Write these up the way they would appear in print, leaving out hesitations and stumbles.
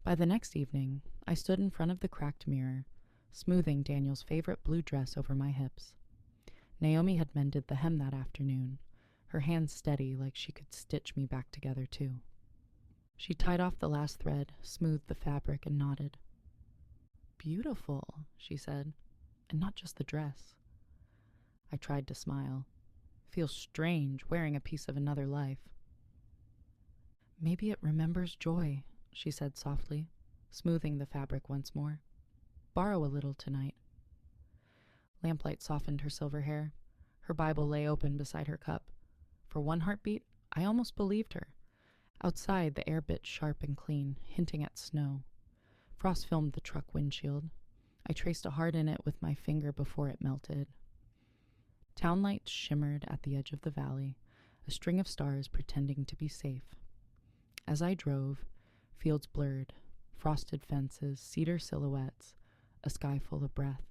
By the next evening, I stood in front of the cracked mirror, smoothing Daniel's favorite blue dress over my hips. Naomi had mended the hem that afternoon, her hands steady like she could stitch me back together too. She tied off the last thread, smoothed the fabric, and nodded. "Beautiful," she said, "and not just the dress." I tried to smile. Feels strange wearing a piece of another life. "Maybe it remembers joy," she said softly, smoothing the fabric once more. "Borrow a little tonight." Lamplight softened her silver hair. Her Bible lay open beside her cup. For one heartbeat, I almost believed her. Outside, the air bit sharp and clean, hinting at snow. Frost filmed the truck windshield. I traced a heart in it with my finger before it melted. Town lights shimmered at the edge of the valley, a string of stars pretending to be safe. As I drove, fields blurred, frosted fences, cedar silhouettes, a sky full of breath.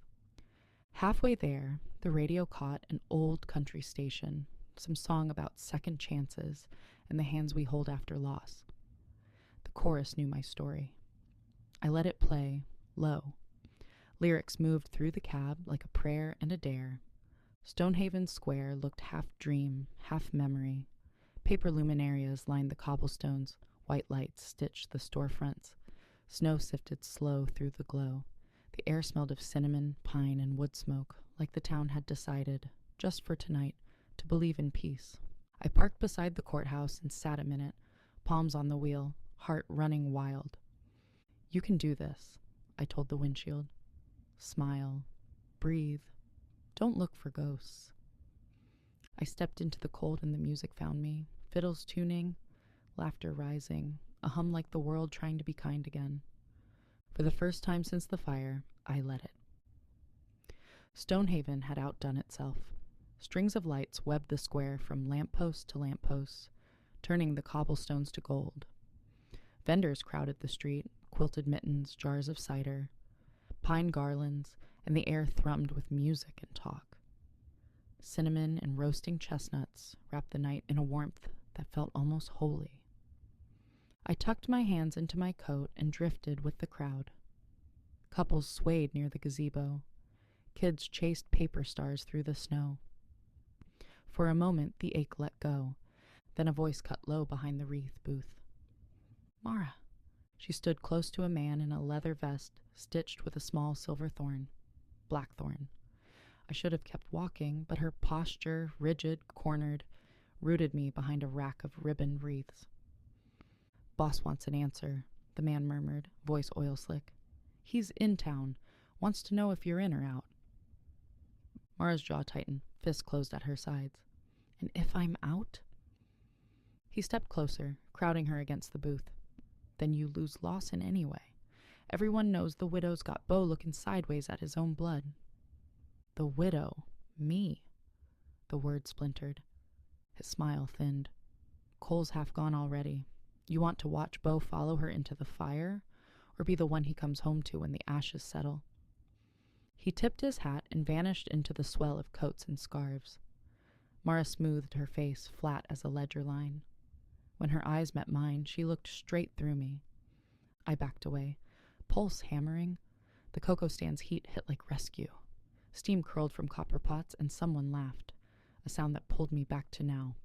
Halfway there, the radio caught an old country station, some song about second chances and the hands we hold after loss. The chorus knew my story. I let it play, low. Lyrics moved through the cab like a prayer and a dare. Stonehaven Square looked half dream, half memory. Paper luminarias lined the cobblestones, white lights stitched the storefronts. Snow sifted slow through the glow. The air smelled of cinnamon, pine, and wood smoke, like the town had decided, just for tonight, to believe in peace. I parked beside the courthouse and sat a minute, palms on the wheel, heart running wild. "You can do this," I told the windshield. "Smile. Breathe. Don't look for ghosts." I stepped into the cold and the music found me, fiddles tuning, laughter rising, a hum like the world trying to be kind again. For the first time since the fire, I let it. Stonehaven had outdone itself. Strings of lights webbed the square from lamppost to lamppost, turning the cobblestones to gold. Vendors crowded the street, quilted mittens, jars of cider, pine garlands, and the air thrummed with music and talk. Cinnamon and roasting chestnuts wrapped the night in a warmth that felt almost holy. I tucked my hands into my coat and drifted with the crowd. Couples swayed near the gazebo. Kids chased paper stars through the snow. For a moment, the ache let go. Then a voice cut low behind the wreath booth. "Mara." She stood close to a man in a leather vest stitched with a small silver thorn. Blackthorn. I should have kept walking, but her posture, rigid, cornered, rooted me behind a rack of ribbon wreaths. "Boss wants an answer," the man murmured, voice oil slick. "He's in town. Wants to know if you're in or out." Mara's jaw tightened, fist closed at her sides. "And if I'm out?" He stepped closer, crowding her against the booth. "Then you lose Lawson anyway. Everyone knows the widow's got Beau looking sideways at his own blood." "The widow? Me?" The word splintered. His smile thinned. "Cole's half gone already. You want to watch Beau follow her into the fire, or be the one he comes home to when the ashes settle?" He tipped his hat and vanished into the swell of coats and scarves. Mara smoothed her face, flat as a ledger line. When her eyes met mine, she looked straight through me. I backed away, pulse hammering. The cocoa stand's heat hit like rescue. Steam curled from copper pots, and someone laughed, a sound that pulled me back to now.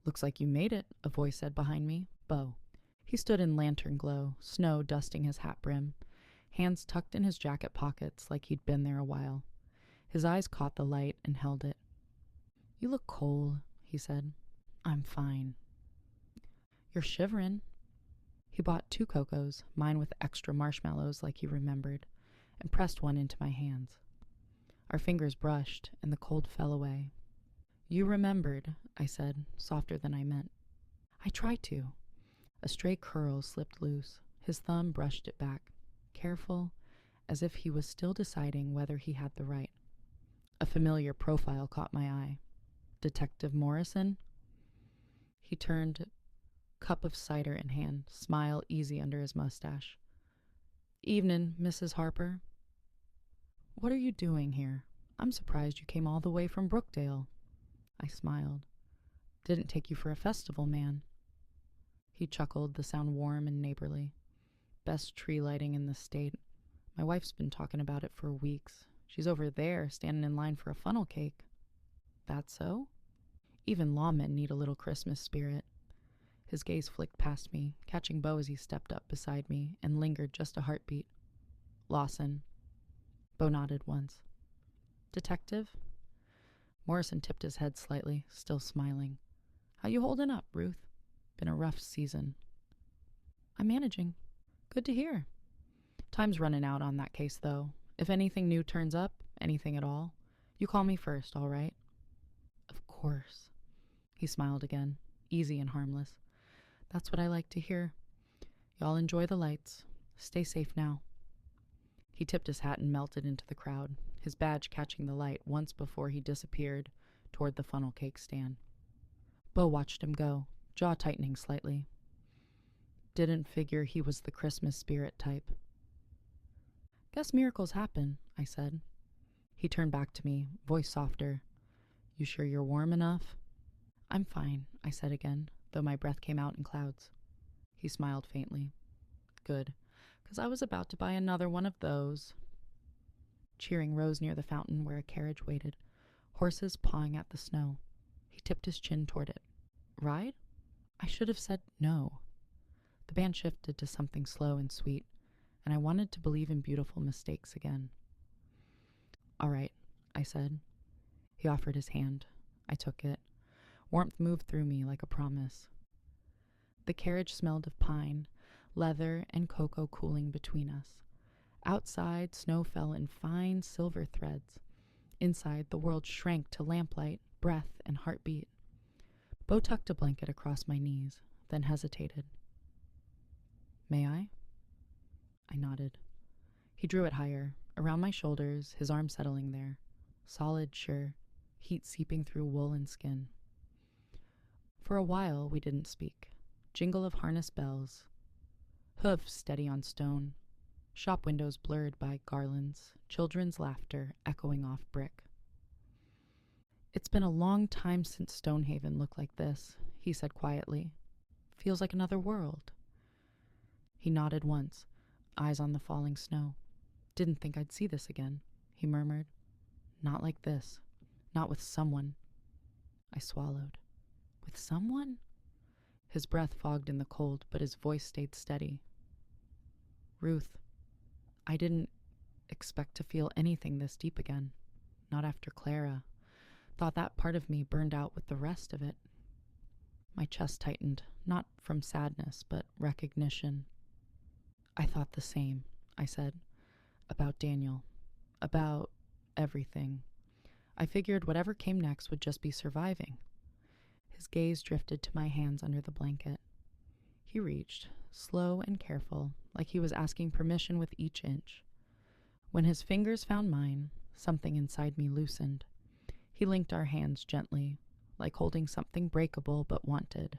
"Looks like you made it," a voice said behind me. "Beau." He stood in lantern glow, snow dusting his hat brim, hands tucked in his jacket pockets like he'd been there a while. His eyes caught the light and held it. "You look cold," he said. "I'm fine." "You're shivering." He bought 2 cocos, mine with extra marshmallows like he remembered, and pressed one into my hands. Our fingers brushed, and the cold fell away. "You remembered," I said, softer than I meant. "I try to." A stray curl slipped loose. His thumb brushed it back, careful, as if he was still deciding whether he had the right. A familiar profile caught my eye. "Detective Morrison?" He turned, cup of cider in hand, smile easy under his mustache. "Evening, Mrs. Harper." "What are you doing here? I'm surprised you came all the way from Brookdale." I smiled. "Didn't take you for a festival man." He chuckled, the sound warm and neighborly. Best tree lighting in the state. My wife's been talking about it for weeks. She's over there, standing in line for a funnel cake. That so? Even lawmen need a little Christmas spirit. His gaze flicked past me, catching Bo as he stepped up beside me and lingered just a heartbeat. Lawson. Bo nodded once. Detective? Morrison tipped his head slightly, still smiling. How you holding up, Ruth? Been a rough season. I'm managing. Good to hear. Time's running out on that case, though. If anything new turns up, anything at all, you call me first, all right? Of course. He smiled again, easy and harmless. That's what I like to hear. Y'all enjoy the lights. Stay safe now. He tipped his hat and melted into the crowd, his badge catching the light once before he disappeared toward the funnel cake stand. Bo watched him go, jaw tightening slightly. Didn't figure he was the Christmas spirit type. Guess miracles happen, I said. He turned back to me, voice softer. You sure you're warm enough? I'm fine, I said again, though my breath came out in clouds. He smiled faintly. Good, 'cause I was about to buy another one of those. Cheering rose near the fountain where a carriage waited, horses pawing at the snow. He tipped his chin toward it. Ride? I should have said no. The band shifted to something slow and sweet, and I wanted to believe in beautiful mistakes again. All right, I said. He offered his hand. I took it. Warmth moved through me like a promise. The carriage smelled of pine, leather, and cocoa cooling between us. Outside, snow fell in fine silver threads. Inside, the world shrank to lamplight, breath, and heartbeat. Bo tucked a blanket across my knees, then hesitated. May I? I nodded. He drew it higher, around my shoulders, his arm settling there. Solid, sure, heat seeping through wool and skin. For a while, we didn't speak. Jingle of harness bells. Hooves steady on stone. Shop windows blurred by garlands. Children's laughter echoing off brick. It's been a long time since Stonehaven looked like this, he said quietly. Feels like another world. He nodded once, eyes on the falling snow. Didn't think I'd see this again, he murmured. Not like this. Not with someone. I swallowed. With someone? His breath fogged in the cold, but his voice stayed steady. Ruth, I didn't expect to feel anything this deep again. Not after Clara. Thought that part of me burned out with the rest of it. My chest tightened, not from sadness, but recognition. I thought the same, I said, about Daniel, about everything. I figured whatever came next would just be surviving. His gaze drifted to my hands under the blanket. He reached, slow and careful, like he was asking permission with each inch. When his fingers found mine, something inside me loosened. He linked our hands gently, like holding something breakable but wanted.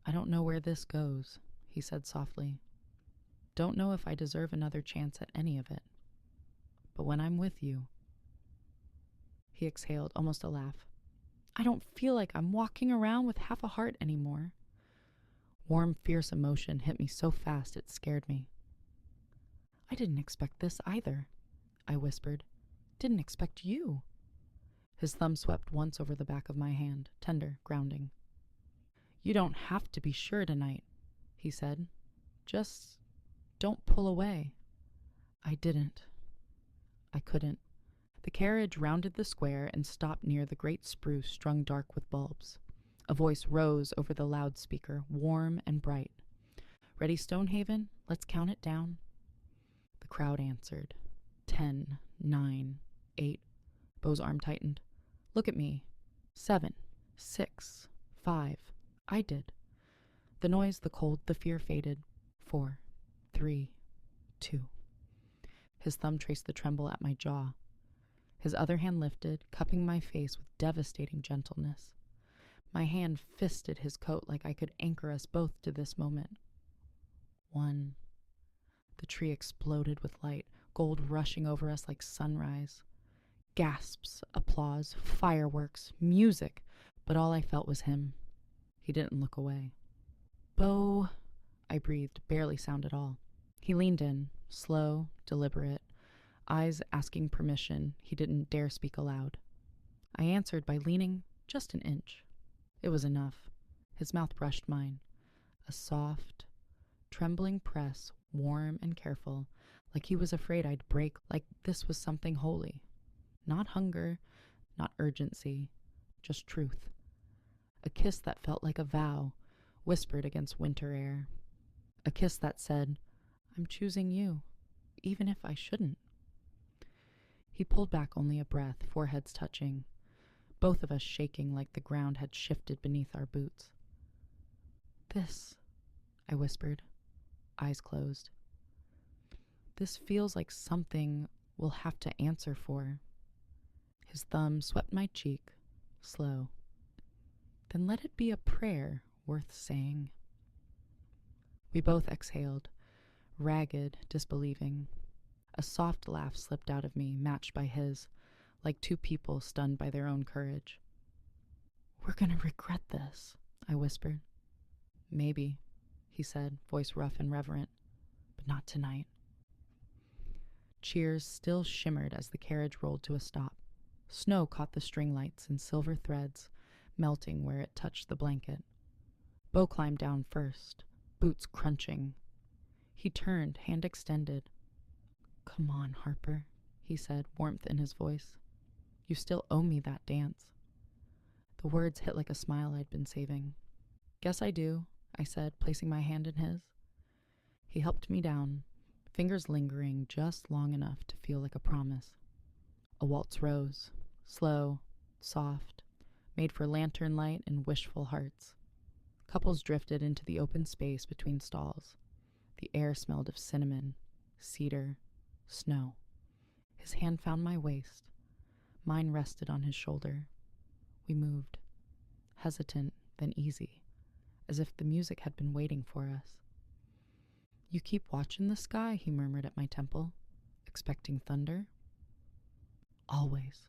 I don't know where this goes, he said softly. Don't know if I deserve another chance at any of it. But when I'm with you... He exhaled, almost a laugh. I don't feel like I'm walking around with half a heart anymore. Warm, fierce emotion hit me so fast it scared me. I didn't expect this either, I whispered. Didn't expect you. His thumb swept once over the back of my hand, tender, grounding. You don't have to be sure tonight, he said. Just don't pull away. I didn't. I couldn't. The carriage rounded the square and stopped near the great spruce strung dark with bulbs. A voice rose over the loudspeaker, warm and bright. Ready, Stonehaven? Let's count it down. The crowd answered. 10, 9, 8. Bo's arm tightened. Look at me. 7, 6, 5. I did. The noise, the cold, the fear faded. 4, 3, 2. His thumb traced the tremble at my jaw. His other hand lifted, cupping my face with devastating gentleness. My hand fisted his coat like I could anchor us both to this moment. 1. The tree exploded with light, gold rushing over us like sunrise. Gasps, applause, fireworks, music, but all I felt was him. He didn't look away. Bo, I breathed, barely sound at all. He leaned in, slow, deliberate, eyes asking permission he didn't dare speak aloud. I answered by leaning just an inch. It was enough. His mouth brushed mine. A soft, trembling press, warm and careful, like he was afraid I'd break, like this was something holy. Not hunger, not urgency, just truth. A kiss that felt like a vow, whispered against winter air. A kiss that said, I'm choosing you, even if I shouldn't. He pulled back only a breath, foreheads touching, both of us shaking like the ground had shifted beneath our boots. This, I whispered, eyes closed. This feels like something we'll have to answer for. His thumb swept my cheek, slow. Then let it be a prayer worth saying. We both exhaled, ragged, disbelieving. A soft laugh slipped out of me, matched by his, like two people stunned by their own courage. We're gonna regret this, I whispered. Maybe, he said, voice rough and reverent, but not tonight. Cheers still shimmered as the carriage rolled to a stop. Snow caught the string lights in silver threads, melting where it touched the blanket. Bo climbed down first, boots crunching. He turned, hand extended. Come on, Harper, he said, warmth in his voice. You still owe me that dance. The words hit like a smile I'd been saving. Guess I do, I said, placing my hand in his. He helped me down, fingers lingering just long enough to feel like a promise. A waltz rose, slow, soft, made for lantern light and wishful hearts. Couples drifted into the open space between stalls. The air smelled of cinnamon, cedar, snow. His hand found my waist. Mine rested on his shoulder. We moved, hesitant, then easy, as if the music had been waiting for us. You keep watching the sky, he murmured at my temple, expecting thunder? Always.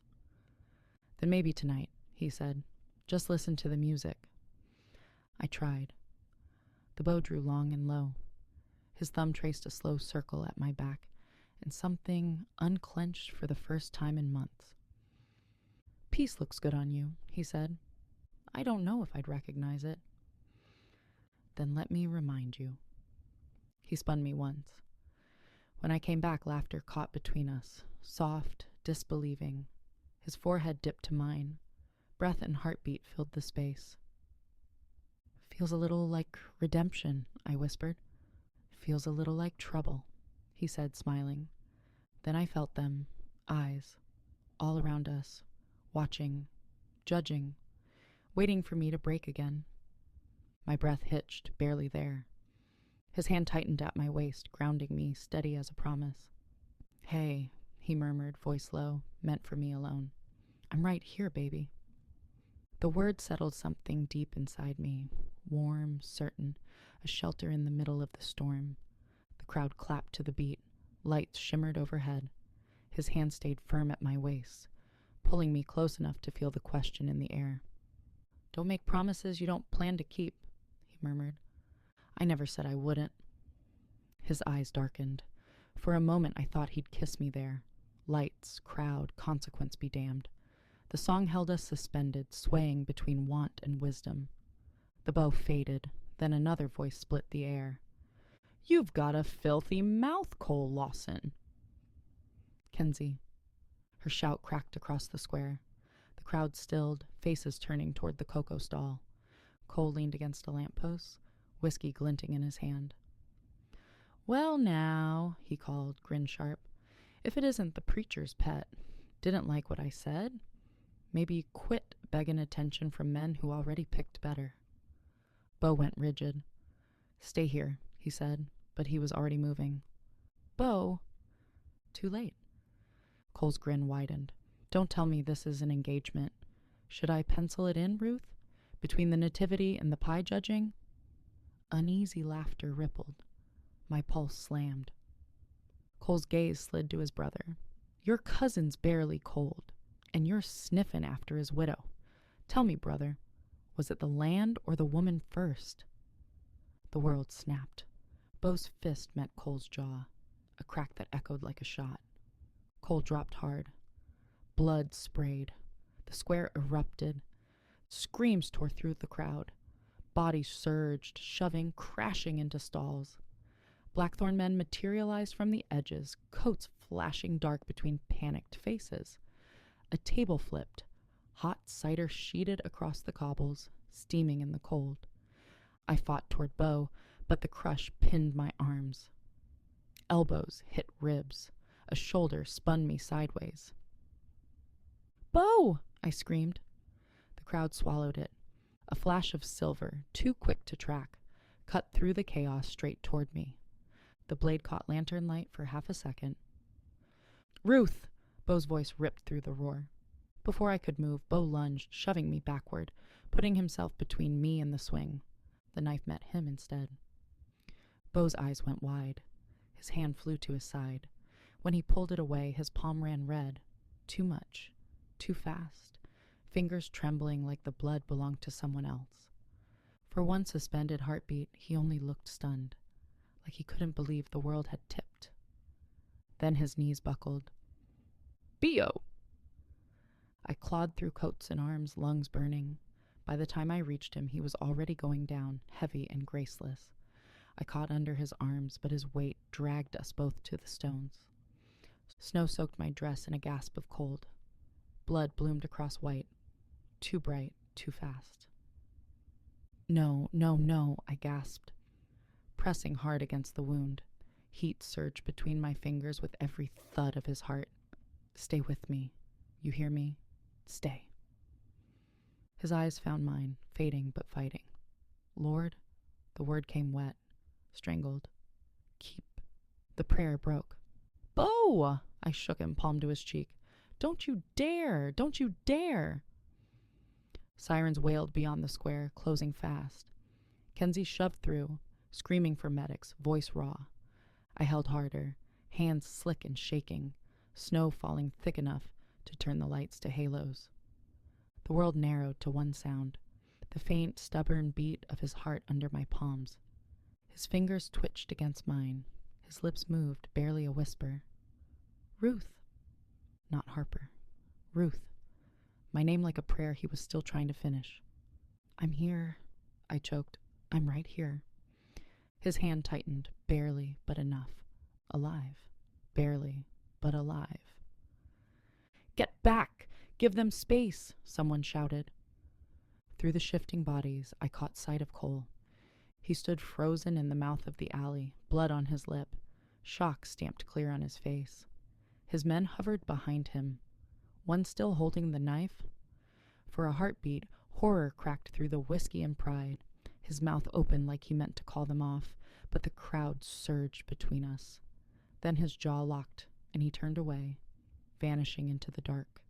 Then maybe tonight, he said. Just listen to the music. I tried. The bow drew long and low. His thumb traced a slow circle at my back, and something unclenched for the first time in months. Peace looks good on you, he said. I don't know if I'd recognize it. Then let me remind you. He spun me once. When I came back, laughter caught between us, soft, disbelieving. His forehead dipped to mine. Breath and heartbeat filled the space. Feels a little like redemption, I whispered. Feels a little like trouble, he said, smiling. Then I felt them, eyes, all around us, watching, judging, waiting for me to break again. My breath hitched, barely there. His hand tightened at my waist, grounding me, steady as a promise. Hey, he murmured, voice low, meant for me alone. I'm right here, baby. The word settled something deep inside me, warm, certain, a shelter in the middle of the storm. The crowd clapped to the beat. Lights shimmered overhead. His hand stayed firm at my waist, pulling me close enough to feel the question in the air. Don't make promises you don't plan to keep, he murmured. I never said I wouldn't. His eyes darkened. For a moment I thought he'd kiss me there. Lights, crowd, consequence be damned. The song held us suspended, swaying between want and wisdom. The bow faded, then another voice split the air. You've got a filthy mouth, Cole Lawson. Kenzie. Her shout cracked across the square. The crowd stilled, faces turning toward the cocoa stall. Cole leaned against a lamppost, whiskey glinting in his hand. Well now, he called, grin sharp. If it isn't the preacher's pet. Didn't like what I said? Maybe quit begging attention from men who already picked better. Bo went rigid. Stay here, he said, but he was already moving. Bo! Too late. Cole's grin widened. Don't tell me this is an engagement. Should I pencil it in, Ruth? Between the nativity and the pie judging? Uneasy laughter rippled. My pulse slammed. Cole's gaze slid to his brother. Your cousin's barely cold, and you're sniffing after his widow. Tell me, brother, was it the land or the woman first? The world snapped. Bo's fist met Cole's jaw, a crack that echoed like a shot. Cole dropped hard. Blood sprayed. The square erupted. Screams tore through the crowd. Bodies surged, shoving, crashing into stalls. Blackthorn men materialized from the edges, coats flashing dark between panicked faces. A table flipped. Hot cider sheeted across the cobbles, steaming in the cold. I fought toward Bo, but the crush pinned my arms. Elbows hit ribs. A shoulder spun me sideways. "Bo!" I screamed. The crowd swallowed it. A flash of silver, too quick to track, cut through the chaos straight toward me. The blade caught lantern light for half a second. "Ruth!" Bo's voice ripped through the roar. Before I could move, Bo lunged, shoving me backward, putting himself between me and the swing. The knife met him instead. Bo's eyes went wide. His hand flew to his side. When he pulled it away, his palm ran red. Too much. Too fast. Fingers trembling like the blood belonged to someone else. For one suspended heartbeat, he only looked stunned, like he couldn't believe the world had tipped. Then his knees buckled. "Bio!" I clawed through coats and arms, lungs burning. By the time I reached him, he was already going down, heavy and graceless. I caught under his arms, but his weight dragged us both to the stones. Snow soaked my dress in a gasp of cold. Blood bloomed across white. Too bright, too fast. "No, no, no," I gasped, pressing hard against the wound. Heat surged between my fingers with every thud of his heart. "Stay with me. You hear me? Stay." His eyes found mine, fading but fighting. "Lord," the word came wet, strangled. "Keep." The prayer broke. "Bo!" I shook him, palm to his cheek. "Don't you dare! Don't you dare!" Sirens wailed beyond the square, closing fast. Kenzie shoved through, screaming for medics, voice raw. I held harder, hands slick and shaking, snow falling thick enough to turn the lights to halos. The world narrowed to one sound, the faint, stubborn beat of his heart under my palms. His fingers twitched against mine. His lips moved, barely a whisper. "Ruth." Not Harper. Ruth. My name like a prayer he was still trying to finish. "I'm here," I choked. "I'm right here." His hand tightened, barely, but enough. Alive. Barely, but alive. "Get back! Give them space!" someone shouted. Through the shifting bodies, I caught sight of Cole. He stood frozen in the mouth of the alley, blood on his lip, shock stamped clear on his face. His men hovered behind him, one still holding the knife. For a heartbeat, horror cracked through the whiskey and pride. His mouth opened like he meant to call them off, but the crowd surged between us. Then his jaw locked, and he turned away, vanishing into the dark.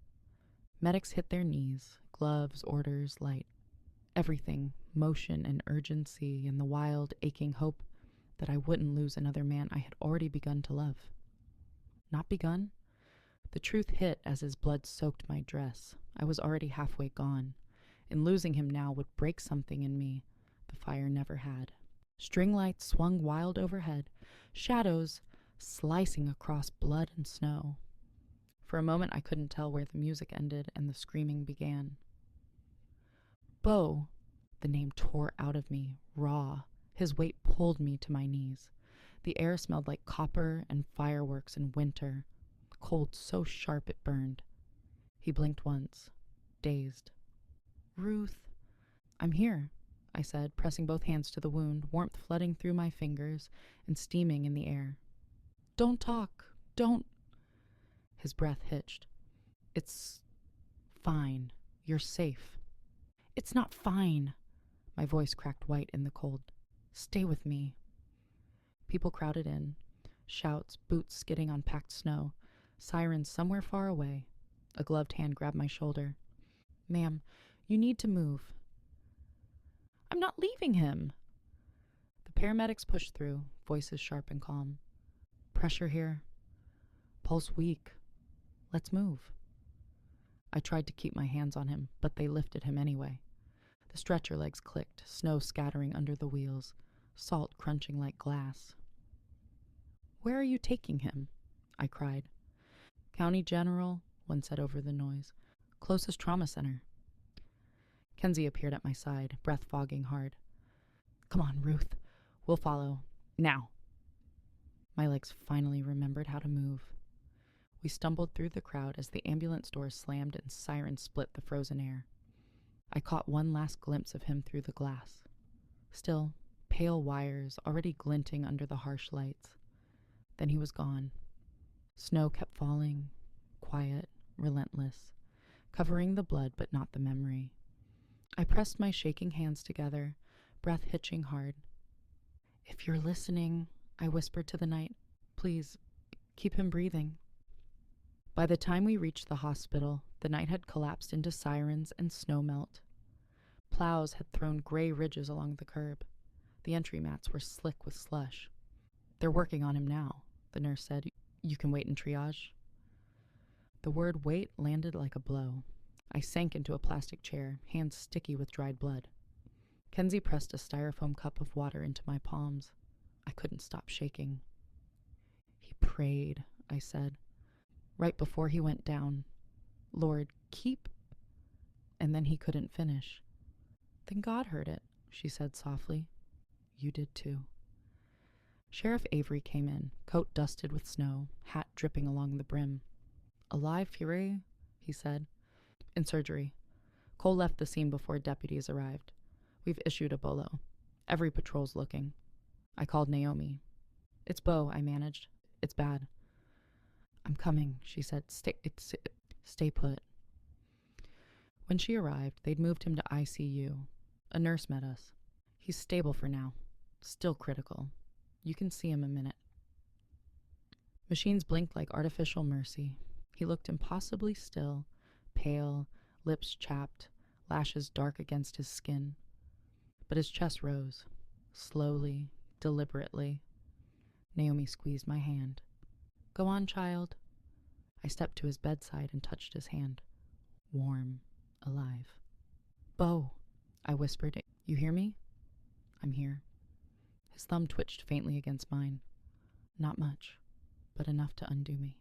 Medics hit their knees, gloves, orders, light. Everything, motion and urgency and the wild, aching hope that I wouldn't lose another man I had already begun to love. Not begun? The truth hit as his blood soaked my dress. I was already halfway gone, and losing him now would break something in me the fire never had. String lights swung wild overhead, shadows slicing across blood and snow. For a moment I couldn't tell where the music ended and the screaming began. "Bo!" The name tore out of me, raw. His weight pulled me to my knees. The air smelled like copper and fireworks in winter, cold so sharp it burned. He blinked once, dazed. "Ruth." "I'm here," I said, pressing both hands to the wound, warmth flooding through my fingers and steaming in the air. "Don't talk. Don't." His breath hitched. "It's fine. You're safe." "It's not fine." My voice cracked white in the cold. "Stay with me." People crowded in. Shouts, boots skidding on packed snow. Sirens somewhere far away. A gloved hand grabbed my shoulder. "Ma'am, you need to move." "I'm not leaving him." The paramedics pushed through, voices sharp and calm. "Pressure here. Pulse weak. Let's move." I tried to keep my hands on him, but they lifted him anyway. The stretcher legs clicked, snow scattering under the wheels. salt crunching like glass. "Where are you taking him?" I cried. "County General," one said over the noise. "Closest trauma center." Kenzie appeared at my side, breath fogging hard. "Come on, Ruth. We'll follow. Now." My legs finally remembered how to move. We stumbled through the crowd as the ambulance doors slammed and sirens split the frozen air. I caught one last glimpse of him through the glass. Still, pale wires already glinting under the harsh lights. Then he was gone. Snow kept falling, quiet, relentless, covering the blood but not the memory. I pressed my shaking hands together, breath hitching hard. "If you're listening," I whispered to the night, "please, keep him breathing." By the time we reached the hospital, the night had collapsed into sirens and snow melt. Plows had thrown gray ridges along the curb. The entry mats were slick with slush. "They're working on him now," the nurse said. "You can wait in triage." The word wait landed like a blow. I sank into a plastic chair, hands sticky with dried blood. Kenzie pressed a styrofoam cup of water into my palms. I couldn't stop shaking. "He prayed," I said, "right before he went down. Lord, keep..." And then he couldn't finish. "Then God heard it," she said softly. "You did too." Sheriff Avery came in, coat dusted with snow, hat dripping along the brim. "Alive, Fury," he said. "In surgery. Cole left the scene before deputies arrived. We've issued a bolo. Every patrol's looking." I called Naomi. "It's Bo," I managed. "It's bad." "I'm coming," she said. Stay put." When she arrived, they'd moved him to ICU. A nurse met us. "He's stable for now. Still critical. You can see him a minute." Machines blinked like artificial mercy. He looked impossibly still, pale, lips chapped, lashes dark against his skin. But his chest rose, slowly, deliberately. Naomi squeezed my hand. "Go on, child." I stepped to his bedside and touched his hand. Warm, alive. "Bo," I whispered. "You hear me?" "I'm here." His thumb twitched faintly against mine. Not much, but enough to undo me.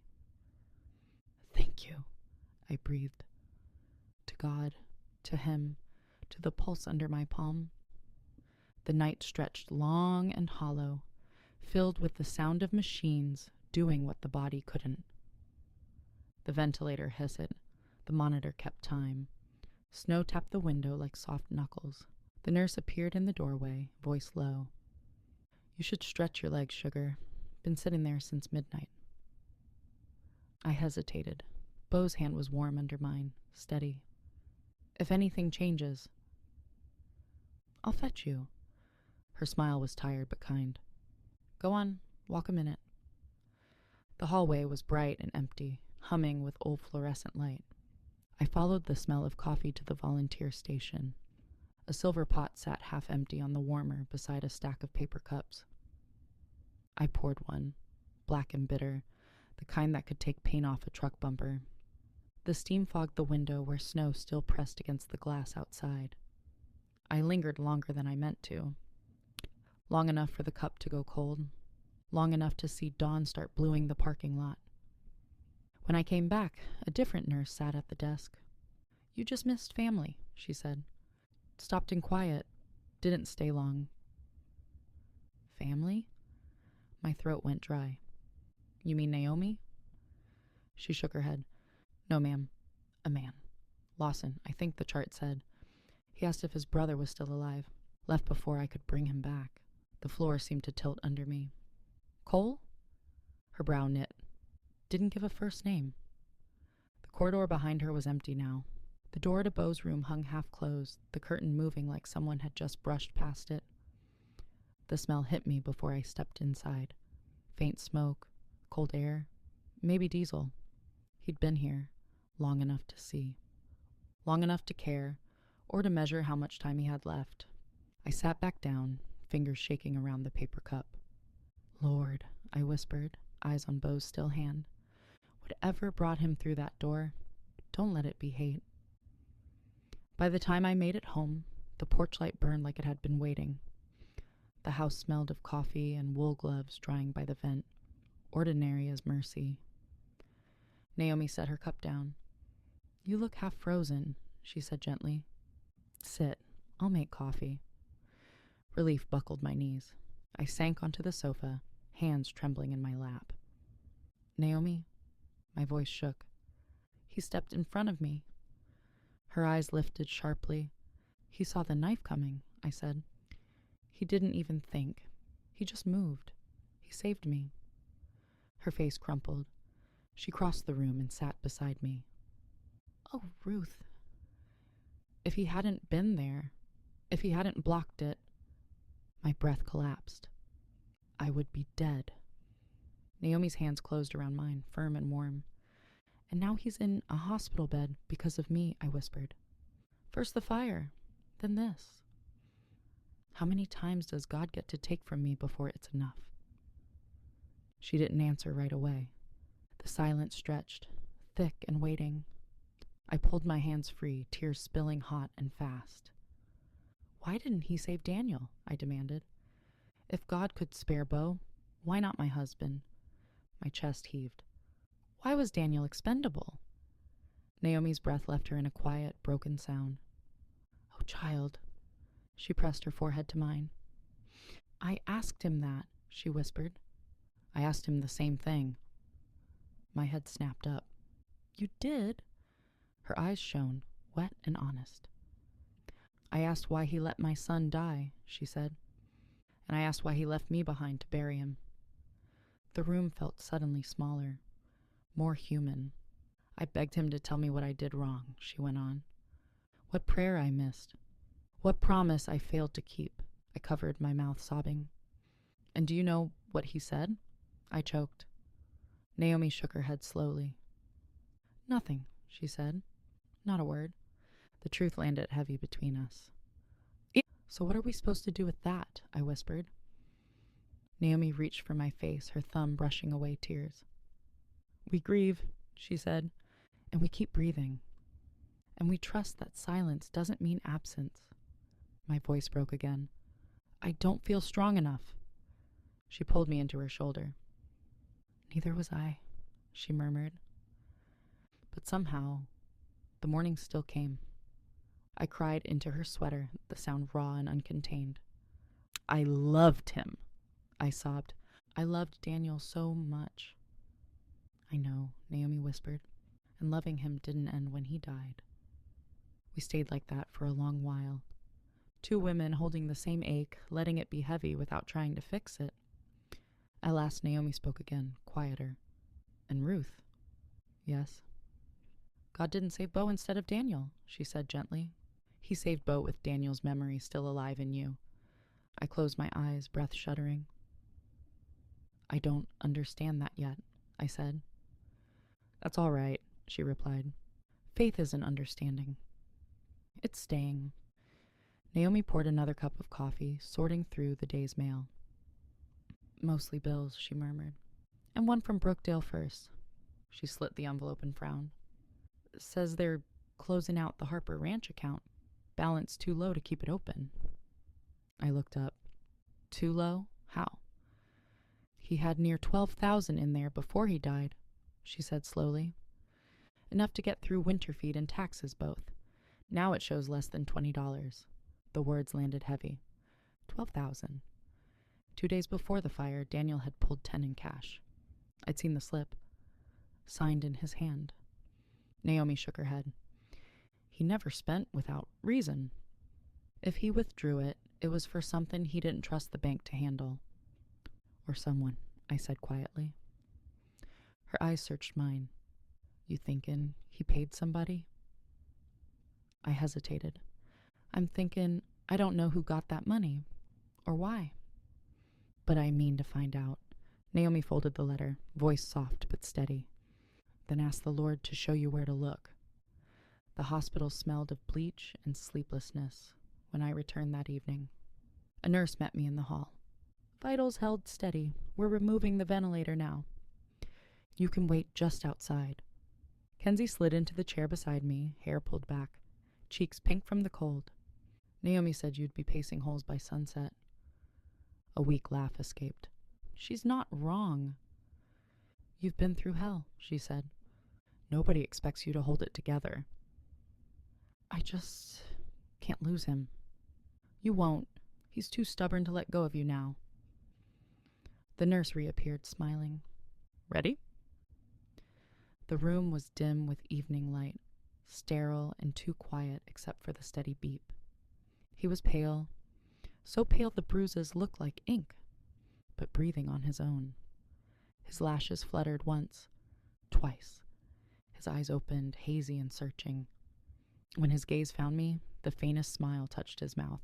"Thank you," I breathed. To God, to him, to the pulse under my palm. The night stretched long and hollow, filled with the sound of machines doing what the body couldn't. The ventilator hissed. The monitor kept time. Snow tapped the window like soft knuckles. The nurse appeared in the doorway, voice low. "You should stretch your legs, sugar. Been sitting there since midnight." I hesitated. Bo's hand was warm under mine, steady. "If anything changes..." "I'll fetch you." Her smile was tired but kind. "Go on, walk a minute." The hallway was bright and empty, humming with old fluorescent light. I followed the smell of coffee to the volunteer station. A silver pot sat half empty on the warmer beside a stack of paper cups. I poured one, black and bitter, the kind that could take paint off a truck bumper. The steam fogged the window where snow still pressed against the glass outside. I lingered longer than I meant to. Long enough for the cup to go cold. Long enough to see dawn start bluing the parking lot. When I came back, a different nurse sat at the desk. "You just missed family," she said. "Stopped in quiet. Didn't stay long." "Family?" My throat went dry. "You mean Naomi?" She shook her head. "No, ma'am. A man. Lawson, I think the chart said. He asked if his brother was still alive. Left before I could bring him back." The floor seemed to tilt under me. "Cole?" Her brow knit. "Didn't give a first name." The corridor behind her was empty now. The door to Bo's room hung half closed, the curtain moving like someone had just brushed past it. The smell hit me before I stepped inside. Faint smoke, cold air, maybe diesel. He'd been here, long enough to see. Long enough to care, or to measure how much time he had left. I sat back down, fingers shaking around the paper cup. "Lord," I whispered, eyes on Bo's still hand. "Whatever brought him through that door, don't let it be hate." By the time I made it home, the porch light burned like it had been waiting. The house smelled of coffee and wool gloves drying by the vent, ordinary as mercy. Naomi set her cup down. "You look half frozen," she said gently. "Sit. I'll make coffee." Relief buckled my knees. I sank onto the sofa, hands trembling in my lap. "Naomi?" My voice shook. "He stepped in front of me." Her eyes lifted sharply. "He saw the knife coming," I said. "He didn't even think. He just moved. He saved me." Her face crumpled. She crossed the room and sat beside me. "Oh, Ruth. If he hadn't been there, if he hadn't blocked it," my breath collapsed. "I would be dead." Naomi's hands closed around mine, firm and warm. "And now he's in a hospital bed because of me," I whispered. "First the fire, then this. How many times does God get to take from me before it's enough?" She didn't answer right away. The silence stretched, thick and waiting. I pulled my hands free, tears spilling hot and fast. "Why didn't he save Daniel?" I demanded. "If God could spare Bo, why not my husband?" My chest heaved. Why was Daniel expendable? Naomi's breath left her in a quiet, broken sound. "Oh, child." She pressed her forehead to mine. "I asked him that," she whispered. "I asked him the same thing." My head snapped up. "You did?" Her eyes shone, wet and honest. "I asked why he let my son die," she said. "And I asked why he left me behind to bury him." The room felt suddenly smaller, more human. "I begged him to tell me what I did wrong," she went on. "What prayer I missed. What promise I failed to keep." I covered my mouth, sobbing. "And do you know what he said?" I choked. Naomi shook her head slowly. "Nothing," she said. "Not a word." The truth landed heavy between us. "So what are we supposed to do with that?" I whispered. Naomi reached for my face, her thumb brushing away tears. "We grieve," she said, "and we keep breathing. And we trust that silence doesn't mean absence." My voice broke again. "I don't feel strong enough." She pulled me into her shoulder. "Neither was I," she murmured. But somehow, the morning still came. I cried into her sweater, the sound raw and uncontained. "I loved him," I sobbed. "I loved Daniel so much." "I know," Naomi whispered, "and loving him didn't end when he died." We stayed like that for a long while. Two women holding the same ache, letting it be heavy without trying to fix it. At last Naomi spoke again, quieter. "And Ruth?" "Yes." "God didn't save Bo instead of Daniel," she said gently. "He saved Bo with Daniel's memory still alive in you." I closed my eyes, breath shuddering. "I don't understand that yet," I said. "That's all right," she replied. "Faith isn't understanding. It's staying." Naomi poured another cup of coffee, sorting through the day's mail. "Mostly bills," she murmured. "And one from Brookdale First." She slit the envelope and frowned. "Says they're closing out the Harper Ranch account. Balance too low to keep it open." I looked up. "Too low? How?" "He had near 12,000 in there before he died," she said slowly. "Enough to get through winter feed and taxes both. Now it shows less than $20. The words landed heavy. 12,000. 2 days before the fire, Daniel had pulled 10 in cash. I'd seen the slip. Signed in his hand. Naomi shook her head. "He never spent without reason. If he withdrew it, it was for something he didn't trust the bank to handle." "Or someone," I said quietly. Her eyes searched mine. "You thinkin' he paid somebody?" I hesitated. "I'm thinking I don't know who got that money, or why. But I mean to find out." Naomi folded the letter, voice soft but steady. "Then ask the Lord to show you where to look." The hospital smelled of bleach and sleeplessness when I returned that evening. A nurse met me in the hall. "Vitals held steady. We're removing the ventilator now. You can wait just outside." Kenzie slid into the chair beside me, hair pulled back, cheeks pink from the cold. "Naomi said you'd be pacing holes by sunset." A weak laugh escaped. She's not wrong. You've been through hell, she said. Nobody expects you to hold it together. I just can't lose him. You won't. He's too stubborn to let go of you now. The nurse reappeared, smiling. Ready? The room was dim with evening light, sterile and too quiet except for the steady beep. He was pale, so pale the bruises looked like ink, but breathing on his own. His lashes fluttered once, twice. His eyes opened, hazy and searching. When his gaze found me, the faintest smile touched his mouth.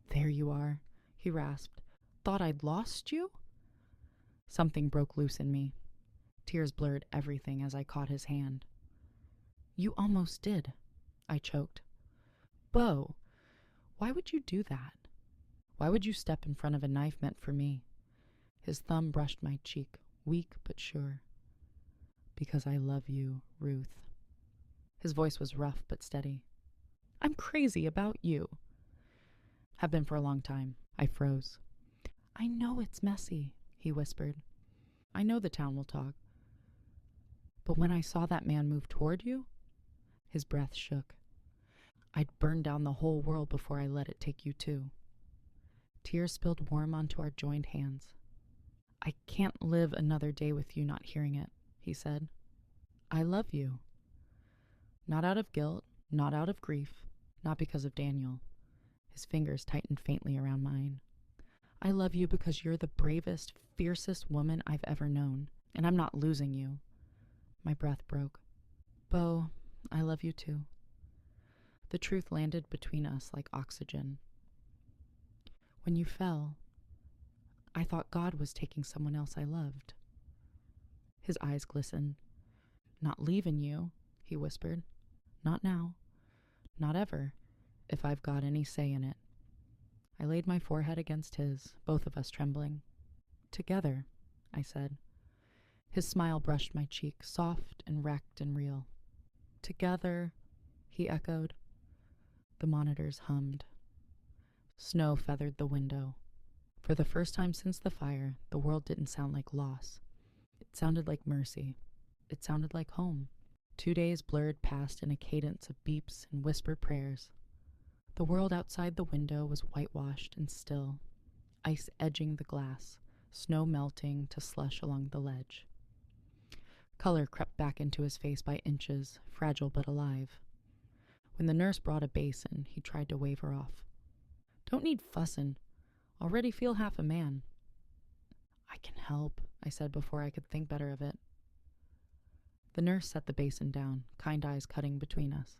There you are, he rasped. Thought I'd lost you? Something broke loose in me. Tears blurred everything as I caught his hand. You almost did, I choked. Bo, why would you do that? Why would you step in front of a knife meant for me? His thumb brushed my cheek, weak but sure. Because I love you, Ruth. His voice was rough but steady. I'm crazy about you. Have been for a long time. I froze. I know it's messy, he whispered. I know the town will talk. But when I saw that man move toward you, his breath shook. I'd burn down the whole world before I let it take you too. Tears spilled warm onto our joined hands. I can't live another day with you not hearing it, he said. I love you. Not out of guilt, not out of grief, not because of Daniel. His fingers tightened faintly around mine. I love you because you're the bravest, fiercest woman I've ever known, and I'm not losing you. My breath broke. Bo, I love you too. The truth landed between us like oxygen. When you fell, I thought God was taking someone else I loved. His eyes glistened. Not leaving you, he whispered. Not now. Not ever, if I've got any say in it. I laid my forehead against his, both of us trembling. Together, I said. His smile brushed my cheek, soft and wrecked and real. Together, he echoed. The monitors hummed. Snow feathered the window. For the first time since the fire, the world didn't sound like loss. It sounded like mercy. It sounded like home. 2 days blurred past in a cadence of beeps and whispered prayers. The world outside the window was whitewashed and still, ice edging the glass, snow melting to slush along the ledge. Color crept back into his face by inches, fragile but alive. When the nurse brought a basin, he tried to wave her off. Don't need fussin'. Already feel half a man. I can help, I said before I could think better of it. The nurse set the basin down, kind eyes cutting between us.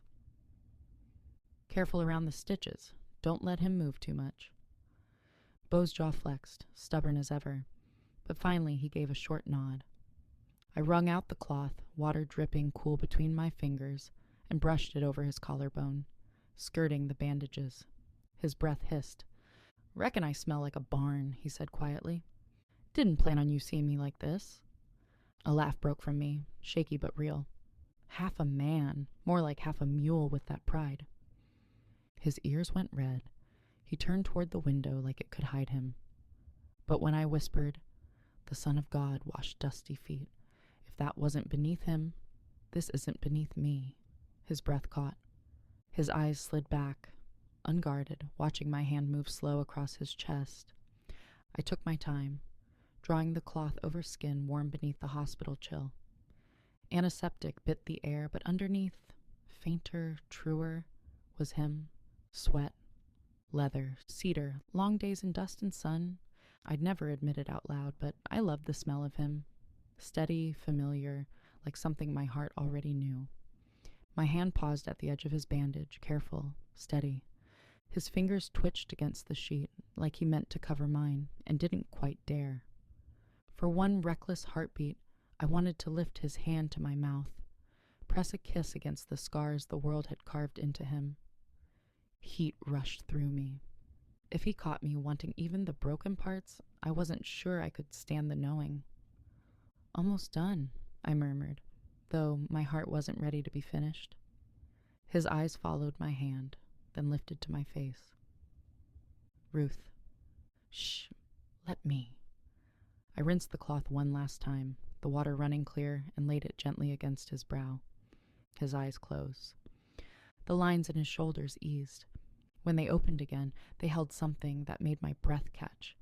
Careful around the stitches. Don't let him move too much. Bo's jaw flexed, stubborn as ever, but finally he gave a short nod. I wrung out the cloth, water dripping cool between my fingers, and brushed it over his collarbone, skirting the bandages. His breath hissed. Reckon I smell like a barn, he said quietly. Didn't plan on you seeing me like this. A laugh broke from me, shaky but real. Half a man, more like half a mule with that pride. His ears went red. He turned toward the window like it could hide him. But when I whispered, the Son of God washed dusty feet, if that wasn't beneath him, this isn't beneath me. His breath caught. His eyes slid back, unguarded, watching my hand move slow across his chest. I took my time, drawing the cloth over skin warm beneath the hospital chill. Antiseptic bit the air, but underneath, fainter, truer, was him. Sweat, leather, cedar, long days in dust and sun. I'd never admit it out loud, but I loved the smell of him. Steady, familiar, like something my heart already knew. My hand paused at the edge of his bandage, careful, steady. His fingers twitched against the sheet, like he meant to cover mine, and didn't quite dare. For one reckless heartbeat, I wanted to lift his hand to my mouth, press a kiss against the scars the world had carved into him. Heat rushed through me. If he caught me wanting even the broken parts, I wasn't sure I could stand the knowing. Almost done, I murmured, though my heart wasn't ready to be finished. His eyes followed my hand, then lifted to my face. Ruth. Shh, let me. I rinsed the cloth one last time, the water running clear, and laid it gently against his brow. His eyes closed. The lines in his shoulders eased. When they opened again, they held something that made my breath catch.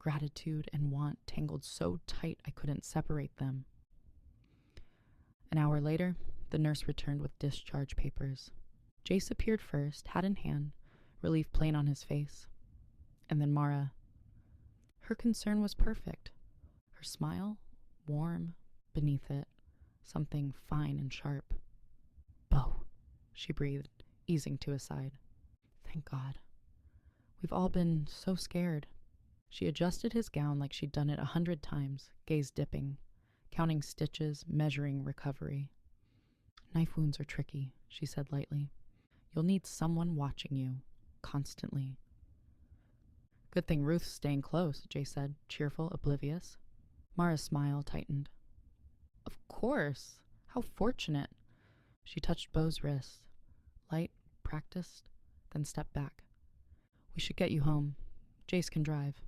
Gratitude and want tangled so tight I couldn't separate them. An hour later, the nurse returned with discharge papers. Jace appeared first, hat in hand, relief plain on his face. And then Mara. Her concern was perfect. Her smile, warm, beneath it, something fine and sharp. Bo, she breathed, easing to his side. Thank God. We've all been so scared. She adjusted his gown like she'd done it 100 times, gaze dipping, counting stitches, measuring recovery. Knife wounds are tricky, she said lightly. You'll need someone watching you, constantly. Good thing Ruth's staying close, Jay said, cheerful, oblivious. Mara's smile tightened. Of course. How fortunate. She touched Bo's wrist. Light, practiced, then stepped back. We should get you home. Jace can drive.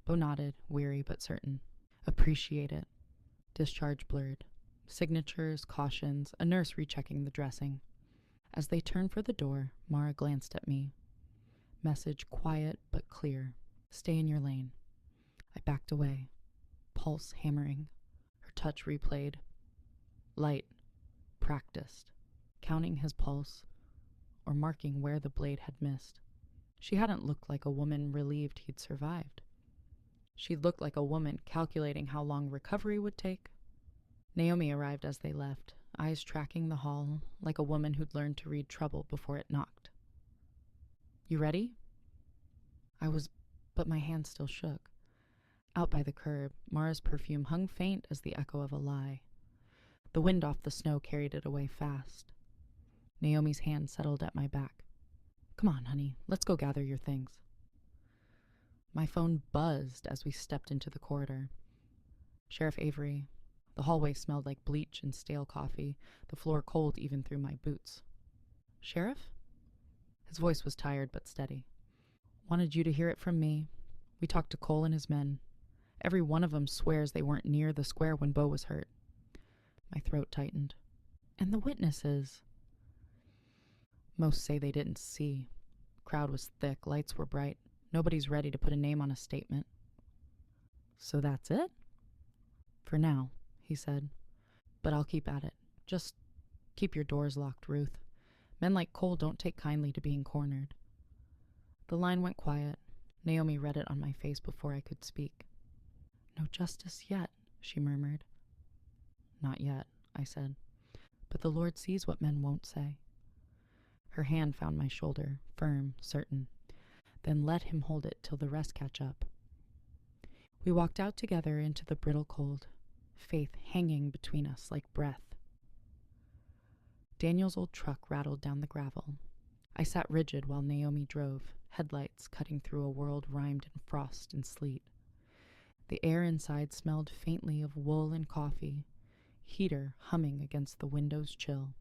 Bo nodded, weary but certain. Appreciate it. Discharge blurred. Signatures, cautions, a nurse rechecking the dressing. As they turned for the door, Mara glanced at me. Message quiet but clear. Stay in your lane. I backed away. Pulse hammering. Her touch replayed. Light. Practiced. Counting his pulse, or marking where the blade had missed. She hadn't looked like a woman relieved he'd survived. She looked like a woman calculating how long recovery would take. Naomi arrived as they left, eyes tracking the hall like a woman who'd learned to read trouble before it knocked. You ready? I was, but my hand still shook. Out by the curb, Mara's perfume hung faint as the echo of a lie. The wind off the snow carried it away fast. Naomi's hand settled at my back. Come on, honey, let's go gather your things. My phone buzzed as we stepped into the corridor. Sheriff Avery. The hallway smelled like bleach and stale coffee, the floor cold even through my boots. Sheriff? His voice was tired but steady. Wanted you to hear it from me. We talked to Cole and his men. Every one of them swears they weren't near the square when Bo was hurt. My throat tightened. And the witnesses? Most say they didn't see. Crowd was thick, lights were bright. Nobody's ready to put a name on a statement. So that's it? For now, he said. But I'll keep at it. Just keep your doors locked, Ruth. Men like Cole don't take kindly to being cornered. The line went quiet. Naomi read it on my face before I could speak. No justice yet, she murmured. Not yet, I said. But the Lord sees what men won't say. Her hand found my shoulder, firm, certain. Then let him hold it till the rest catch up. We walked out together into the brittle cold, faith hanging between us like breath. Daniel's old truck rattled down the gravel. I sat rigid while Naomi drove, headlights cutting through a world rimed in frost and sleet. The air inside smelled faintly of wool and coffee, heater humming against the window's chill.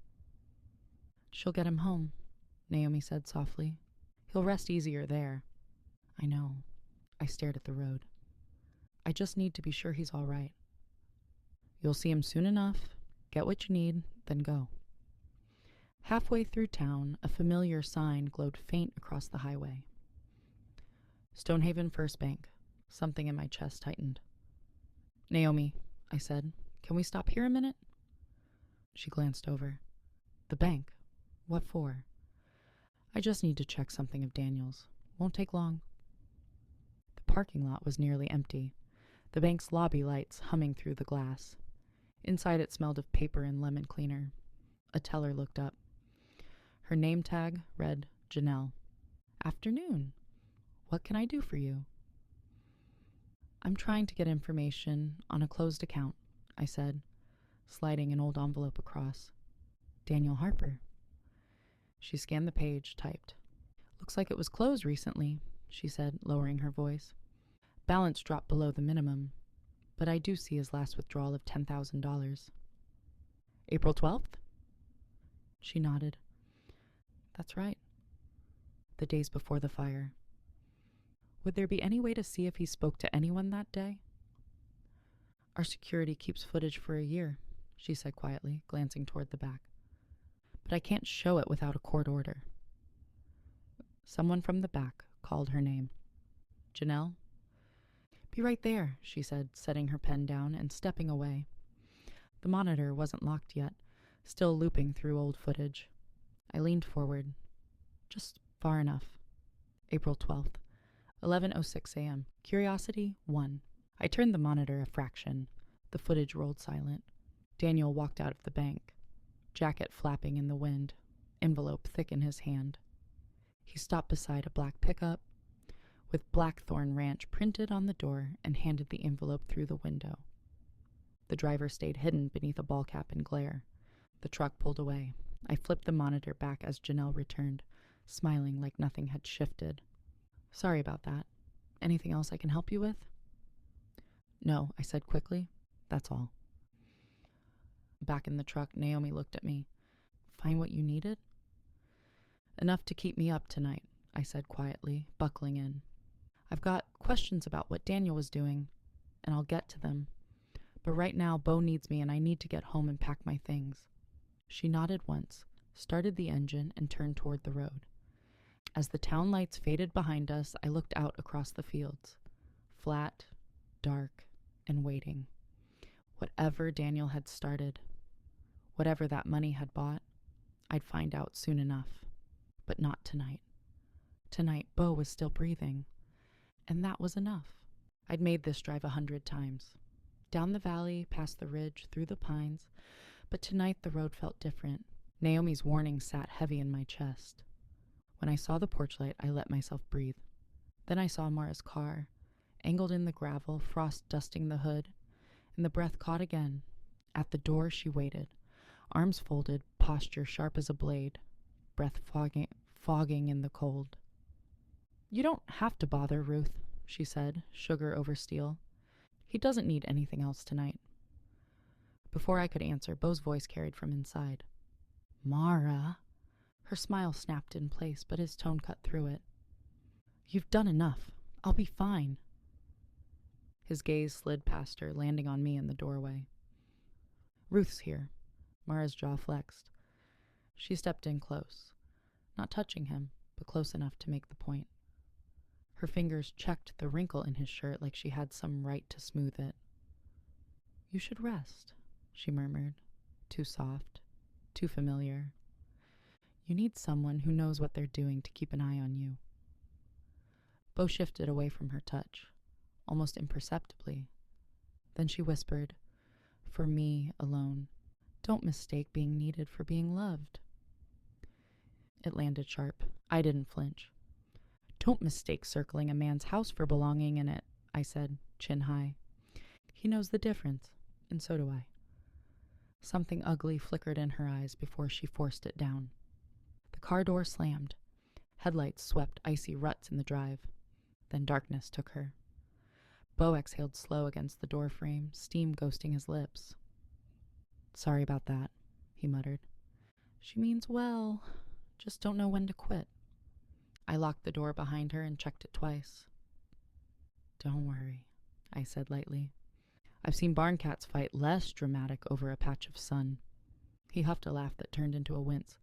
She'll get him home, Naomi said softly. He'll rest easier there. I know. I stared at the road. I just need to be sure he's all right. You'll see him soon enough, get what you need, then go. Halfway through town, a familiar sign glowed faint across the highway. Stonehaven First Bank. Something in my chest tightened. Naomi, I said, can we stop here a minute? She glanced over. The bank? What for? I just need to check something of Daniel's. Won't take long. The parking lot was nearly empty, the bank's lobby lights humming through the glass. Inside it smelled of paper and lemon cleaner. A teller looked up. Her name tag read Janelle. Afternoon. What can I do for you? I'm trying to get information on a closed account, I said, sliding an old envelope across. Daniel Harper. She scanned the page, typed. Looks like it was closed recently, she said, lowering her voice. Balance dropped below the minimum, but I do see his last withdrawal of $10,000. April 12th? She nodded. That's right. The days before the fire. Would there be any way to see if he spoke to anyone that day? Our security keeps footage for a year, she said quietly, glancing toward the back. But I can't show it without a court order. Someone from the back called her name. Janelle? Be right there, she said, setting her pen down and stepping away. The monitor wasn't locked yet, still looping through old footage. I leaned forward, just far enough. April 12th, 11:06 a.m. Curiosity 1. I turned the monitor a fraction. The footage rolled silent. Daniel walked out of the bank, jacket flapping in the wind, envelope thick in his hand. He stopped beside a black pickup with Blackthorn Ranch printed on the door and handed the envelope through the window. The driver stayed hidden beneath a ball cap and glare. The truck pulled away. I flipped the monitor back as Janelle returned, smiling like nothing had shifted. Sorry about that. Anything else I can help you with? No, I said quickly. That's all. Back in the truck, Naomi looked at me. Find what you needed? Enough to keep me up tonight, I said quietly, buckling in. I've got questions about what Daniel was doing, and I'll get to them. But right now, Bo needs me, and I need to get home and pack my things. She nodded once, started the engine, and turned toward the road. As the town lights faded behind us, I looked out across the fields. Flat, dark, and waiting. Whatever Daniel had started, whatever that money had bought, I'd find out soon enough. But not tonight. Tonight, Bo was still breathing. And that was enough. I'd made this drive 100 times. Down the valley, past the ridge, through the pines. But tonight the road felt different. Naomi's warning sat heavy in my chest. When I saw the porch light, I let myself breathe. Then I saw Mara's car, angled in the gravel, frost dusting the hood, and the breath caught again. At the door she waited, arms folded, posture sharp as a blade, breath fogging in the cold. You don't have to bother, Ruth, she said, sugar over steel. He doesn't need anything else tonight. Before I could answer, Bo's voice carried from inside. Mara. Her smile snapped in place, but his tone cut through it. You've done enough. I'll be fine. His gaze slid past her, landing on me in the doorway. Ruth's here. Mara's jaw flexed. She stepped in close, not touching him, but close enough to make the point. Her fingers checked the wrinkle in his shirt like she had some right to smooth it. You should rest, she murmured, too soft, too familiar. You need someone who knows what they're doing to keep an eye on you. Bo shifted away from her touch, almost imperceptibly. Then she whispered, for me alone, don't mistake being needed for being loved. It landed sharp. I didn't flinch. Don't mistake circling a man's house for belonging in it, I said, chin high. He knows the difference, and so do I. Something ugly flickered in her eyes before she forced it down. The car door slammed. Headlights swept icy ruts in the drive. Then darkness took her. Bo exhaled slow against the door frame, steam ghosting his lips. Sorry about that, he muttered. She means well, just don't know when to quit. I locked the door behind her and checked it twice. Don't worry, I said lightly. I've seen barn cats fight less dramatic over a patch of sun. He huffed a laugh that turned into a wince.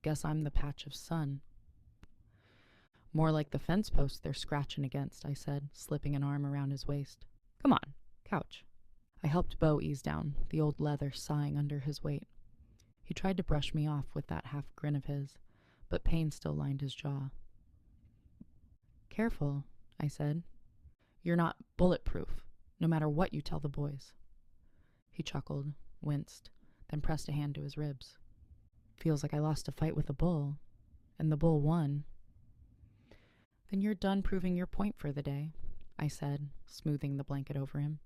Guess I'm the patch of sun. More like the fence post they're scratching against, I said, slipping an arm around his waist. Come on, couch. I helped Bo ease down, the old leather sighing under his weight. He tried to brush me off with that half grin of his, but pain still lined his jaw. Careful, I said. You're not bulletproof, no matter what you tell the boys. He chuckled, winced, then pressed a hand to his ribs. Feels like I lost a fight with a bull, and the bull won. Then you're done proving your point for the day, I said, smoothing the blanket over him.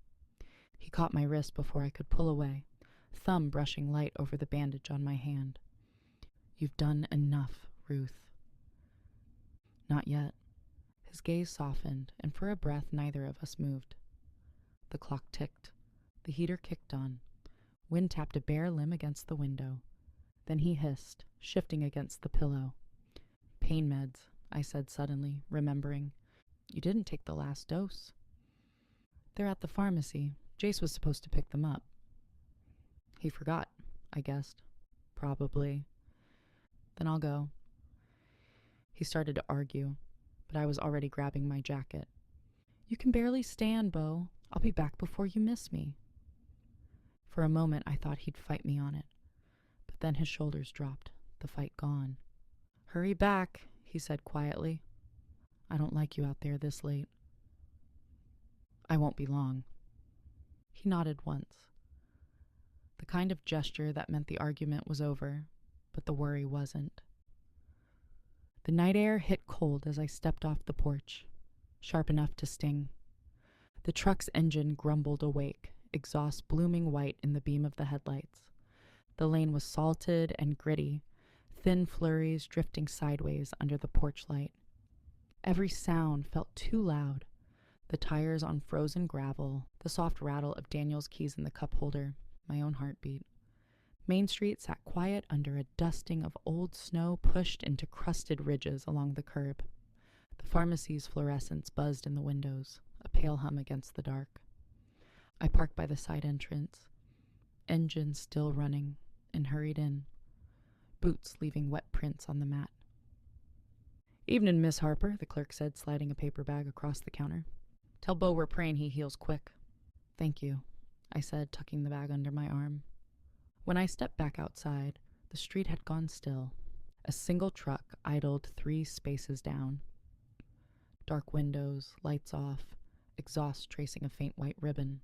He caught my wrist before I could pull away, thumb brushing light over the bandage on my hand. You've done enough, Ruth. Not yet. His gaze softened, and for a breath neither of us moved. The clock ticked. The heater kicked on. Wind tapped a bare limb against the window. Then he hissed, shifting against the pillow. Pain meds, I said suddenly, remembering. You didn't take the last dose. They're at the pharmacy. Jace was supposed to pick them up. He forgot, I guessed. Probably. Then I'll go. He started to argue, but I was already grabbing my jacket. You can barely stand, Bo. I'll be back before you miss me. For a moment, I thought he'd fight me on it, but then his shoulders dropped, the fight gone. Hurry back, he said quietly. I don't like you out there this late. I won't be long. He nodded once. The kind of gesture that meant the argument was over, but the worry wasn't. The night air hit cold as I stepped off the porch, sharp enough to sting. The truck's engine grumbled awake, exhaust blooming white in the beam of the headlights. The lane was salted and gritty, thin flurries drifting sideways under the porch light. Every sound felt too loud. The tires on frozen gravel, the soft rattle of Daniel's keys in the cup holder, my own heartbeat. Main Street sat quiet under a dusting of old snow pushed into crusted ridges along the curb. The pharmacy's fluorescents buzzed in the windows, a pale hum against the dark. I parked by the side entrance, engine still running, and hurried in, boots leaving wet prints on the mat. Evening, Miss Harper, the clerk said, sliding a paper bag across the counter. Tell Bo we're praying he heals quick. Thank you, I said, tucking the bag under my arm. When I stepped back outside, the street had gone still. A single truck idled 3 spaces down. Dark windows, lights off, exhaust tracing a faint white ribbon.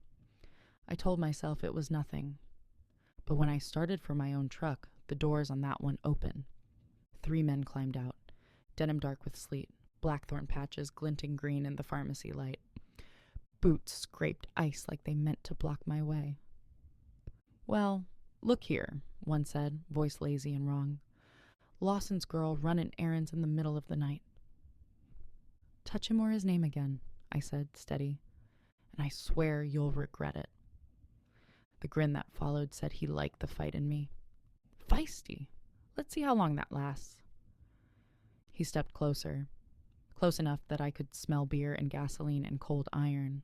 I told myself it was nothing. But when I started for my own truck, the doors on that one opened. 3 men climbed out, denim dark with sleet, blackthorn patches glinting green in the pharmacy light. Boots scraped ice like they meant to block my way. Well, look here, one said, voice lazy and wrong. Lawson's girl running errands in the middle of the night. Touch him or his name again, I said, steady, and I swear you'll regret it. The grin that followed said he liked the fight in me. Feisty. Let's see how long that lasts. He stepped closer, close enough that I could smell beer and gasoline and cold iron.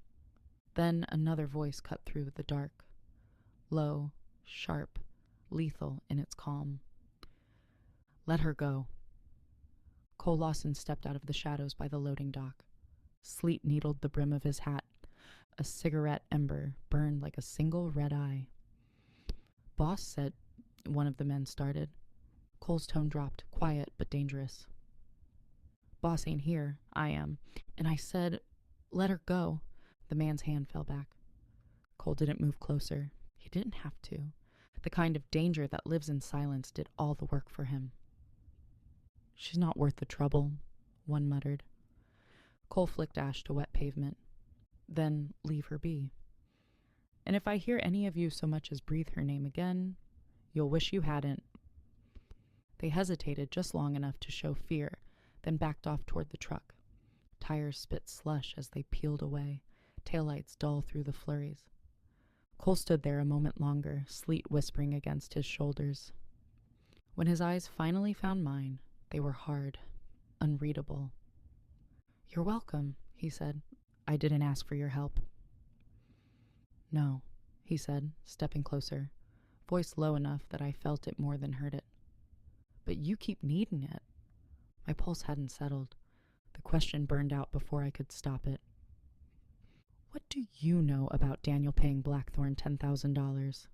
Then another voice cut through the dark, low, sharp, lethal in its calm. Let her go. Cole Lawson stepped out of the shadows by the loading dock. Sleet needled the brim of his hat. A cigarette ember burned like a single red eye. Boss said, one of the men started. Cole's tone dropped, quiet but dangerous. Boss ain't here, I am. And I said, let her go. The man's hand fell back. Cole didn't move closer. He didn't have to. The kind of danger that lives in silence did all the work for him. She's not worth the trouble, one muttered. Cole flicked ash to wet pavement. Then leave her be. And if I hear any of you so much as breathe her name again, you'll wish you hadn't. They hesitated just long enough to show fear, then backed off toward the truck. Tires spit slush as they peeled away, taillights dull through the flurries. Cole stood there a moment longer, sleet whispering against his shoulders. When his eyes finally found mine, they were hard, unreadable. You're welcome, he said. I didn't ask for your help. No, he said, stepping closer, voice low enough that I felt it more than heard it. But you keep needing it. My pulse hadn't settled. The question burned out before I could stop it. What do you know about Daniel paying Blackthorn $10,000?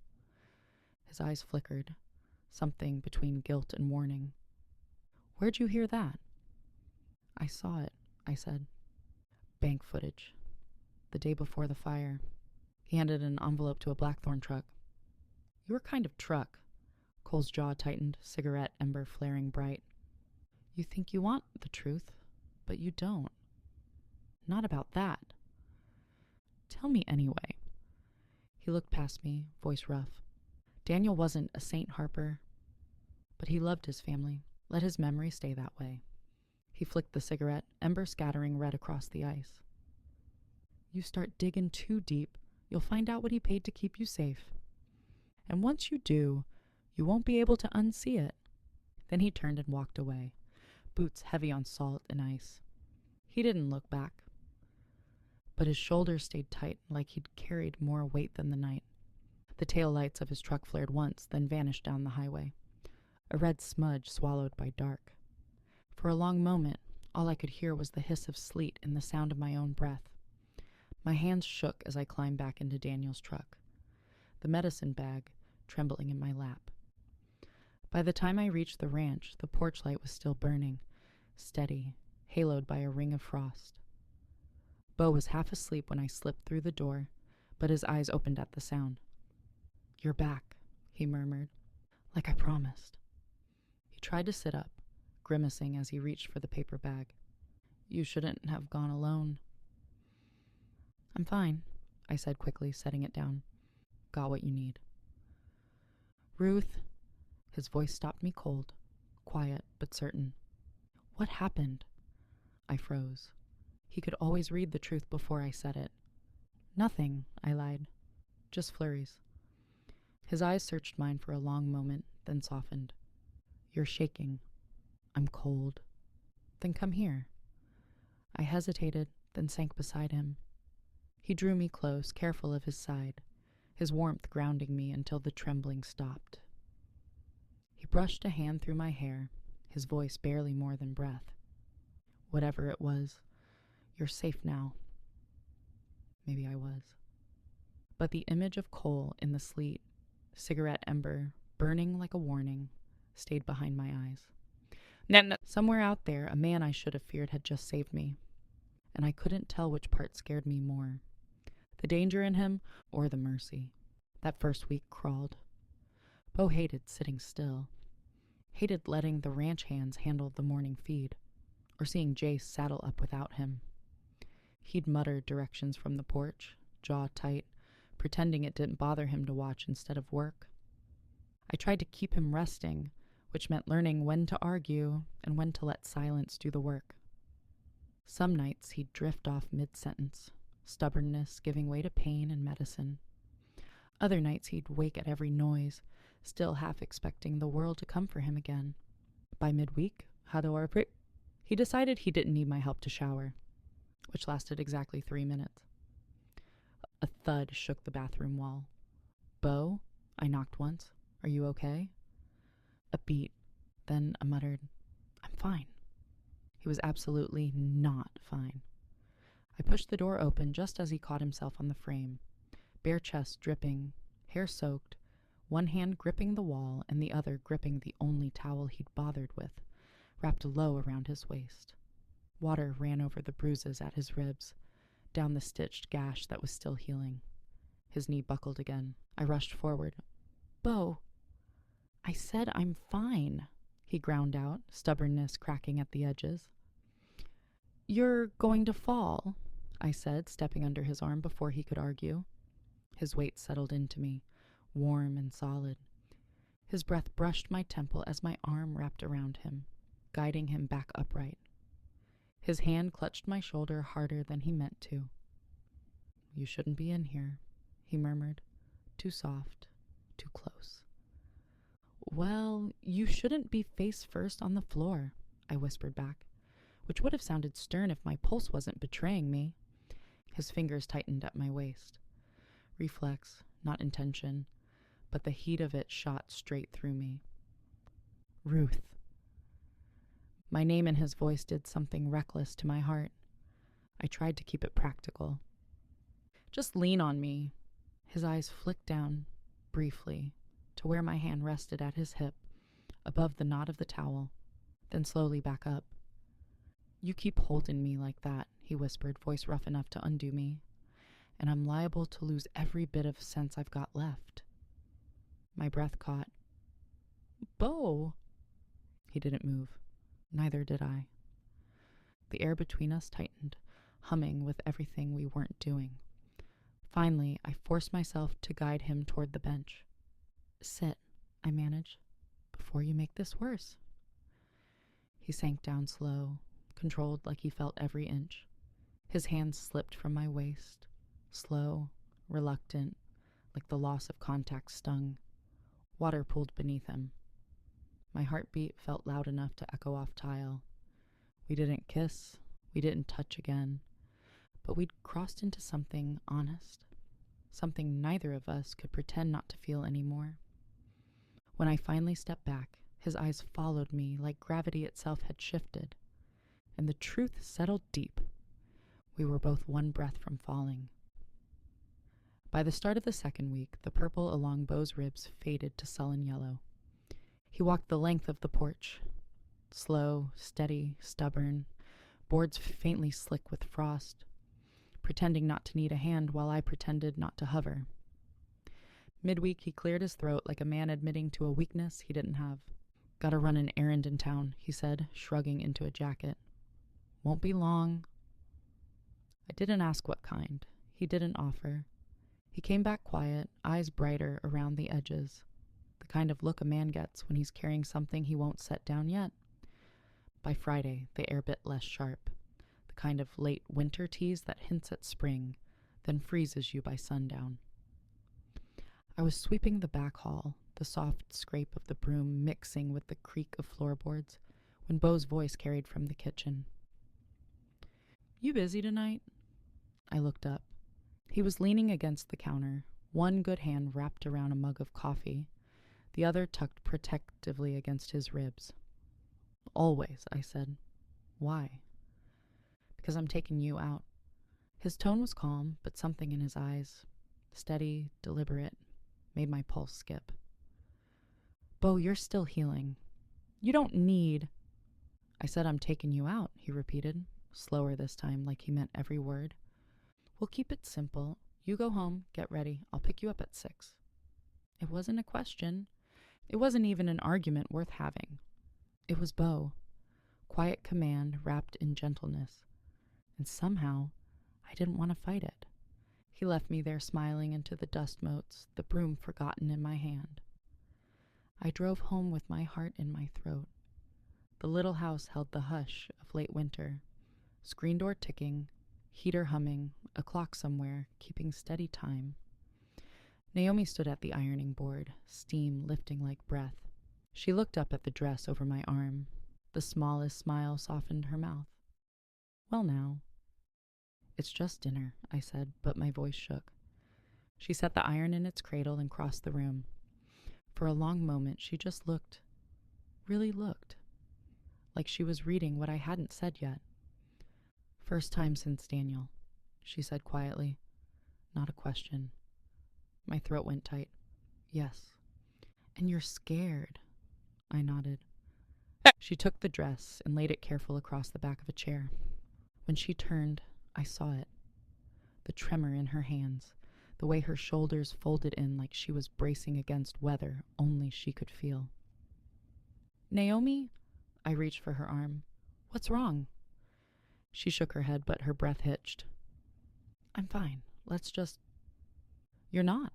His eyes flickered, something between guilt and warning. Where'd you hear that? I saw it, I said. Bank footage. The day before the fire. He handed an envelope to a Blackthorn truck. Your kind of truck. Cole's jaw tightened, cigarette ember flaring bright. You think you want the truth, but you don't. Not about that. Tell me anyway. He looked past me, voice rough. Daniel wasn't a saint, Harper, but he loved his family. Let his memory stay that way. He flicked the cigarette, ember scattering red across the ice. You start digging too deep, you'll find out what he paid to keep you safe. And once you do, you won't be able to unsee it. Then he turned and walked away, boots heavy on salt and ice. He didn't look back. but his shoulders stayed tight, like he'd carried more weight than the night. The tail lights of his truck flared once, then vanished down the highway, a red smudge swallowed by dark. For a long moment, all I could hear was the hiss of sleet and the sound of my own breath. My hands shook as I climbed back into Daniel's truck, the medicine bag trembling in my lap. By the time I reached the ranch, the porch light was still burning, steady, haloed by a ring of frost. Bo was half asleep when I slipped through the door, but his eyes opened at the sound. "You're back," he murmured, "like I promised." He tried to sit up, grimacing as he reached for the paper bag. "You shouldn't have gone alone." "I'm fine," I said quickly, setting it down. "Got what you need." "Ruth," his voice stopped me cold, quiet but certain. "What happened?" I froze. He could always read the truth before I said it. "Nothing," I lied. "Just flurries." His eyes searched mine for a long moment, then softened. "You're shaking." "I'm cold." "Then come here." I hesitated, then sank beside him. He drew me close, careful of his side, his warmth grounding me until the trembling stopped. He brushed a hand through my hair, his voice barely more than breath. "Whatever it was, you're safe now." Maybe I was. But the image of coal in the sleet, cigarette ember, burning like a warning, stayed behind my eyes. Somewhere out there, a man I should have feared had just saved me, and I couldn't tell which part scared me more, the danger in him or the mercy. That first week crawled. Bo hated sitting still, hated letting the ranch hands handle the morning feed, or seeing Jace saddle up without him. He'd mutter directions from the porch, jaw tight, pretending it didn't bother him to watch instead of work. I tried to keep him resting, which meant learning when to argue and when to let silence do the work. Some nights he'd drift off mid-sentence, stubbornness giving way to pain and medicine. Other nights he'd wake at every noise, still half expecting the world to come for him again. By midweek, he decided he didn't need my help to shower, which lasted exactly 3 minutes. A thud shook the bathroom wall. "Bo?" I knocked once. "Are you okay?" A beat, then a muttered, "I'm fine." He was absolutely not fine. I pushed the door open just as he caught himself on the frame, bare chest dripping, hair soaked, one hand gripping the wall and the other gripping the only towel he'd bothered with, wrapped low around his waist. Water ran over the bruises at his ribs, down the stitched gash that was still healing. His knee buckled again. I rushed forward. "Bo!" "I said I'm fine," he ground out, stubbornness cracking at the edges. "You're going to fall," I said, stepping under his arm before he could argue. His weight settled into me, warm and solid. His breath brushed my temple as my arm wrapped around him, guiding him back upright. His hand clutched my shoulder harder than he meant to. "You shouldn't be in here," he murmured. "Too soft, too close." "Well, you shouldn't be face first on the floor," I whispered back, which would have sounded stern if my pulse wasn't betraying me. His fingers tightened at my waist. Reflex, not intention, but the heat of it shot straight through me. "Ruth." My name and his voice did something reckless to my heart. I tried to keep it practical. "Just lean on me." His eyes flicked down, briefly, to where my hand rested at his hip, above the knot of the towel, then slowly back up. "You keep holding me like that," he whispered, voice rough enough to undo me, "and I'm liable to lose every bit of sense I've got left." My breath caught. "Bo!" He didn't move. Neither did I. The air between us tightened, humming with everything we weren't doing. Finally, I forced myself to guide him toward the bench. "Sit," I managed, "before you make this worse." He sank down slow, controlled like he felt every inch. His hands slipped from my waist, slow, reluctant, like the loss of contact stung. Water pooled beneath him. My heartbeat felt loud enough to echo off tile. We didn't kiss, we didn't touch again, But we'd crossed into something honest, something neither of us could pretend not to feel anymore. When I finally stepped back, his eyes followed me like gravity itself had shifted, and the truth settled deep. We were both one breath from falling. By the start of the second week, the purple along Beau's ribs faded to sullen yellow. He walked the length of the porch, slow, steady, stubborn, boards faintly slick with frost, pretending not to need a hand while I pretended not to hover. Midweek, he cleared his throat like a man admitting to a weakness he didn't have. "Gotta run an errand in town," he said, shrugging into a jacket. "Won't be long." I didn't ask what kind. He didn't offer. He came back quiet, eyes brighter around the edges. The kind of look a man gets when he's carrying something he won't set down yet. By Friday, the air bit less sharp. The kind of late winter tease that hints at spring, then freezes you by sundown. I was sweeping the back hall, the soft scrape of the broom mixing with the creak of floorboards, when Beau's voice carried from the kitchen. "You busy tonight?" I looked up. He was leaning against the counter, one good hand wrapped around a mug of coffee, the other tucked protectively against his ribs. "Always," I said. "Why?" "Because I'm taking you out." His tone was calm, but something in his eyes, steady, deliberate, made my pulse skip. "Beau, you're still healing. You don't need—" "I said I'm taking you out," he repeated, slower this time, like he meant every word. "We'll keep it simple. You go home, get ready. I'll pick you up at 6. It wasn't a question. It wasn't even an argument worth having. It was Beau. Quiet command wrapped in gentleness. And somehow, I didn't want to fight it. He left me there smiling into the dust motes, the broom forgotten in my hand. I drove home with my heart in my throat. The little house held the hush of late winter. Screen door ticking, heater humming, a clock somewhere keeping steady time. Naomi stood at the ironing board, steam lifting like breath. She looked up at the dress over my arm. The smallest smile softened her mouth. "Well now." "It's just dinner," I said, but my voice shook. She set the iron in its cradle and crossed the room. For a long moment she just looked, really looked, like she was reading what I hadn't said yet. "First time since Daniel," she said quietly. Not a question. My throat went tight. "Yes." "And you're scared." I nodded. She took the dress and laid it careful across the back of a chair. When she turned, I saw it. The tremor in her hands, the way her shoulders folded in like she was bracing against weather only she could feel. "Naomi?" I reached for her arm. "What's wrong?" She shook her head, but her breath hitched. "I'm fine. Let's just—" "You're not."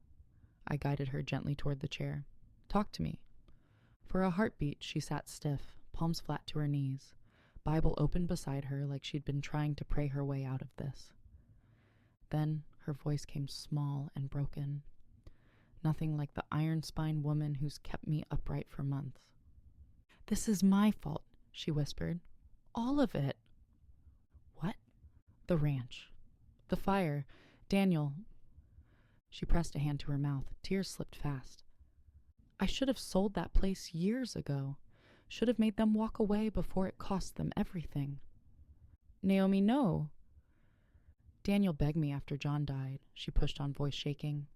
I guided her gently toward the chair. "Talk to me." For a heartbeat, she sat stiff, palms flat to her knees, Bible open beside her like she'd been trying to pray her way out of this. Then her voice came small and broken. Nothing like the iron-spined woman who's kept me upright for months. "This is my fault," she whispered. "All of it." "What?" "The ranch. The fire. Daniel." She pressed a hand to her mouth. Tears slipped fast. "I should have sold that place years ago. Should have made them walk away before it cost them everything." "Naomi, no." "Daniel begged me after John died," she pushed on, voice shaking.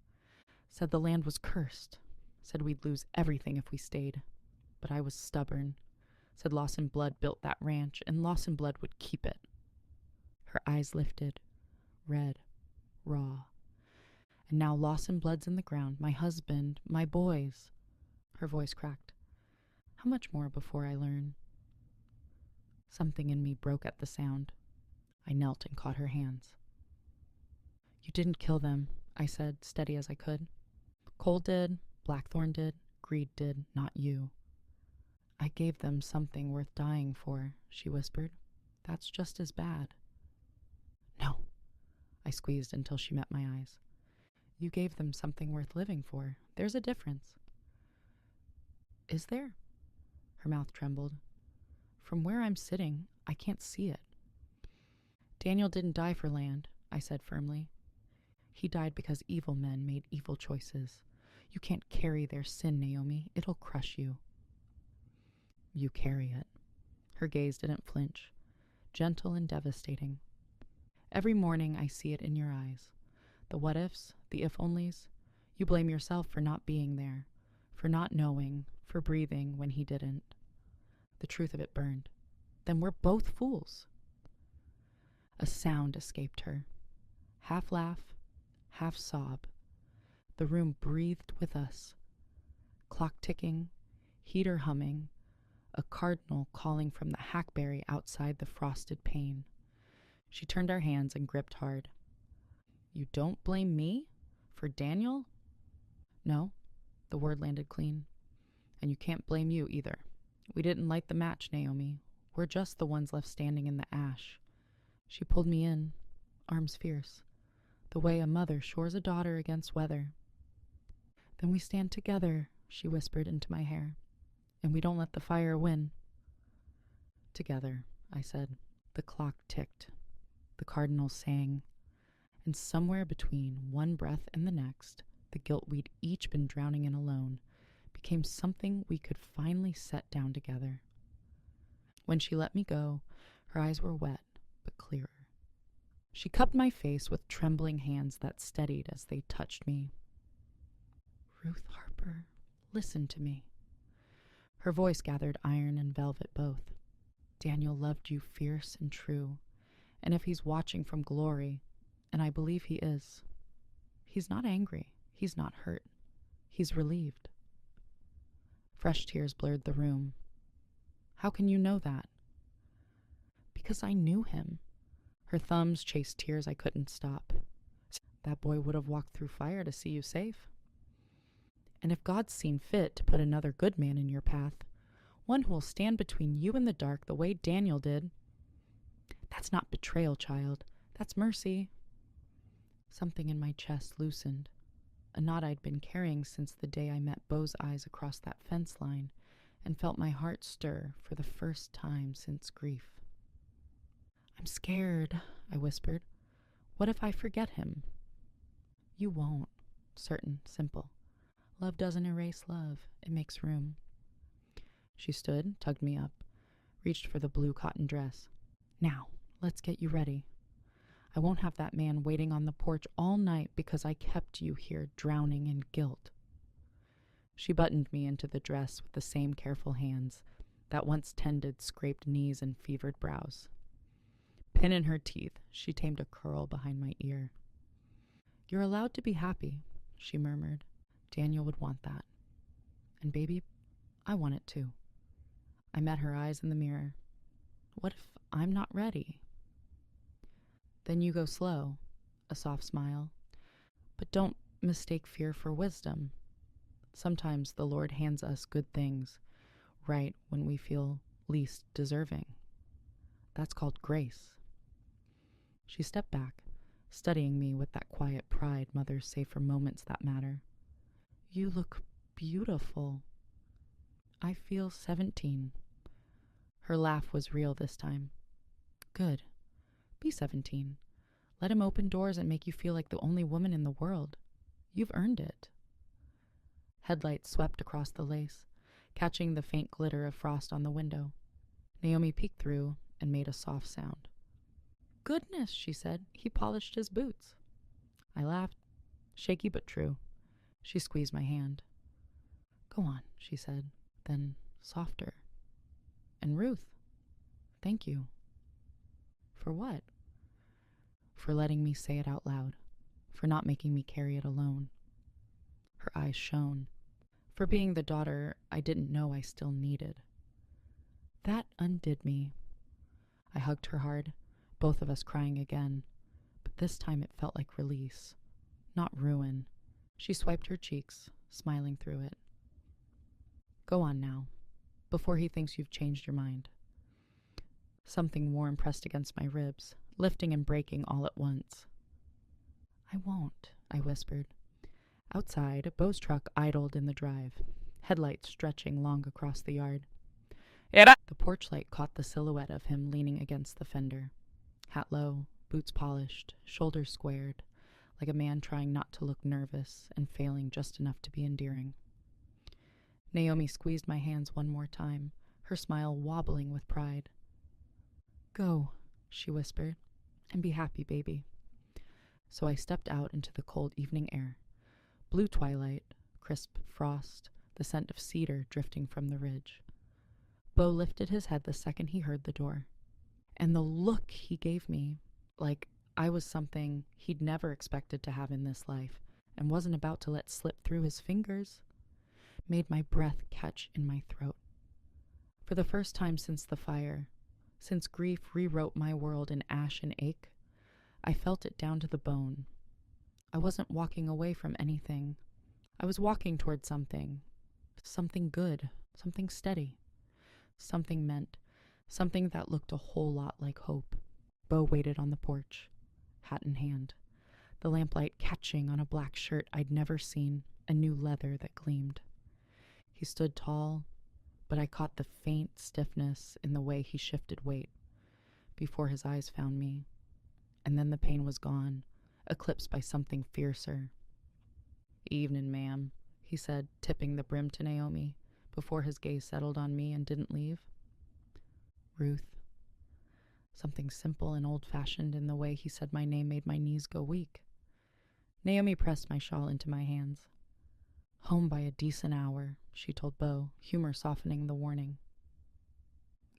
"Said the land was cursed. Said we'd lose everything if we stayed. But I was stubborn. Said Lawson blood built that ranch, and Lawson blood would keep it." Her eyes lifted, red, raw. "And now Lawson blood's in the ground. My husband, my boys." Her voice cracked. "How much more before I learn?" Something in me broke at the sound. I knelt and caught her hands. "You didn't kill them," I said, steady as I could. "Cole did, Blackthorn did, greed did, not you." "I gave them something worth dying for," she whispered. "That's just as bad." "No." I squeezed until she met my eyes. "You gave them something worth living for. There's a difference." "Is there?" Her mouth trembled. "From where I'm sitting, I can't see it." "Daniel didn't die for land. I said firmly. He died because evil men made evil choices. You can't carry their sin, Naomi. It'll crush you. You carry it. Her gaze didn't flinch, gentle and devastating. Every morning I see it in your eyes. The what-ifs, the if-onlys. You blame yourself for not being there, for not knowing, for breathing when he didn't. The truth of it burned. Then we're both fools. A sound escaped her. Half laugh, half sob. The room breathed with us. Clock ticking, heater humming, a cardinal calling from the hackberry outside the frosted pane. She turned our hands and gripped hard. You don't blame me? For Daniel? No, the word landed clean. And you can't blame you either. We didn't light the match, Naomi. We're just the ones left standing in the ash. She pulled me in, arms fierce, the way a mother shores a daughter against weather. Then we stand together, she whispered into my hair, and we don't let the fire win. Together, I said. The clock ticked. The cardinal sang. And somewhere between one breath and the next, the guilt we'd each been drowning in alone became something we could finally set down together. When she let me go, her eyes were wet, but clearer. She cupped my face with trembling hands that steadied as they touched me. Ruth Harper, listen to me. Her voice gathered iron and velvet both. Daniel loved you fierce and true, and if he's watching from glory, and I believe he is, he's not angry, he's not hurt, he's relieved. Fresh tears blurred the room. How can you know that? Because I knew him. Her thumbs chased tears I couldn't stop. That boy would have walked through fire to see you safe. And if God's seen fit to put another good man in your path, one who will stand between you and the dark the way Daniel did, that's not betrayal, child. That's mercy. Something in my chest loosened, a knot I'd been carrying since the day I met Beau's eyes across that fence line and felt my heart stir for the first time since grief. I'm scared, I whispered. What if I forget him? You won't. Certain, simple. Love doesn't erase love. It makes room. She stood, tugged me up, reached for the blue cotton dress. Now, let's get you ready. I won't have that man waiting on the porch all night because I kept you here drowning in guilt. She buttoned me into the dress with the same careful hands that once tended scraped knees and fevered brows. Pin in her teeth, she tamed a curl behind my ear. You're allowed to be happy, she murmured. Daniel would want that. And baby, I want it too. I met her eyes in the mirror. What if I'm not ready? Then you go slow, a soft smile. But don't mistake fear for wisdom. Sometimes the Lord hands us good things right when we feel least deserving. That's called grace. She stepped back, studying me with that quiet pride mothers say for moments that matter. You look beautiful. I feel 17. Her laugh was real this time. Good. Be 17. Let him open doors and make you feel like the only woman in the world. You've earned it. Headlights swept across the lace, catching the faint glitter of frost on the window. Naomi peeked through and made a soft sound. Goodness, she said. He polished his boots. I laughed, shaky but true. She squeezed my hand. Go on, she said, then softer. And Ruth, thank you. For what? For letting me say it out loud, for not making me carry it alone. Her eyes shone. For being the daughter I didn't know I still needed. That undid me. I hugged her hard, both of us crying again, but this time it felt like release, not ruin. She swiped her cheeks, smiling through it. Go on now, before he thinks you've changed your mind. Something warm pressed against my ribs, lifting and breaking all at once. I won't, I whispered. Outside, Beau's truck idled in the drive, headlights stretching long across the yard. The porch light caught the silhouette of him leaning against the fender, hat low, boots polished, shoulders squared, like a man trying not to look nervous and failing just enough to be endearing. Naomi squeezed my hands one more time, her smile wobbling with pride. "Go," she whispered, "and be happy, baby." So I stepped out into the cold evening air. Blue twilight, crisp frost, the scent of cedar drifting from the ridge. Beau lifted his head the second he heard the door. And the look he gave me, like I was something he'd never expected to have in this life and wasn't about to let slip through his fingers, made my breath catch in my throat. For the first time since the fire, since grief rewrote my world in ash and ache, I felt it down to the bone. I wasn't walking away from anything. I was walking toward something good, something steady, something meant, something that looked a whole lot like hope. Beau waited on the porch, hat in hand, the lamplight catching on a black shirt I'd never seen, a new leather that gleamed. He stood tall, but I caught the faint stiffness in the way he shifted weight before his eyes found me, and then the pain was gone, eclipsed by something fiercer. "Evening, ma'am," he said, tipping the brim to Naomi, before his gaze settled on me and didn't leave. "Ruth." Something simple and old-fashioned in the way he said my name made my knees go weak. Naomi pressed my shawl into my hands. "Home by a decent hour," she told Beau, humor softening the warning.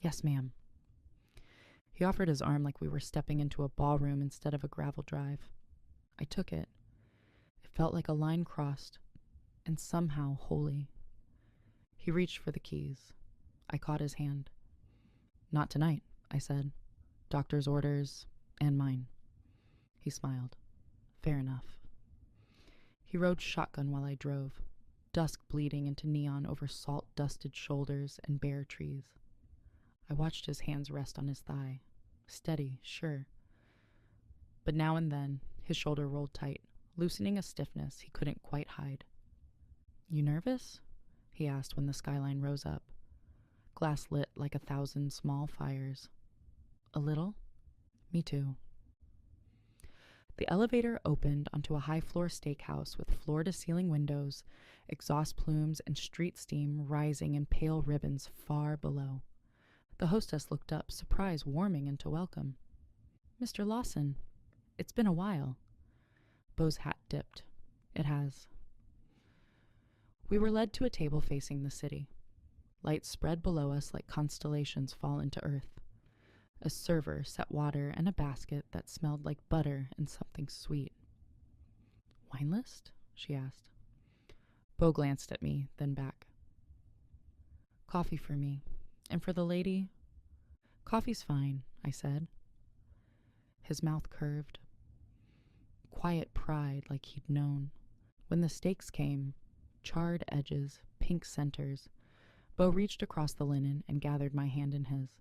"Yes, ma'am." He offered his arm like we were stepping into a ballroom instead of a gravel drive. I took it. It felt like a line crossed, and somehow holy. He reached for the keys. I caught his hand. "Not tonight," I said. "Doctor's orders, and mine." He smiled. "Fair enough." He rode shotgun while I drove, dusk bleeding into neon over salt-dusted shoulders and bare trees. I watched his hands rest on his thigh. Steady, sure. But now and then, his shoulder rolled tight, loosening a stiffness he couldn't quite hide. "You nervous?" he asked when the skyline rose up, glass lit like 1,000 small fires. "A little?" "Me too." The elevator opened onto a high-floor steakhouse with floor-to-ceiling windows, exhaust plumes, and street steam rising in pale ribbons far below. The hostess looked up, surprise warming into welcome. "Mr. Lawson, it's been a while." Beau's hat dipped. It has. We were led to a table facing the city. Lights spread below us like constellations fall into earth. A server set water and a basket that smelled like butter and something sweet. "Wine list?" she asked. Beau glanced at me, then back. "Coffee for me. And for the lady?" "Coffee's fine," I said. His mouth curved. Quiet pride like he'd known. When the steaks came, charred edges, pink centers, Beau reached across the linen and gathered my hand in his.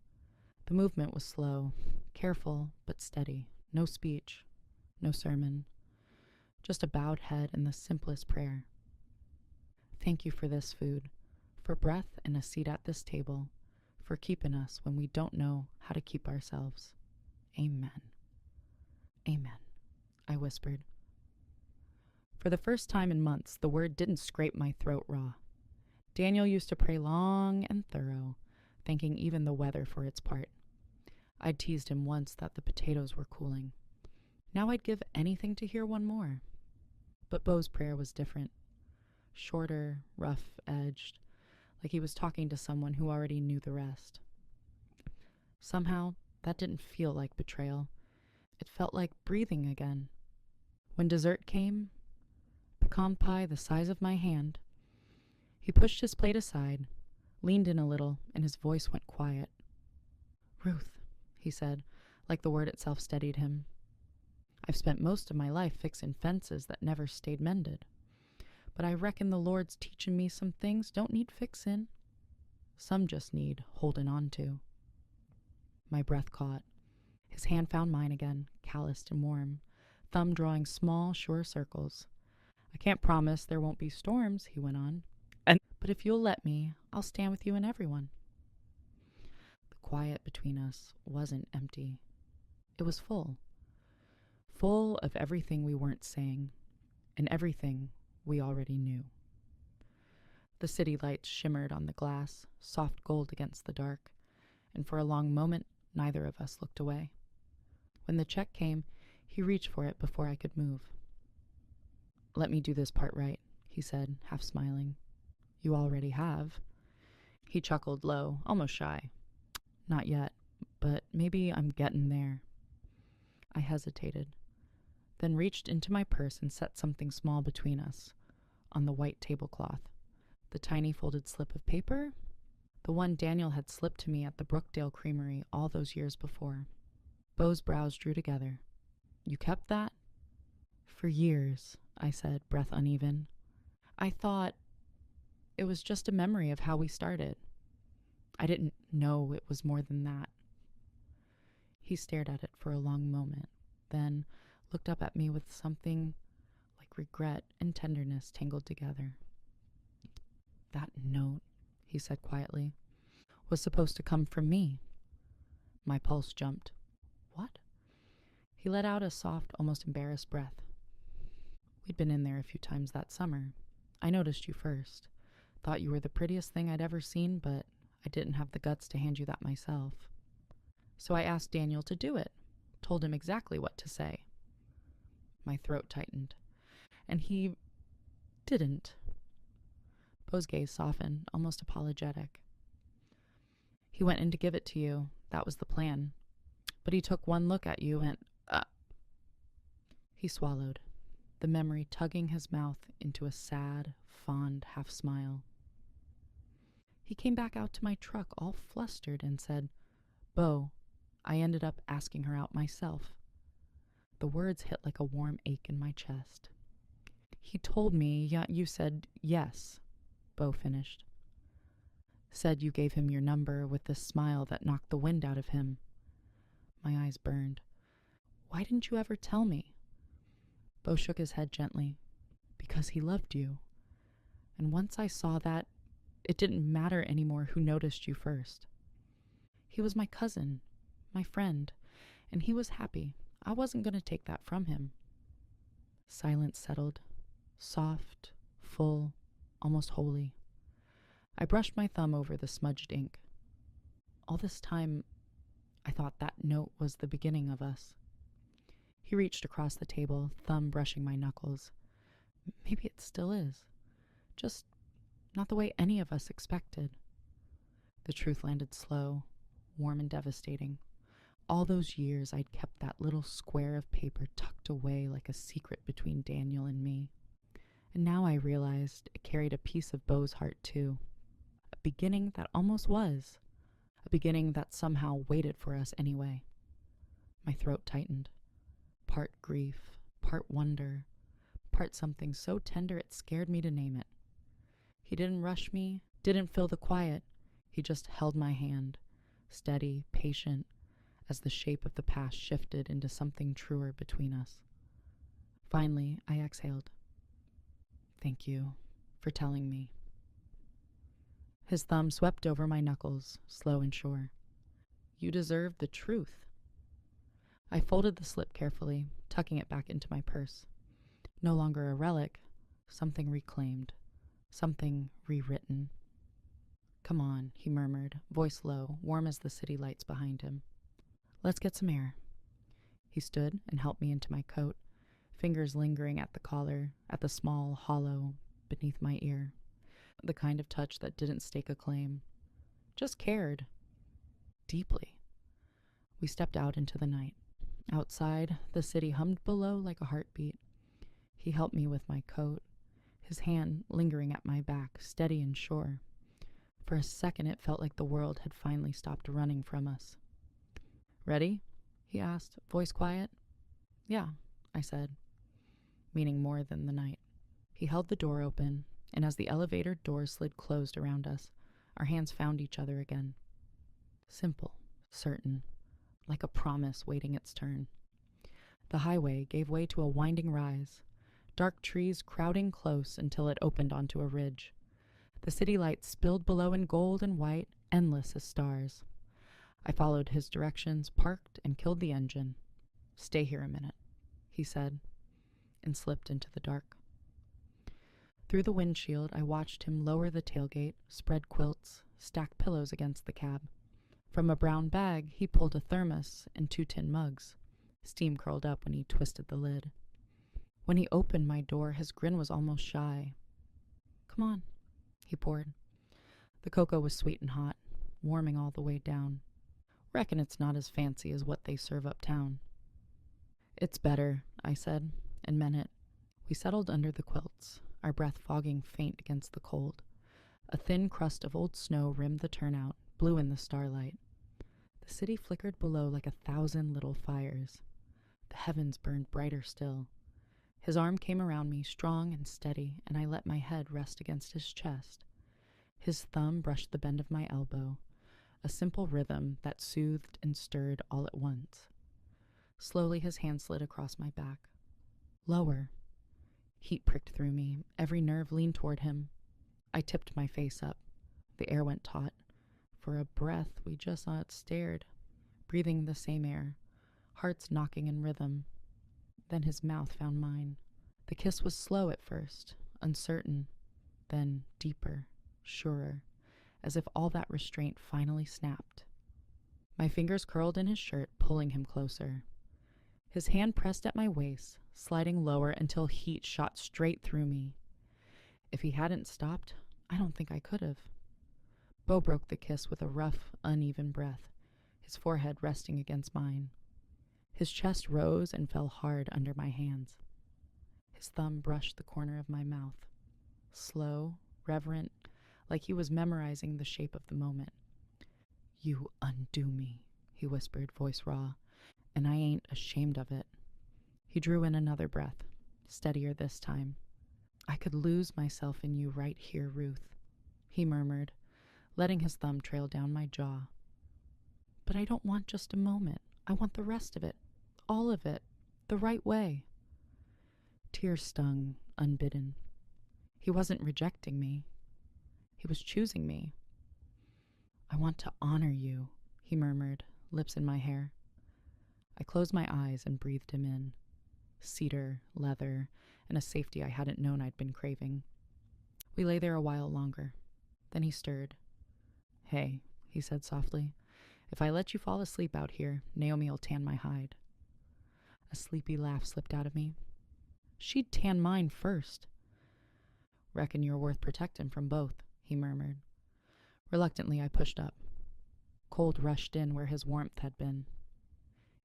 The movement was slow, careful but steady. No speech, no sermon. Just a bowed head and the simplest prayer. "Thank you for this food, for breath and a seat at this table, for keeping us when we don't know how to keep ourselves. Amen." "Amen," I whispered. For the first time in months, the word didn't scrape my throat raw. Daniel used to pray long and thorough, thanking even the weather for its part. I'd teased him once that the potatoes were cooling. Now I'd give anything to hear one more. But Beau's prayer was different. Shorter, rough-edged, like he was talking to someone who already knew the rest. Somehow, that didn't feel like betrayal. It felt like breathing again. When dessert came, pecan pie the size of my hand, he pushed his plate aside, leaned in a little, and his voice went quiet. "Ruth," he said, like the word itself steadied him. "I've spent most of my life fixing fences that never stayed mended. But I reckon the Lord's teaching me some things don't need fixin'. Some just need holding on to." My breath caught. His hand found mine again, calloused and warm, thumb drawing small, sure circles. "I can't promise there won't be storms," he went on. "But if you'll let me, I'll stand with you and everyone." The quiet between us wasn't empty. It was full. full of everything we weren't saying and everything we already knew. The city lights shimmered on the glass, soft gold against the dark, and for a long moment neither of us looked away. When the check came, he reached for it before I could move. "Let me do this part right," he said, half smiling. "You already have." He chuckled low, almost shy. "Not yet, but maybe I'm getting there." I hesitated, then reached into my purse and set something small between us, on the white tablecloth. The tiny folded slip of paper, the one Daniel had slipped to me at the Brookdale Creamery all those years before. Beau's brows drew together. "You kept that?" "For years," I said, breath uneven. "I thought it was just a memory of how we started. I didn't know it was more than that." He stared at it for a long moment, then looked up at me with something like regret and tenderness tangled together. "That note," he said quietly, "was supposed to come from me." My pulse jumped. "What?" He let out a soft, almost embarrassed breath. "We'd been in there a few times that summer. I noticed you first. Thought you were the prettiest thing I'd ever seen, but I didn't have the guts to hand you that myself. So I asked Daniel to do it, told him exactly what to say." My throat tightened. "And he didn't." Beau's gaze softened, almost apologetic. "He went in to give it to you. That was the plan. But he took one look at you and, He swallowed, the memory tugging his mouth into a sad, fond half-smile. "He came back out to my truck all flustered and said, 'Beau, I ended up asking her out myself.'" The words hit like a warm ache in my chest. "He told me, you said yes," Beau finished. "Said you gave him your number with this smile that knocked the wind out of him." My eyes burned. "Why didn't you ever tell me?" Beau shook his head gently. "Because he loved you. And once I saw that, it didn't matter anymore who noticed you first. He was my cousin, my friend, and he was happy. I wasn't going to take that from him." Silence settled, soft, full, almost holy. I brushed my thumb over the smudged ink. All this time, I thought that note was the beginning of us. He reached across the table, thumb brushing my knuckles. "Maybe it still is. Just not the way any of us expected." The truth landed slow, warm and devastating. All those years I'd kept that little square of paper tucked away like a secret between Daniel and me. And now I realized it carried a piece of Beau's heart too. A beginning that almost was. A beginning that somehow waited for us anyway. My throat tightened. Part grief, part wonder, part something so tender it scared me to name it. He didn't rush me, didn't fill the quiet. He just held my hand, steady, patient, as the shape of the past shifted into something truer between us. Finally, I exhaled. "Thank you for telling me." His thumb swept over my knuckles, slow and sure. "You deserve the truth." I folded the slip carefully, tucking it back into my purse. No longer a relic, something reclaimed, something rewritten. "Come on," he murmured, voice low, warm as the city lights behind him. "Let's get some air." He stood and helped me into my coat, fingers lingering at the collar, at the small hollow beneath my ear. The kind of touch that didn't stake a claim, just cared. Deeply. We stepped out into the night. Outside, the city hummed below like a heartbeat. He helped me with my coat, his hand lingering at my back, steady and sure. For a second, it felt like the world had finally stopped running from us. "Ready?" he asked, voice quiet. "Yeah," I said, meaning more than the night. He held the door open, and as the elevator door slid closed around us, our hands found each other again. Simple, certain, like a promise waiting its turn. The highway gave way to a winding rise, dark trees crowding close until it opened onto a ridge. The city lights spilled below in gold and white, endless as stars. I followed his directions, parked, and killed the engine. "Stay here a minute," he he said, and slipped into the dark. Through the windshield, I watched him lower the tailgate, spread quilts, stack pillows against the cab. From a brown bag, he pulled a thermos and 2 tin mugs. Steam curled up when he twisted the lid. When he opened my door, his grin was almost shy. "Come on," he poured. The cocoa was sweet and hot, warming all the way down. "Reckon it's not as fancy as what they serve uptown." "It's better," I said, and meant it. We settled under the quilts, our breath fogging faint against the cold. A thin crust of old snow rimmed the turnout, blue in the starlight. The city flickered below like 1,000 little fires. The heavens burned brighter still. His arm came around me, strong and steady, and I let my head rest against his chest. His thumb brushed the bend of my elbow, a simple rhythm that soothed and stirred all at once. Slowly his hand slid across my back. Lower. Heat pricked through me. Every nerve leaned toward him. I tipped my face up. The air went taut. For a breath, we just stared, breathing the same air, hearts knocking in rhythm. Then his mouth found mine. The kiss was slow at first, uncertain, then deeper, surer, as if all that restraint finally snapped. My fingers curled in his shirt, pulling him closer. His hand pressed at my waist, sliding lower until heat shot straight through me. If he hadn't stopped, I don't think I could have. Bo broke the kiss with a rough, uneven breath, his forehead resting against mine. His chest rose and fell hard under my hands. His thumb brushed the corner of my mouth. Slow, reverent, like he was memorizing the shape of the moment. "You undo me," he whispered, voice raw, "and I ain't ashamed of it." He drew in another breath, steadier this time. "I could lose myself in you right here, Ruth," he murmured, letting his thumb trail down my jaw. "But I don't want just a moment. I want the rest of it, all of it, the right way." Tears stung, unbidden. He wasn't rejecting me. He was choosing me. "I want to honor you," he murmured, lips in my hair. I closed my eyes and breathed him in. Cedar, leather, and a safety I hadn't known I'd been craving. We lay there a while longer. Then he stirred. "Hey," he said softly, "if I let you fall asleep out here, Naomi'll tan my hide." A sleepy laugh slipped out of me. "She'd tan mine first." "Reckon you're worth protecting from both," he murmured. Reluctantly, I pushed up. Cold rushed in where his warmth had been.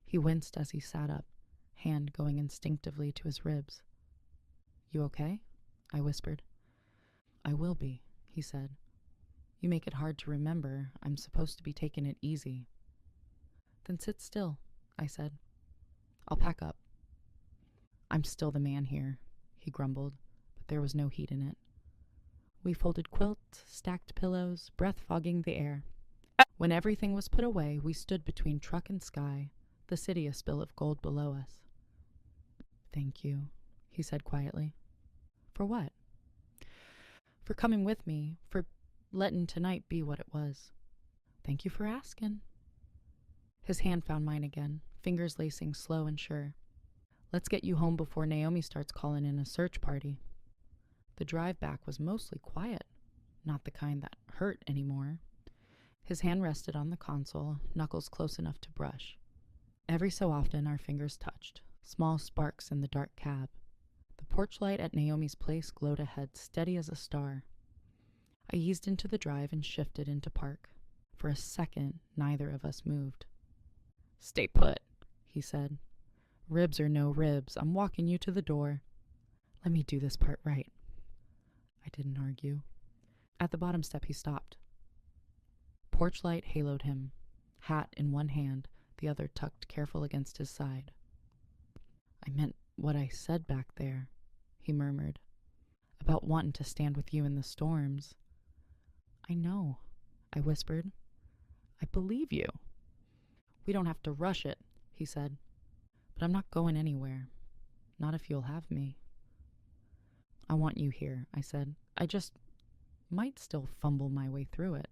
He winced as he sat up, hand going instinctively to his ribs. "You okay?" I whispered. "I will be," he said. "You make it hard to remember. I'm supposed to be taking it easy." "Then sit still," I said. "I'll pack up." "I'm still the man here," he grumbled, but there was no heat in it. We folded quilts, stacked pillows, breath fogging the air. When everything was put away, we stood between truck and sky, the city a spill of gold below us. "Thank you," he said quietly. "For what?" "For coming with me, for letting tonight be what it was." "Thank you for asking." His hand found mine again, fingers lacing slow and sure. "Let's get you home before Naomi starts calling in a search party." The drive back was mostly quiet, not the kind that hurt anymore. His hand rested on the console, knuckles close enough to brush. Every so often our fingers touched, small sparks in the dark cab. The porch light at Naomi's place glowed ahead, steady as a star. I eased into the drive and shifted into park. For a second, neither of us moved. "Stay put," he said. "Ribs or no ribs, I'm walking you to the door. Let me do this part right." I didn't argue. At the bottom step, he stopped. Porch light haloed him, hat in one hand, the other tucked careful against his side. "I meant what I said back there," he murmured, "about wanting to stand with you in the storms." "I know," I whispered. "I believe you." "We don't have to rush it," he said. "But I'm not going anywhere. Not if you'll have me." "I want you here," I said. "I just might still fumble my way through it."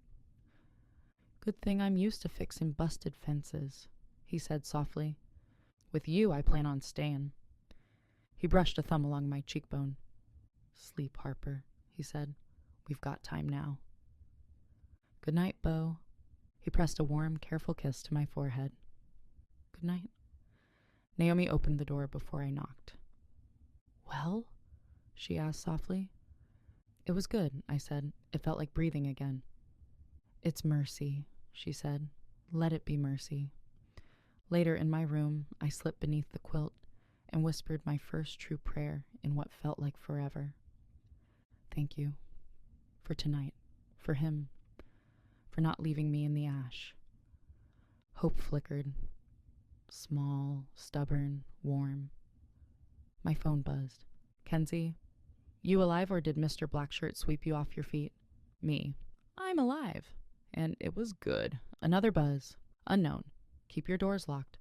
"Good thing I'm used to fixing busted fences," he said softly. "With you, I plan on staying." He brushed a thumb along my cheekbone. "Sleep, Harper," he said. "We've got time now." "Good night, Beau." He pressed a warm, careful kiss to my forehead. "Good night." Naomi opened the door before I knocked. "Well?" she asked softly. "It was good," I said. It felt like breathing again. "It's mercy," she said. "Let it be mercy." Later in my room, I slipped beneath the quilt and whispered my first true prayer in what felt like forever. Thank you. For tonight. For him. For not leaving me in the ash. Hope flickered. Small, stubborn, warm. My phone buzzed. "Kenzie, you alive, or did Mr. Blackshirt sweep you off your feet?" "Me. I'm alive." And it was good. Another buzz. "Unknown. Keep your doors locked.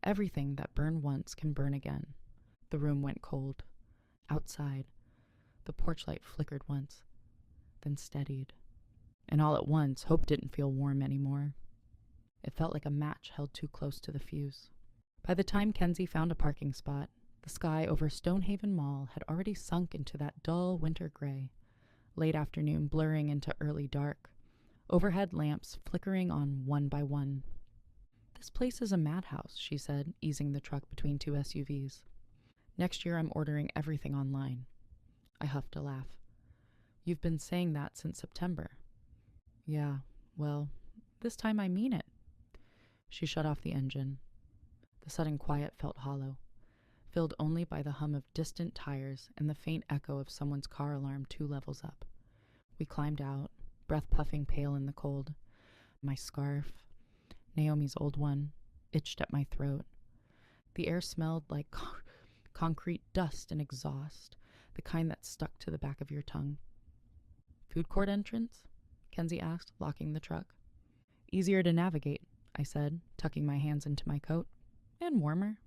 Everything that burned once can burn again." The room went cold. Outside, the porch light flickered once, then steadied. And all at once, Hope didn't feel warm anymore. It felt like a match held too close to the fuse. By the time Kenzie found a parking spot, the sky over Stonehaven Mall had already sunk into that dull winter gray, late afternoon blurring into early dark, overhead lamps flickering on one by one. "This place is a madhouse," she said, easing the truck between two SUVs. "Next year I'm ordering everything online." I huffed a laugh. "You've been saying that since September." "Yeah, well, this time I mean it." She shut off the engine. The sudden quiet felt hollow, filled only by the hum of distant tires and the faint echo of someone's car alarm 2 levels up. We climbed out, breath puffing pale in the cold. My scarf, Naomi's old one, itched at my throat. The air smelled like concrete dust and exhaust, the kind that stuck to the back of your tongue. "Food court entrance?" Kenzie asked, locking the truck. "Easier to navigate," I said, tucking my hands into my coat. "And warmer."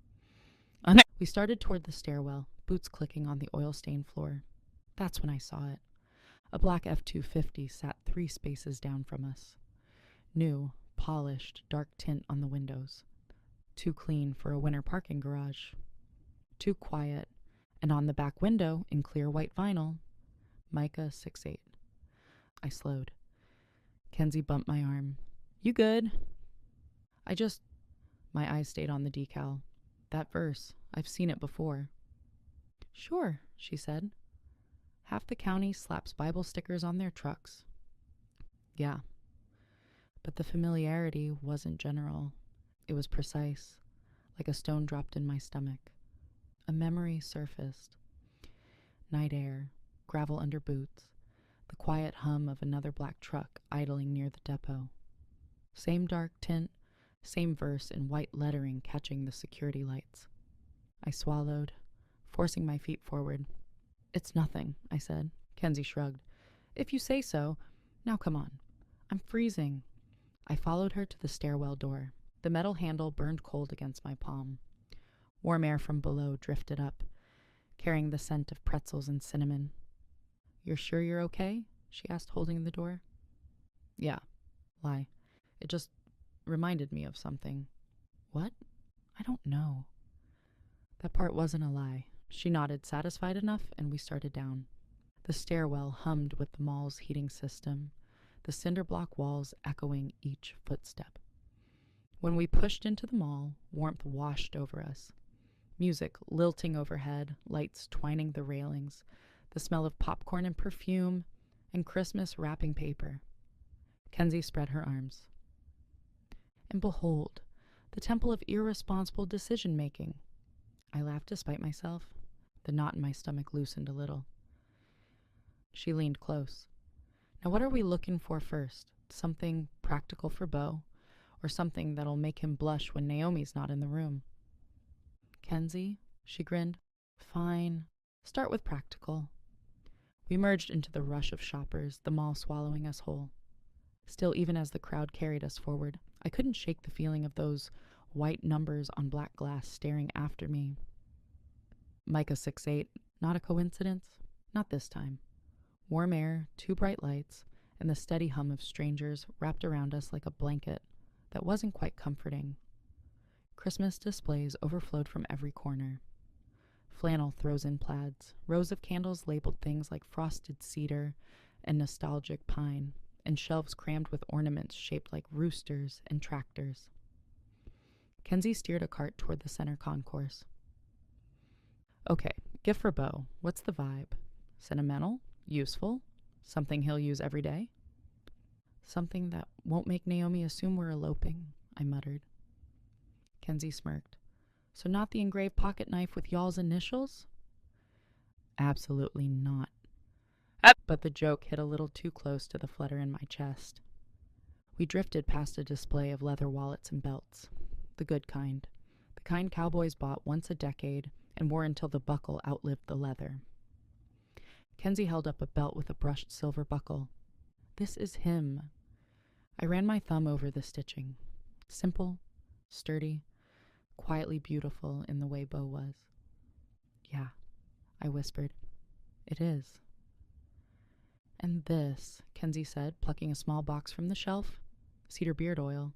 We started toward the stairwell, boots clicking on the oil-stained floor. That's when I saw it. A black F-250 sat 3 spaces down from us. New, polished, dark tint on the windows. Too clean for a winter parking garage. Too quiet, and on the back window, in clear white vinyl, Micah 6'8". I slowed. Kenzie bumped my arm. "You good?" My eyes stayed on the decal. "That verse, I've seen it before." "Sure," she said. "Half the county slaps Bible stickers on their trucks." "Yeah." But the familiarity wasn't general. It was precise, like a stone dropped in my stomach. A memory surfaced. Night air, gravel under boots, the quiet hum of another black truck idling near the depot. Same dark tint, same verse in white lettering catching the security lights. I swallowed, forcing my feet forward. "It's nothing," I said. Kenzie shrugged. "If you say so. Now come on. I'm freezing." I followed her to the stairwell door. The metal handle burned cold against my palm. Warm air from below drifted up, carrying the scent of pretzels and cinnamon. "You're sure you're okay?" she asked, holding the door. "Yeah." Lie. "It just reminded me of something." "What?" "I don't know." That part wasn't a lie. She nodded, satisfied enough, and we started down. The stairwell hummed with the mall's heating system, the cinder block walls echoing each footstep. When we pushed into the mall, warmth washed over us. Music lilting overhead, lights twining the railings, the smell of popcorn and perfume, and Christmas wrapping paper. Kenzie spread her arms. "And behold, the temple of irresponsible decision-making." I laughed despite myself. The knot in my stomach loosened a little. She leaned close. "Now what are we looking for first? Something practical for Beau, or something that'll make him blush when Naomi's not in the room?" "Kenzie," she grinned. "Fine. Start with practical." We merged into the rush of shoppers, the mall swallowing us whole. Still, even as the crowd carried us forward, I couldn't shake the feeling of those white numbers on black glass staring after me. Micah 6'8", not a coincidence? Not this time. Warm air, 2 bright lights, and the steady hum of strangers wrapped around us like a blanket that wasn't quite comforting. Christmas displays overflowed from every corner. flannel throws-in plaids, rows of candles labeled things like frosted cedar and nostalgic pine, and shelves crammed with ornaments shaped like roosters and tractors. Kenzie steered a cart toward the center concourse. Okay, gift for Beau. What's the vibe? Sentimental? Useful? Something he'll use every day? Something that won't make Naomi assume we're eloping, I muttered. Kenzie smirked. So not the engraved pocket knife with y'all's initials? Absolutely not. But the joke hit a little too close to the flutter in my chest. We drifted past a display of leather wallets and belts. The good kind. The kind cowboys bought once a decade and wore until the buckle outlived the leather. Kenzie held up a belt with a brushed silver buckle. This is him. I ran my thumb over the stitching. Simple, sturdy, quietly beautiful in the way Beau was. Yeah, I whispered. It is. And this, Kenzie said, plucking a small box from the shelf, cedar beard oil.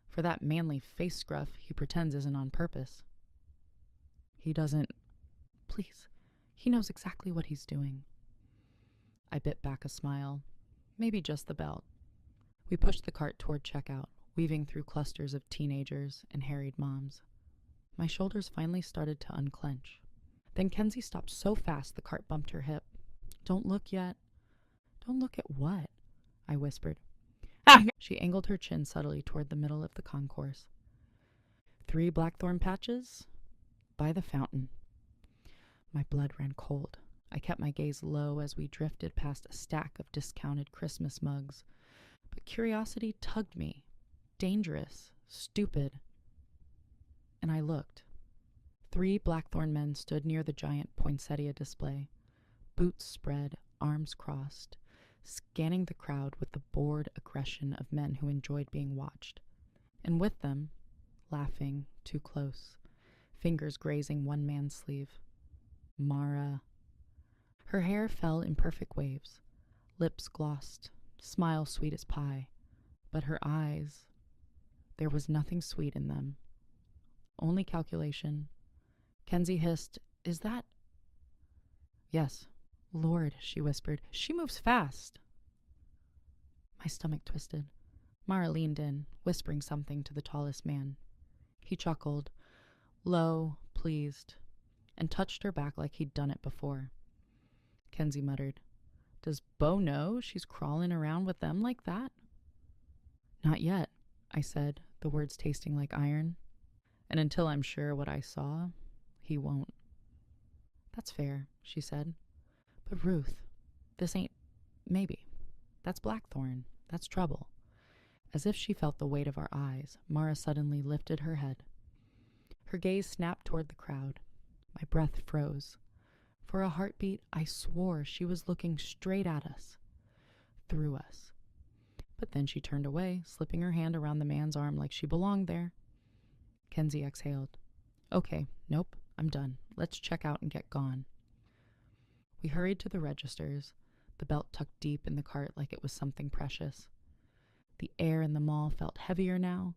For that manly face scruff he pretends isn't on purpose. He doesn't. Please, he knows exactly what he's doing. I bit back a smile. Maybe just the belt. We pushed the cart toward checkout, weaving through clusters of teenagers and harried moms. My shoulders finally started to unclench. Then Kenzie stopped so fast the cart bumped her hip. Don't look yet. Don't look at what? I whispered. She angled her chin subtly toward the middle of the concourse. 3 blackthorn patches? By the fountain. My blood ran cold. I kept my gaze low as we drifted past a stack of discounted Christmas mugs. But curiosity tugged me. Dangerous. Stupid. And I looked. 3 blackthorn men stood near the giant poinsettia display. Boots spread, arms crossed, scanning the crowd with the bored aggression of men who enjoyed being watched. And with them, laughing too close, fingers grazing one man's sleeve. Mara. Her hair fell in perfect waves, lips glossed, smile sweet as pie. But her eyes, there was nothing sweet in them. Only calculation. Kenzie hissed, Is that? Yes. Lord, she whispered, she moves fast. My stomach twisted. Mara leaned in, whispering something to the tallest man. He chuckled, low, pleased, and touched her back like he'd done it before. Kenzie muttered, Does Beau know she's crawling around with them like that? Not yet, I said, the words tasting like iron. And until I'm sure what I saw, he won't. That's fair, she said. But Ruth, this ain't, maybe. That's Blackthorn. That's trouble. As if she felt the weight of our eyes, Mara suddenly lifted her head. Her gaze snapped toward the crowd. My breath froze. For a heartbeat, I swore she was looking straight at us. Through us. But then she turned away, slipping her hand around the man's arm like she belonged there. Kenzie exhaled. Okay, nope, I'm done. Let's check out and get gone. We hurried to the registers, the belt tucked deep in the cart like it was something precious. The air in the mall felt heavier now,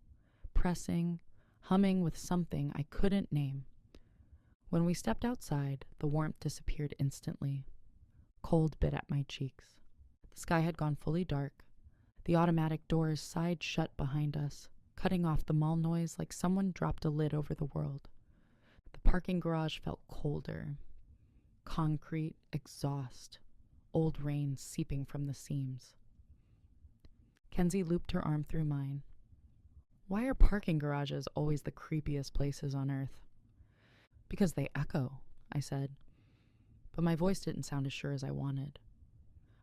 pressing, humming with something I couldn't name. When we stepped outside, the warmth disappeared instantly. Cold bit at my cheeks. The sky had gone fully dark. The automatic doors sighed shut behind us, cutting off the mall noise like someone dropped a lid over the world. The parking garage felt colder. Concrete, exhaust, old rain seeping from the seams. Kenzie looped her arm through mine. Why are parking garages always the creepiest places on earth? Because they echo, I said. But my voice didn't sound as sure as I wanted.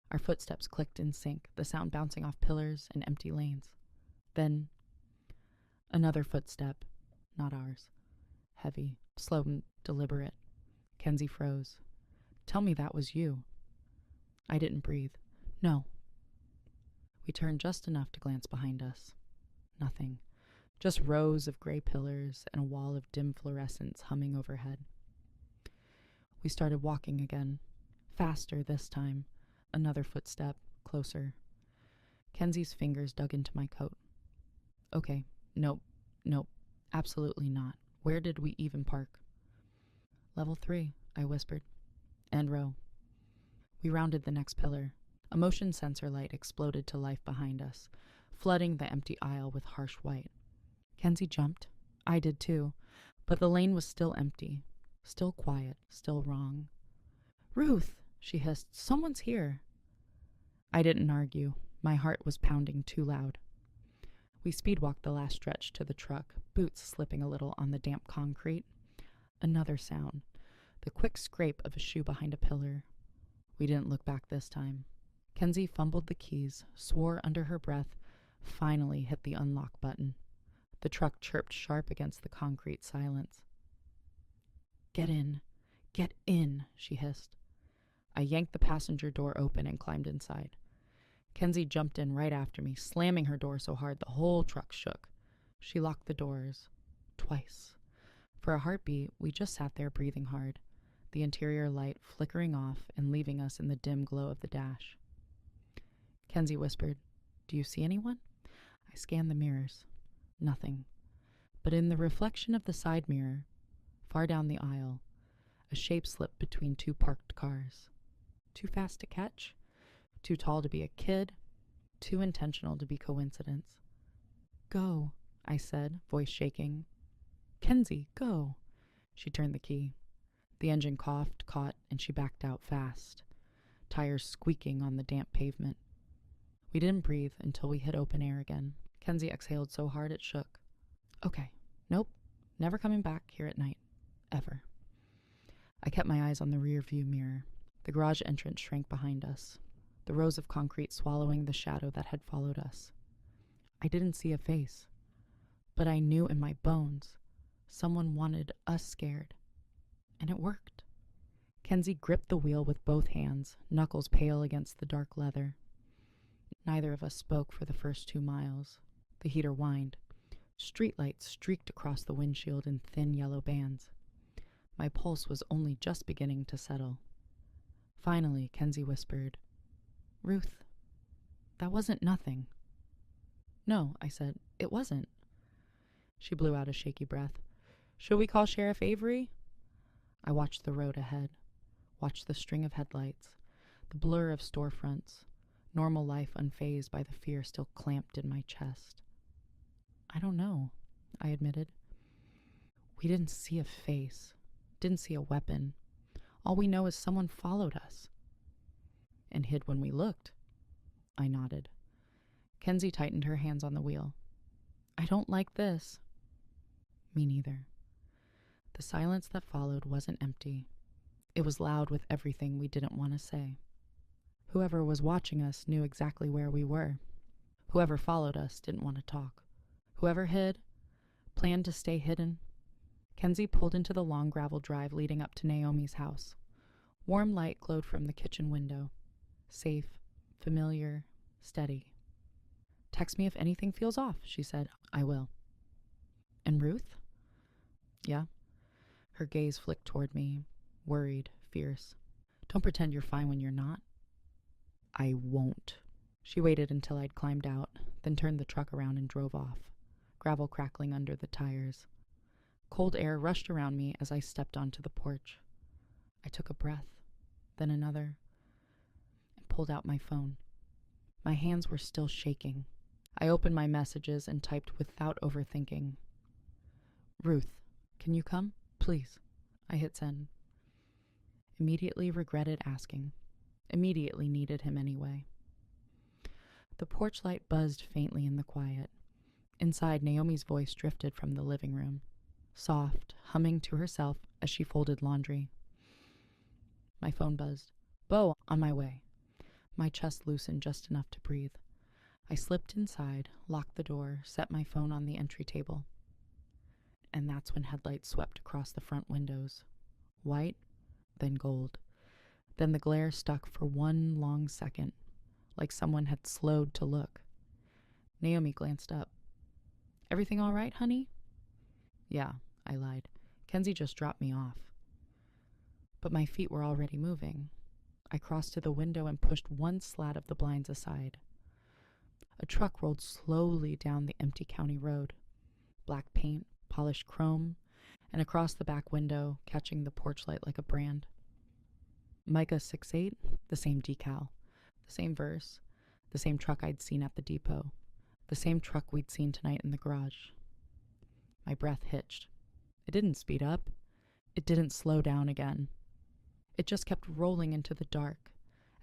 Our footsteps clicked in sync, the sound bouncing off pillars and empty lanes. Then, another footstep, not ours. Heavy, slow and deliberate. Kenzie froze. Tell me that was you. I didn't breathe. No. We turned just enough to glance behind us. Nothing. Just rows of gray pillars and a wall of dim fluorescence humming overhead. We started walking again. Faster this time. Another footstep, closer. Kenzie's fingers dug into my coat. Okay, nope, absolutely not. Where did we even park? Level 3, I whispered. End row. We rounded the next pillar. A motion sensor light exploded to life behind us, flooding the empty aisle with harsh white. Kenzie jumped. I did too, but the lane was still empty, still quiet, still wrong. Ruth, she hissed, someone's here. I didn't argue. My heart was pounding too loud. We speed-walked the last stretch to the truck, boots slipping a little on the damp concrete. Another sound, the quick scrape of a shoe behind a pillar. We didn't look back this time. Kenzie fumbled the keys, swore under her breath, finally hit the unlock button. The truck chirped sharp against the concrete silence. Get in, she hissed. I yanked the passenger door open and climbed inside. Kenzie jumped in right after me, slamming her door so hard the whole truck shook. She locked the doors. Twice. For a heartbeat, we just sat there breathing hard, the interior light flickering off and leaving us in the dim glow of the dash. Kenzie whispered, Do you see anyone? I scanned the mirrors. Nothing. But in the reflection of the side mirror, far down the aisle, a shape slipped between two parked cars. Too fast to catch? Too tall to be a kid? Too intentional to be coincidence? Go, I said, voice shaking. Kenzie, go. She turned the key. The engine coughed, caught, and she backed out fast, tires squeaking on the damp pavement. We didn't breathe until we hit open air again. Kenzie exhaled so hard it shook. Okay, nope, never coming back here at night. Ever. I kept my eyes on the rear view mirror. The garage entrance shrank behind us, the rows of concrete swallowing the shadow that had followed us. I didn't see a face, but I knew in my bones someone wanted us scared. And it worked. Kenzie gripped the wheel with both hands, knuckles pale against the dark leather. Neither of us spoke for the first 2 miles. The heater whined. Streetlights streaked across the windshield in thin yellow bands. My pulse was only just beginning to settle. Finally, Kenzie whispered, Ruth, that wasn't nothing. No, I said, it wasn't. She blew out a shaky breath. Should we call Sheriff Avery? I watched the road ahead, watched the string of headlights, the blur of storefronts, normal life unfazed by the fear still clamped in my chest. I don't know, I admitted. We didn't see a face, didn't see a weapon. All we know is someone followed us. And hid when we looked. I nodded. Kenzie tightened her hands on the wheel. I don't like this. Me neither. The silence that followed wasn't empty. It was loud with everything we didn't want to say. Whoever was watching us knew exactly where we were. Whoever followed us didn't want to talk. Whoever hid, planned to stay hidden. Kenzie pulled into the long gravel drive leading up to Naomi's house. Warm light glowed from the kitchen window. Safe, familiar, steady. Text me if anything feels off, she said. I will. And Ruth? Yeah. Her gaze flicked toward me, worried, fierce. Don't pretend you're fine when you're not. I won't. She waited until I'd climbed out, then turned the truck around and drove off, gravel crackling under the tires. Cold air rushed around me as I stepped onto the porch. I took a breath, then another, and pulled out my phone. My hands were still shaking. I opened my messages and typed without overthinking. Ruth, can you come? Please. I hit send. Immediately regretted asking. Immediately needed him anyway. The porch light buzzed faintly in the quiet. Inside, Naomi's voice drifted from the living room, soft, humming to herself as she folded laundry. My phone buzzed. Bo, on my way. My chest loosened just enough to breathe. I slipped inside, locked the door, set my phone on the entry table. And that's when headlights swept across the front windows. White, then gold. Then the glare stuck for one long second, like someone had slowed to look. Naomi glanced up. Everything all right, honey? Yeah, I lied. Kenzie just dropped me off. But my feet were already moving. I crossed to the window and pushed one slat of the blinds aside. A truck rolled slowly down the empty county road. Black paint, polished chrome, and across the back window, catching the porch light like a brand. Micah 6'8", the same decal, the same verse, the same truck I'd seen at the depot, the same truck we'd seen tonight in the garage. My breath hitched. It didn't speed up. It didn't slow down again. It just kept rolling into the dark,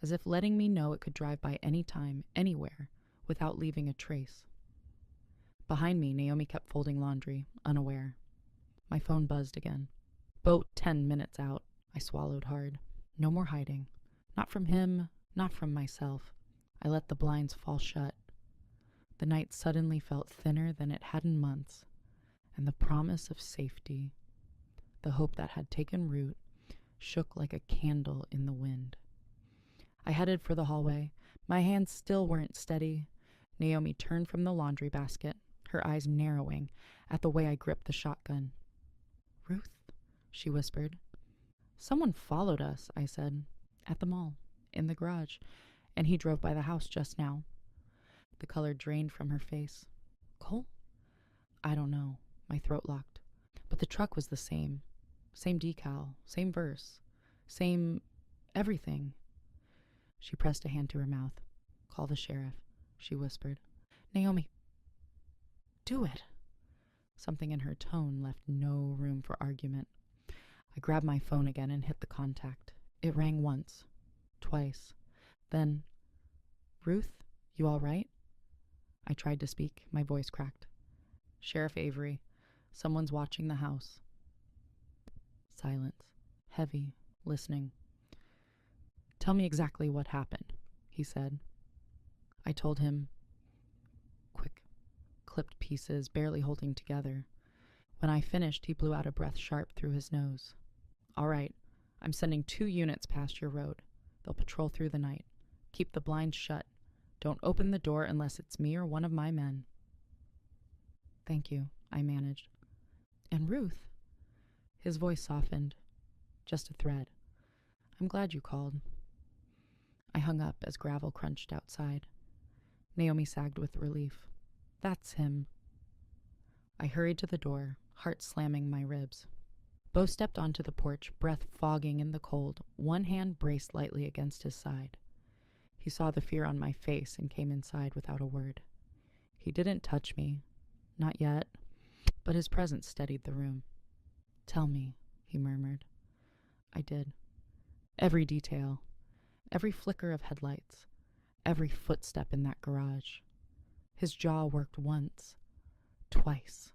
as if letting me know it could drive by any time, anywhere, without leaving a trace. Behind me, Naomi kept folding laundry, unaware. My phone buzzed again. Boat 10 minutes out. I swallowed hard. No more hiding. Not from him, not from myself. I let the blinds fall shut. The night suddenly felt thinner than it had in months, and the promise of safety, the hope that had taken root, shook like a candle in the wind. I headed for the hallway. My hands still weren't steady. Naomi turned from the laundry basket, her eyes narrowing at the way I gripped the shotgun. "Ruth," she whispered. "Someone followed us," I said. "At the mall, in the garage, and he drove by the house just now." The color drained from her face. "Cole?" "I don't know." My throat locked. But the truck was the same. Same decal, same verse, same everything. She pressed a hand to her mouth. "Call the sheriff," she whispered. "Naomi, do it." Something in her tone left no room for argument. I grabbed my phone again and hit the contact. It rang once, twice. Then, "Ruth, you all right?" I tried to speak. My voice cracked. "Sheriff Avery. Someone's watching the house." Silence. Heavy. Listening. "Tell me exactly what happened," he said. I told him. Quick, clipped pieces, barely holding together. When I finished, he blew out a breath sharp through his nose. "All right, I'm sending 2 units past your road. They'll patrol through the night. Keep the blinds shut. Don't open the door unless it's me or one of my men." "Thank you," I managed. "And Ruth?" His voice softened. "Just a thread. I'm glad you called." I hung up as gravel crunched outside. Naomi sagged with relief. "That's him." I hurried to the door, heart slamming my ribs. Bo stepped onto the porch, breath fogging in the cold, one hand braced lightly against his side. He saw the fear on my face and came inside without a word. He didn't touch me. Not yet. But his presence steadied the room. "Tell me," he murmured. I did. Every detail. Every flicker of headlights. Every footstep in that garage. His jaw worked once. Twice.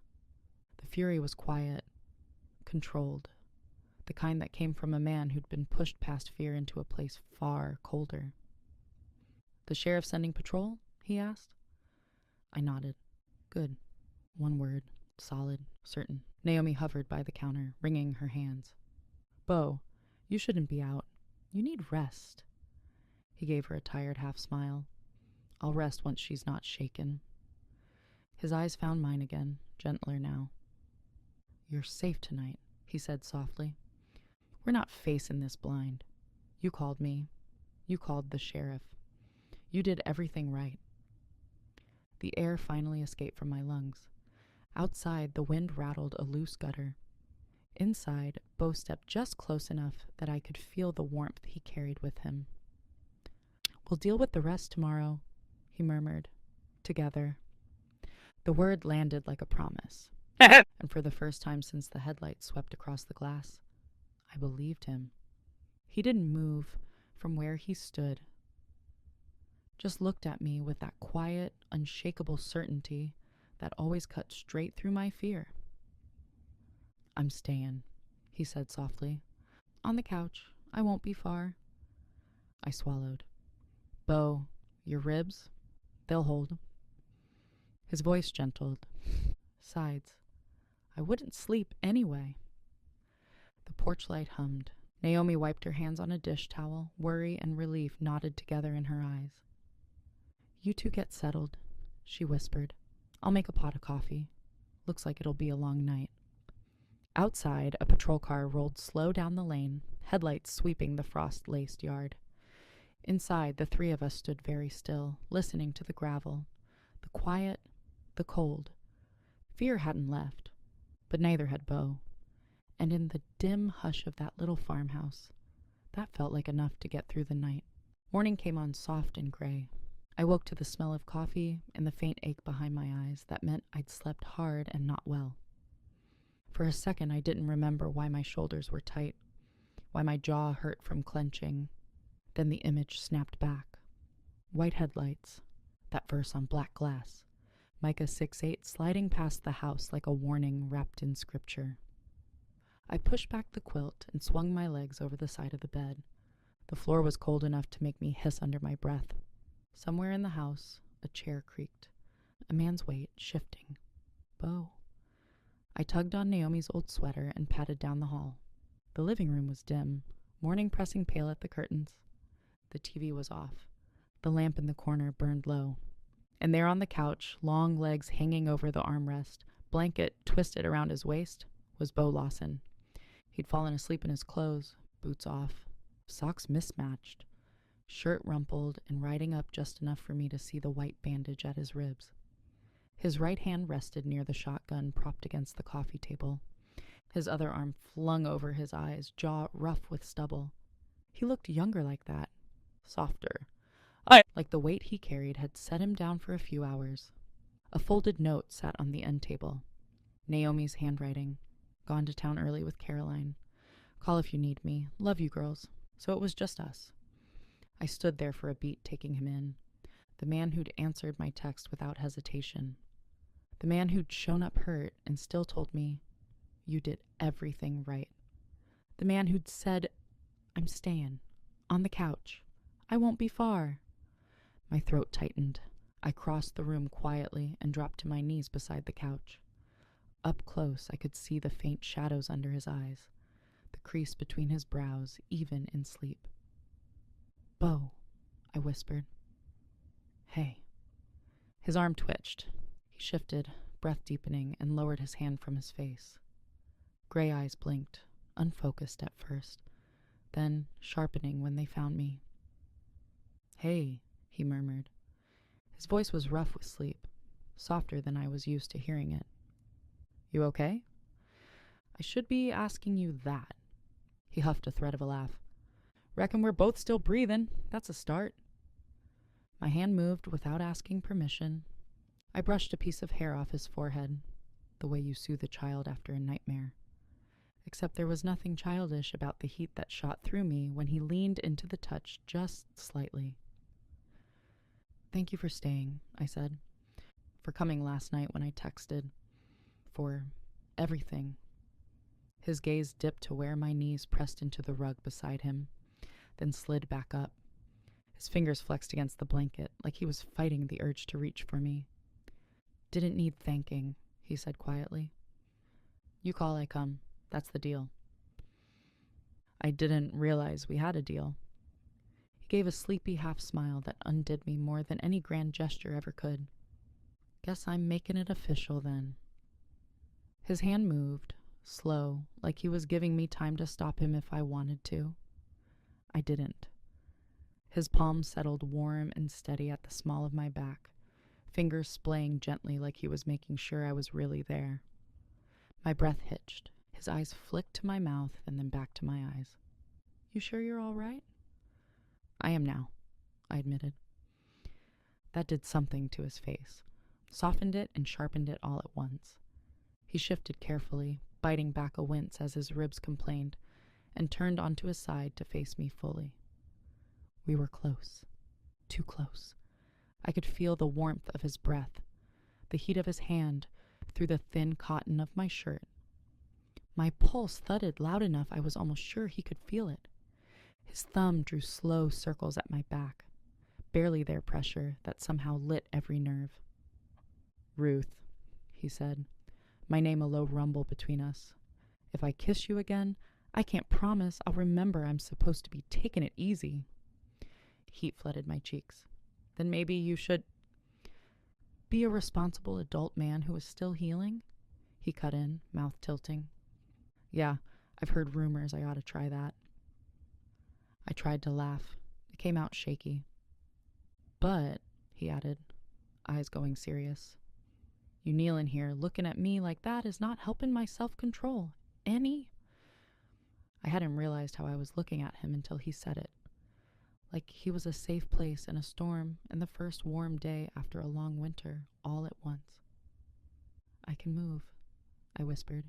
The fury was quiet. Controlled. The kind that came from a man who'd been pushed past fear into a place far colder. "The sheriff sending patrol?" he asked. I nodded. "Good." One word. Solid. Certain. Naomi hovered by the counter, wringing her hands. "Bo, you shouldn't be out. You need rest." He gave her a tired half smile. "I'll rest once she's not shaken." His eyes found mine again, gentler now. "You're safe tonight," he said softly. "We're not facing this blind. You called me. You called the sheriff. You did everything right." The air finally escaped from my lungs. Outside, the wind rattled a loose gutter. Inside, Bo stepped just close enough that I could feel the warmth he carried with him. "We'll deal with the rest tomorrow," he murmured. "Together." The word landed like a promise. And for the first time since the headlights swept across the glass, I believed him. He didn't move from where he stood. Just looked at me with that quiet, unshakable certainty that always cut straight through my fear. "I'm staying," he said softly. "On the couch. I won't be far." I swallowed. "Bo, your ribs? They'll hold." His voice gentled. "Sides. I wouldn't sleep anyway." The porch light hummed. Naomi wiped her hands on a dish towel. Worry and relief knotted together in her eyes. "You two get settled," she whispered. "I'll make a pot of coffee. Looks like it'll be a long night." Outside, a patrol car rolled slow down the lane, headlights sweeping the frost-laced yard. Inside, the 3 of us stood very still, listening to the gravel, the quiet, the cold. Fear hadn't left, but neither had Bo. And in the dim hush of that little farmhouse, that felt like enough to get through the night. Morning came on soft and gray. I woke to the smell of coffee and the faint ache behind my eyes that meant I'd slept hard and not well. For a second, I didn't remember why my shoulders were tight, why my jaw hurt from clenching. Then the image snapped back. White headlights, that verse on black glass, Micah 6:8 sliding past the house like a warning wrapped in scripture. I pushed back the quilt and swung my legs over the side of the bed. The floor was cold enough to make me hiss under my breath. Somewhere in the house, a chair creaked, a man's weight shifting. Bo. I tugged on Naomi's old sweater and padded down the hall. The living room was dim, morning pressing pale at the curtains. The TV was off. The lamp in the corner burned low. And there on the couch, long legs hanging over the armrest, blanket twisted around his waist, was Bo Lawson. He'd fallen asleep in his clothes, boots off, socks mismatched, shirt rumpled and riding up just enough for me to see the white bandage at his ribs. His right hand rested near the shotgun propped against the coffee table. His other arm flung over his eyes, jaw rough with stubble. He looked younger like that, softer. Like the weight he carried had set him down for a few hours. A folded note sat on the end table. Naomi's handwriting. Gone to town early with Caroline. Call if you need me. Love you girls. So it was just us. I stood there for a beat, taking him in. The man who'd answered my text without hesitation. The man who'd shown up hurt and still told me, you did everything right. The man who'd said, I'm staying. On the couch. I won't be far. My throat tightened. I crossed the room quietly and dropped to my knees beside the couch. Up close, I could see the faint shadows under his eyes, the crease between his brows, even in sleep. Bo, I whispered. Hey. His arm twitched. He shifted, breath deepening, and lowered his hand from his face. Gray eyes blinked, unfocused at first, then sharpening when they found me. Hey, he murmured. His voice was rough with sleep, softer than I was used to hearing it. You okay? I should be asking you that. He huffed a thread of a laugh. Reckon we're both still breathing. That's a start. My hand moved without asking permission. I brushed a piece of hair off his forehead, the way you soothe a child after a nightmare. Except there was nothing childish about the heat that shot through me when he leaned into the touch just slightly. Thank you for staying, I said. For coming last night when I texted. For everything. His gaze dipped to where my knees pressed into the rug beside him, then slid back up. His fingers flexed against the blanket, like he was fighting the urge to reach for me. Didn't need thanking, he said quietly. You call, I come. That's the deal. I didn't realize we had a deal. He gave a sleepy half smile that undid me more than any grand gesture ever could. Guess I'm making it official then. His hand moved, slow, like he was giving me time to stop him if I wanted to. I didn't. His palm settled warm and steady at the small of my back, fingers splaying gently like he was making sure I was really there. My breath hitched. His eyes flicked to my mouth and then back to my eyes. You sure you're all right? I am now, I admitted. That did something to his face, softened it and sharpened it all at once. He shifted carefully, biting back a wince as his ribs complained, and turned onto his side to face me fully. We were close. Too close. I could feel the warmth of his breath, the heat of his hand through the thin cotton of my shirt. My pulse thudded loud enough I was almost sure he could feel it. His thumb drew slow circles at my back, barely their pressure that somehow lit every nerve. Ruth, he said, my name a low rumble between us. If I kiss you again, I can't promise I'll remember I'm supposed to be taking it easy. Heat flooded my cheeks. Then maybe you should be a responsible adult man who is still healing? He cut in, mouth tilting. Yeah, I've heard rumors I ought to try that. I tried to laugh. It came out shaky. But, he added, eyes going serious, you kneeling here looking at me like that is not helping my self-control any. I hadn't realized how I was looking at him until he said it. Like he was a safe place in a storm and the first warm day after a long winter, all at once. I can move, I whispered.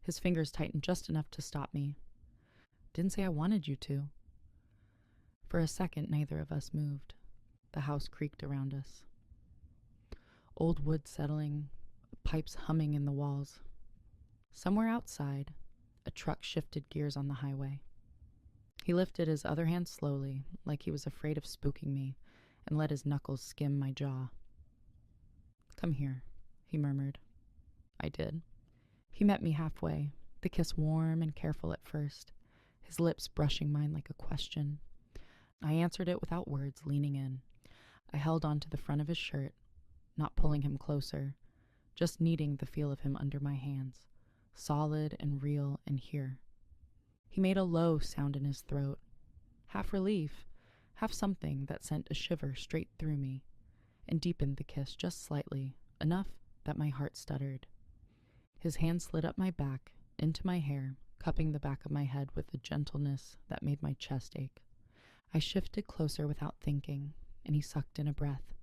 His fingers tightened just enough to stop me. Didn't say I wanted you to. For a second, neither of us moved. The house creaked around us. Old wood settling, pipes humming in the walls. Somewhere outside, a truck shifted gears on the highway. He lifted his other hand slowly, like he was afraid of spooking me, and let his knuckles skim my jaw. Come here, he murmured. I did. He met me halfway, the kiss warm and careful at first, his lips brushing mine like a question. I answered it without words, leaning in. I held on to the front of his shirt, not pulling him closer, just needing the feel of him under my hands, solid and real and here. He made a low sound in his throat, half relief, half something that sent a shiver straight through me, and deepened the kiss just slightly, enough that my heart stuttered. His hand slid up my back, into my hair, cupping the back of my head with a gentleness that made my chest ache. I shifted closer without thinking, and he sucked in a breath,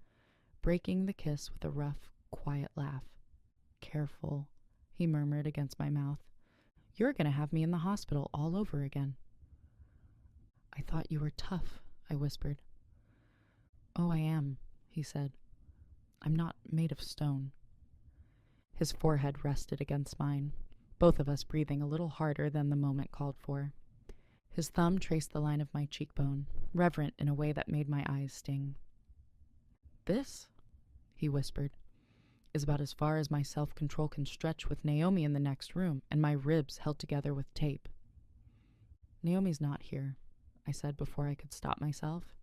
breaking the kiss with a rough, quiet laugh. Careful, he murmured against my mouth. You're going to have me in the hospital all over again. I thought you were tough, I whispered. Oh, I am, he said. I'm not made of stone. His forehead rested against mine, both of us breathing a little harder than the moment called for. His thumb traced the line of my cheekbone, reverent in a way that made my eyes sting. This, he whispered, is about as far as my self-control can stretch with Naomi in the next room and my ribs held together with tape. Naomi's not here, I said before I could stop myself.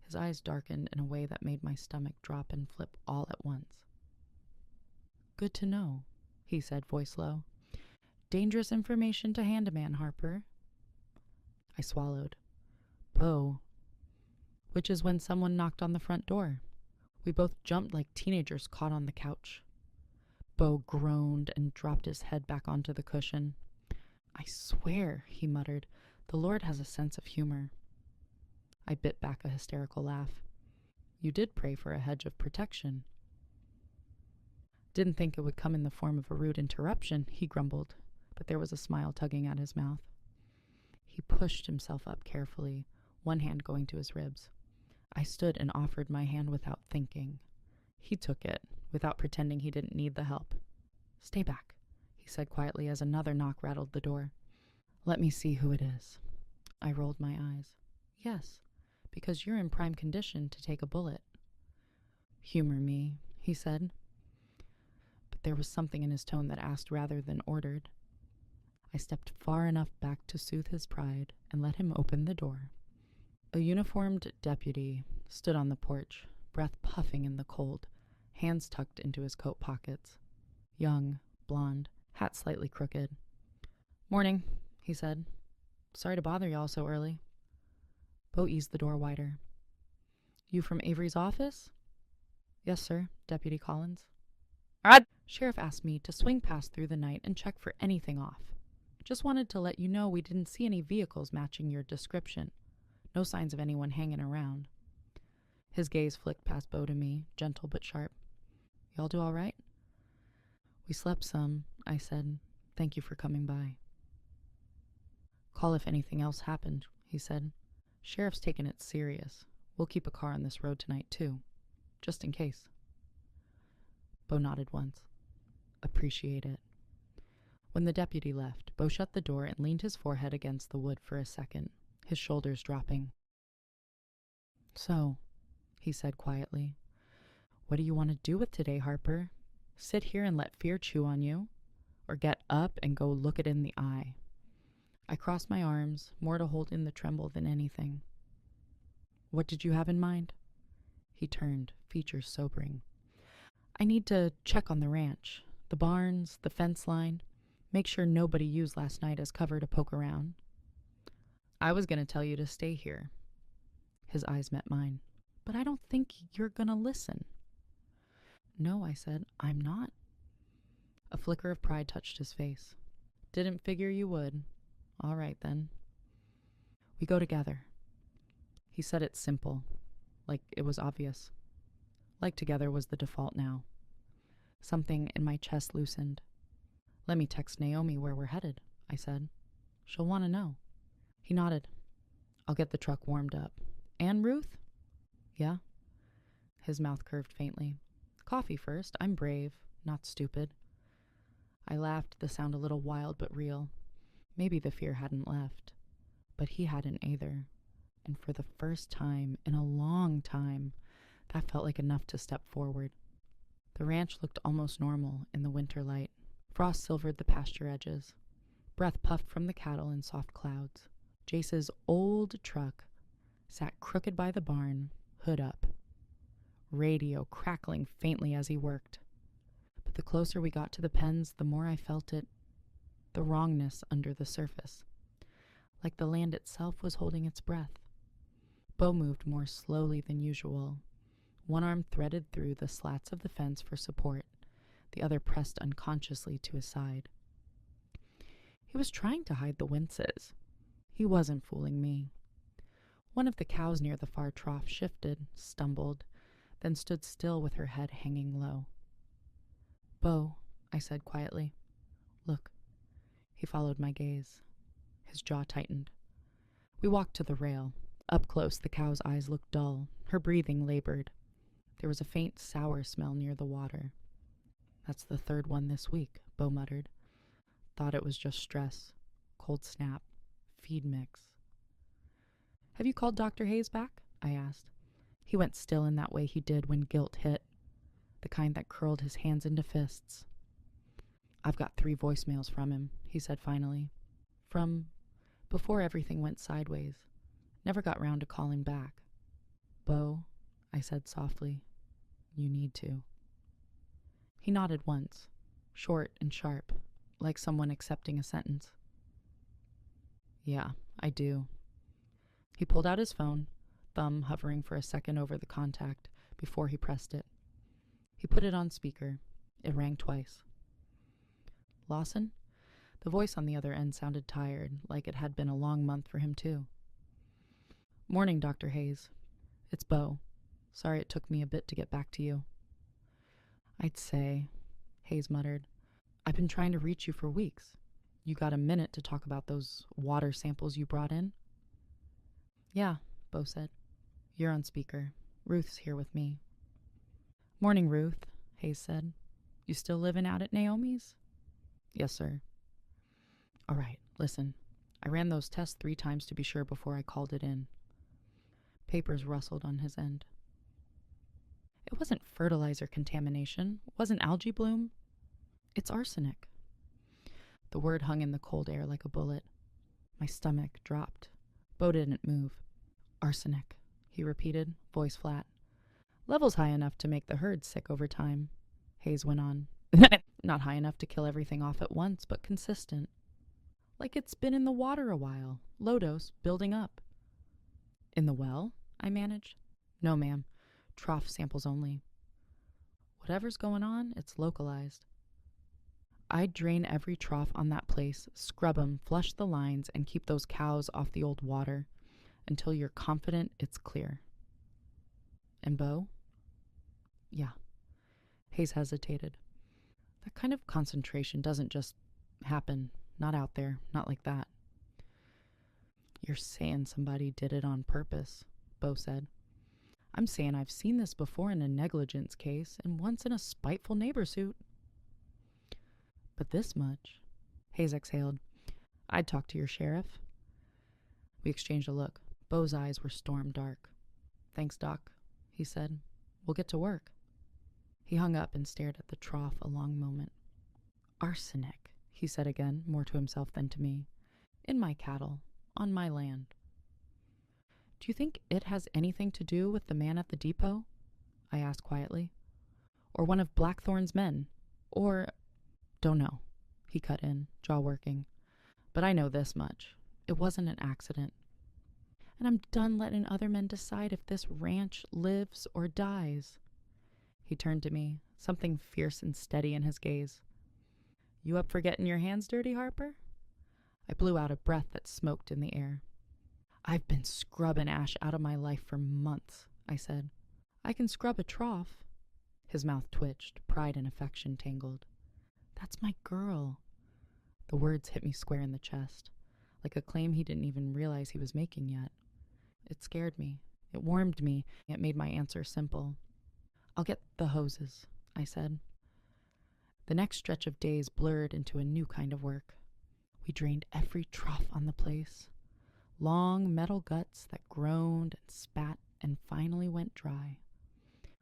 His eyes darkened in a way that made my stomach drop and flip all at once. Good to know, he said, voice low. Dangerous information to hand a man, Harper. I swallowed. Bo. Which is when someone knocked on the front door. We both jumped like teenagers caught on the couch. Bo groaned and dropped his head back onto the cushion. I swear, he muttered, the Lord has a sense of humor. I bit back a hysterical laugh. You did pray for a hedge of protection. Didn't think it would come in the form of a rude interruption, he grumbled, but there was a smile tugging at his mouth. He pushed himself up carefully, one hand going to his ribs. I stood and offered my hand without thinking. He took it, without pretending he didn't need the help. Stay back, he said quietly as another knock rattled the door. Let me see who it is. I rolled my eyes. Yes, because you're in prime condition to take a bullet. Humor me, he said. But there was something in his tone that asked rather than ordered. I stepped far enough back to soothe his pride and let him open the door. A uniformed deputy stood on the porch, breath puffing in the cold, hands tucked into his coat pockets. Young, blonde, hat slightly crooked. Morning, he said. Sorry to bother y'all so early. Bo eased the door wider. You from Avery's office? Yes, sir, Deputy Collins. Sheriff asked me to swing past through the night and check for anything off. Just wanted to let you know we didn't see any vehicles matching your description. No signs of anyone hanging around. His gaze flicked past Bo to me, gentle but sharp. Y'all do all right? We slept some, I said. Thank you for coming by. Call if anything else happened, he said. Sheriff's taking it serious. We'll keep a car on this road tonight, too. Just in case. Bo nodded once. Appreciate it. When the deputy left, Bo shut the door and leaned his forehead against the wood for a second, his shoulders dropping. So, he said quietly, what do you want to do with today, Harper? Sit here and let fear chew on you? Or get up and go look it in the eye? I crossed my arms, more to hold in the tremble than anything. What did you have in mind? He turned, features sobering. I need to check on the ranch, the barns, the fence line, make sure nobody used last night as cover to poke around. I was going to tell you to stay here. His eyes met mine. But I don't think you're going to listen. No, I said, I'm not. A flicker of pride touched his face. Didn't figure you would. All right, then. We go together. He said it simple, like it was obvious. Like together was the default now. Something in my chest loosened. Let me text Naomi where we're headed, I said. She'll want to know. He nodded. I'll get the truck warmed up. And Ruth? Yeah? His mouth curved faintly. Coffee first. I'm brave, not stupid. I laughed, the sound a little wild but real. Maybe the fear hadn't left. But he hadn't either. And for the first time in a long time, that felt like enough to step forward. The ranch looked almost normal in the winter light. Frost silvered the pasture edges. Breath puffed from the cattle in soft clouds. Jace's old truck sat crooked by the barn, hood up. Radio crackling faintly as he worked. But the closer we got to the pens, the more I felt it. The wrongness under the surface. Like the land itself was holding its breath. Bo moved more slowly than usual. One arm threaded through the slats of the fence for support, the other pressed unconsciously to his side. He was trying to hide the winces. He wasn't fooling me. One of the cows near the far trough shifted, stumbled, then stood still with her head hanging low. Bo, I said quietly. Look. He followed my gaze. His jaw tightened. We walked to the rail. Up close, the cow's eyes looked dull, her breathing labored. There was a faint, sour smell near the water. That's the third one this week, Bo muttered. Thought it was just stress. Cold snap. Feed mix. Have you called Dr. Hayes back? I asked. He went still in that way he did when guilt hit, the kind that curled his hands into fists. I've got 3 voicemails from him, he said finally. From before everything went sideways. Never got round to calling back. Bo, I said softly, you need to. He nodded once, short and sharp, like someone accepting a sentence. Yeah, I do. He pulled out his phone, thumb hovering for a second over the contact before he pressed it. He put it on speaker. It rang twice. Lawson? The voice on the other end sounded tired, like it had been a long month for him too. Morning, Dr. Hayes. It's Bo. Sorry it took me a bit to get back to you. I'd say, Hayes muttered. I've been trying to reach you for weeks. You got a minute to talk about those water samples you brought in? Yeah, Bo said. You're on speaker. Ruth's here with me. Morning, Ruth, Hayes said. You still living out at Naomi's? Yes, sir. All right, listen. I ran those tests 3 times to be sure before I called it in. Papers rustled on his end. It wasn't fertilizer contamination. It wasn't algae bloom. It's arsenic. The word hung in the cold air like a bullet. My stomach dropped. Bo didn't move. Arsenic, he repeated, voice flat. Levels high enough to make the herd sick over time, Hayes went on. Not high enough to kill everything off at once, but consistent. Like it's been in the water a while. Low dose, building up. In the well? I managed. No, ma'am. Trough samples only. Whatever's going on, it's localized. I'd drain every trough on that place, scrub 'em, flush the lines, and keep those cows off the old water until you're confident it's clear. And Bo? Yeah. Hayes hesitated. That kind of concentration doesn't just happen. Not out there. Not like that. You're saying somebody did it on purpose, Bo said. I'm saying I've seen this before in a negligence case and once in a spiteful neighbor suit. But this much, Hayes exhaled. I'd talk to your sheriff. We exchanged a look. Bo's eyes were storm dark. Thanks, Doc, he said. We'll get to work. He hung up and stared at the trough a long moment. Arsenic, he said again, more to himself than to me. In my cattle, on my land. Do you think it has anything to do with the man at the depot? I asked quietly. Or one of Blackthorn's men? Or... Don't know, he cut in, jaw working. But I know this much. It wasn't an accident. And I'm done letting other men decide if this ranch lives or dies. He turned to me, something fierce and steady in his gaze. You up for getting your hands dirty, Harper? I blew out a breath that smoked in the air. I've been scrubbing ash out of my life for months, I said. I can scrub a trough. His mouth twitched, pride and affection tangled. That's my girl. The words hit me square in the chest, like a claim he didn't even realize he was making yet. It scared me. It warmed me. It made my answer simple. I'll get the hoses, I said. The next stretch of days blurred into a new kind of work. We drained every trough on the place. Long metal guts that groaned and spat and finally went dry.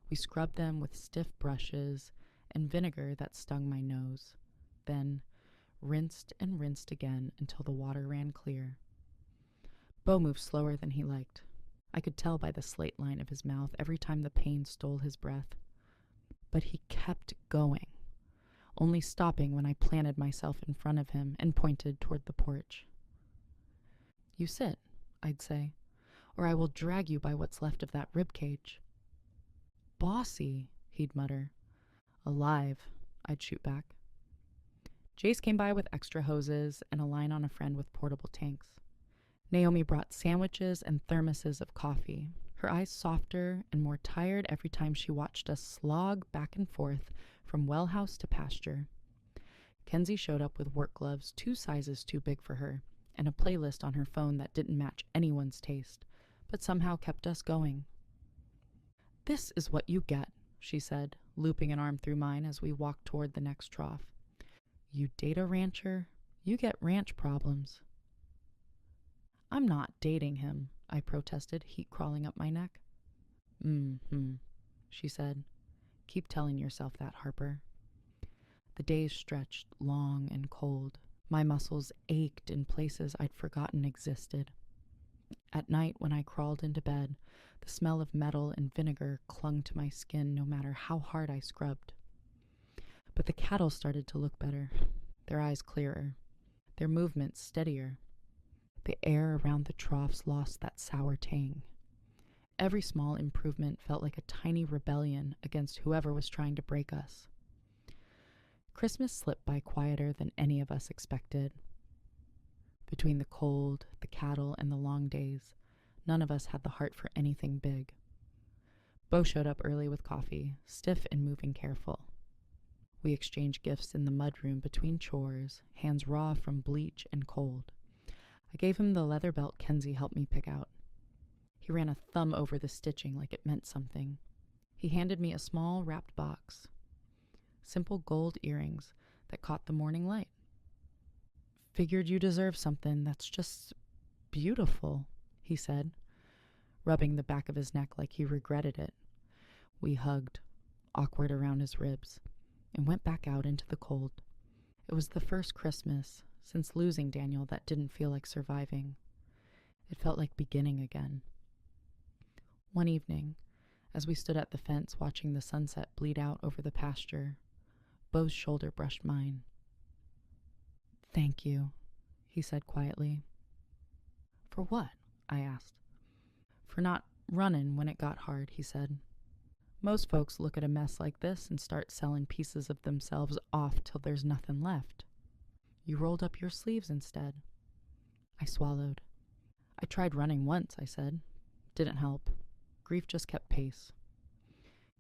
We scrubbed them with stiff brushes and vinegar that stung my nose, then rinsed and rinsed again until the water ran clear. Beau moved slower than he liked. I could tell by the slate line of his mouth every time the pain stole his breath. But he kept going, only stopping when I planted myself in front of him and pointed toward the porch. You sit, I'd say, or I will drag you by what's left of that rib cage. Bossy, he'd mutter. Alive, I'd shoot back. Jace came by with extra hoses and a line on a friend with portable tanks. Naomi brought sandwiches and thermoses of coffee, her eyes softer and more tired every time she watched us slog back and forth from well house to pasture. Kenzie showed up with work gloves 2 sizes too big for her, and a playlist on her phone that didn't match anyone's taste, but somehow kept us going. This is what you get, she said, looping an arm through mine as we walked toward the next trough. You date a rancher, you get ranch problems. I'm not dating him, I protested, heat crawling up my neck. She said. Keep telling yourself that, Harper. The days stretched long and cold. My muscles ached in places I'd forgotten existed. At night, when I crawled into bed, the smell of metal and vinegar clung to my skin no matter how hard I scrubbed. But the cattle started to look better, their eyes clearer, their movements steadier. The air around the troughs lost that sour tang. Every small improvement felt like a tiny rebellion against whoever was trying to break us. Christmas slipped by quieter than any of us expected. Between the cold, the cattle, and the long days, none of us had the heart for anything big. Beau showed up early with coffee, stiff and moving careful. We exchanged gifts in the mudroom between chores, hands raw from bleach and cold. I gave him the leather belt Kenzie helped me pick out. He ran a thumb over the stitching like it meant something. He handed me a small wrapped box. Simple gold earrings that caught the morning light. Figured you deserve something that's just beautiful, he said, rubbing the back of his neck like he regretted it. We hugged, awkward around his ribs, and went back out into the cold. It was the first Christmas since losing Daniel that didn't feel like surviving. It felt like beginning again. One evening, as we stood at the fence watching the sunset bleed out over the pasture, Beau's shoulder brushed mine. Thank you, he said quietly. For what? I asked. For not running when it got hard, he said. Most folks look at a mess like this and start selling pieces of themselves off till there's nothing left. You rolled up your sleeves instead. I swallowed. I tried running once, I said. Didn't help. Grief just kept pace.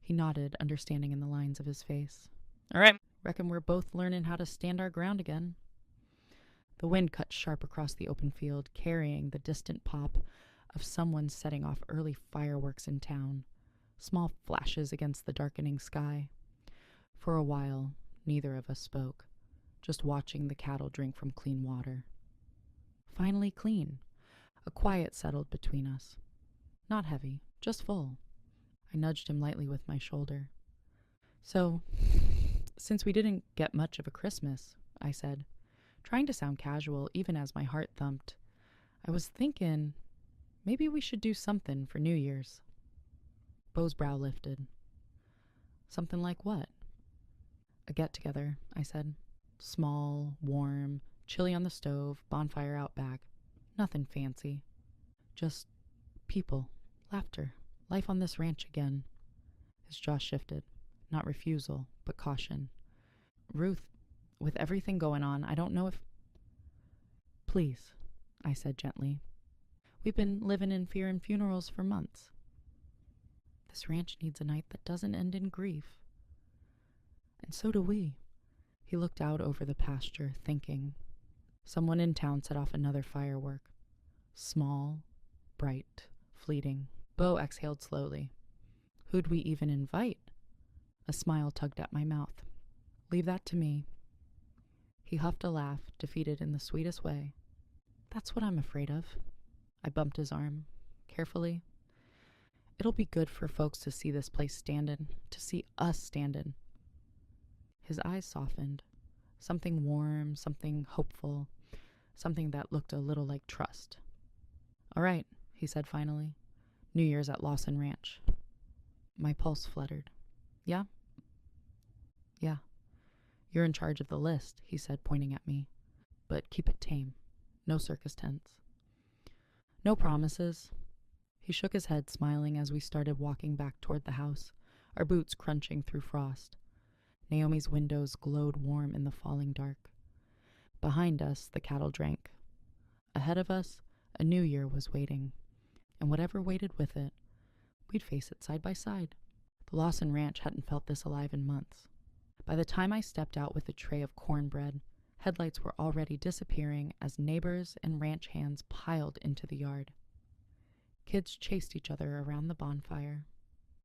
He nodded, understanding in the lines of his face. All right. Reckon we're both learning how to stand our ground again. The wind cut sharp across the open field, carrying the distant pop of someone setting off early fireworks in town, small flashes against the darkening sky. For a while, neither of us spoke, just watching the cattle drink from clean water. Finally clean. A quiet settled between us. Not heavy, just full. I nudged him lightly with my shoulder. So, since we didn't get much of a Christmas, I said, trying to sound casual even as my heart thumped, I was thinking maybe we should do something for New Year's. Beau's brow lifted. Something like what? A get-together, I said. Small, warm, chili on the stove, bonfire out back. Nothing fancy. Just people, laughter, life on this ranch again. His jaw shifted. Not refusal, but caution. Ruth, with everything going on, I don't know if... Please, I said gently. We've been living in fear and funerals for months. This ranch needs a night that doesn't end in grief. And so do we. He looked out over the pasture, thinking. Someone in town set off another firework. Small, bright, fleeting. Bo exhaled slowly. Who'd we even invite? A smile tugged at my mouth. Leave that to me. He huffed a laugh, defeated in the sweetest way. That's what I'm afraid of. I bumped his arm, carefully. It'll be good for folks to see this place standin', to see us standin'. His eyes softened. Something warm, something hopeful, something that looked a little like trust. All right, he said finally. New Year's at Lawson Ranch. My pulse fluttered. Yeah? Yeah. You're in charge of the list, he said, pointing at me. But keep it tame. No circus tents. No promises. He shook his head, smiling as we started walking back toward the house, our boots crunching through frost. Naomi's windows glowed warm in the falling dark. Behind us, the cattle drank. Ahead of us, a new year was waiting, and whatever waited with it, we'd face it side by side. The Lawson Ranch hadn't felt this alive in months. By the time I stepped out with a tray of cornbread, headlights were already disappearing as neighbors and ranch hands piled into the yard. Kids chased each other around the bonfire.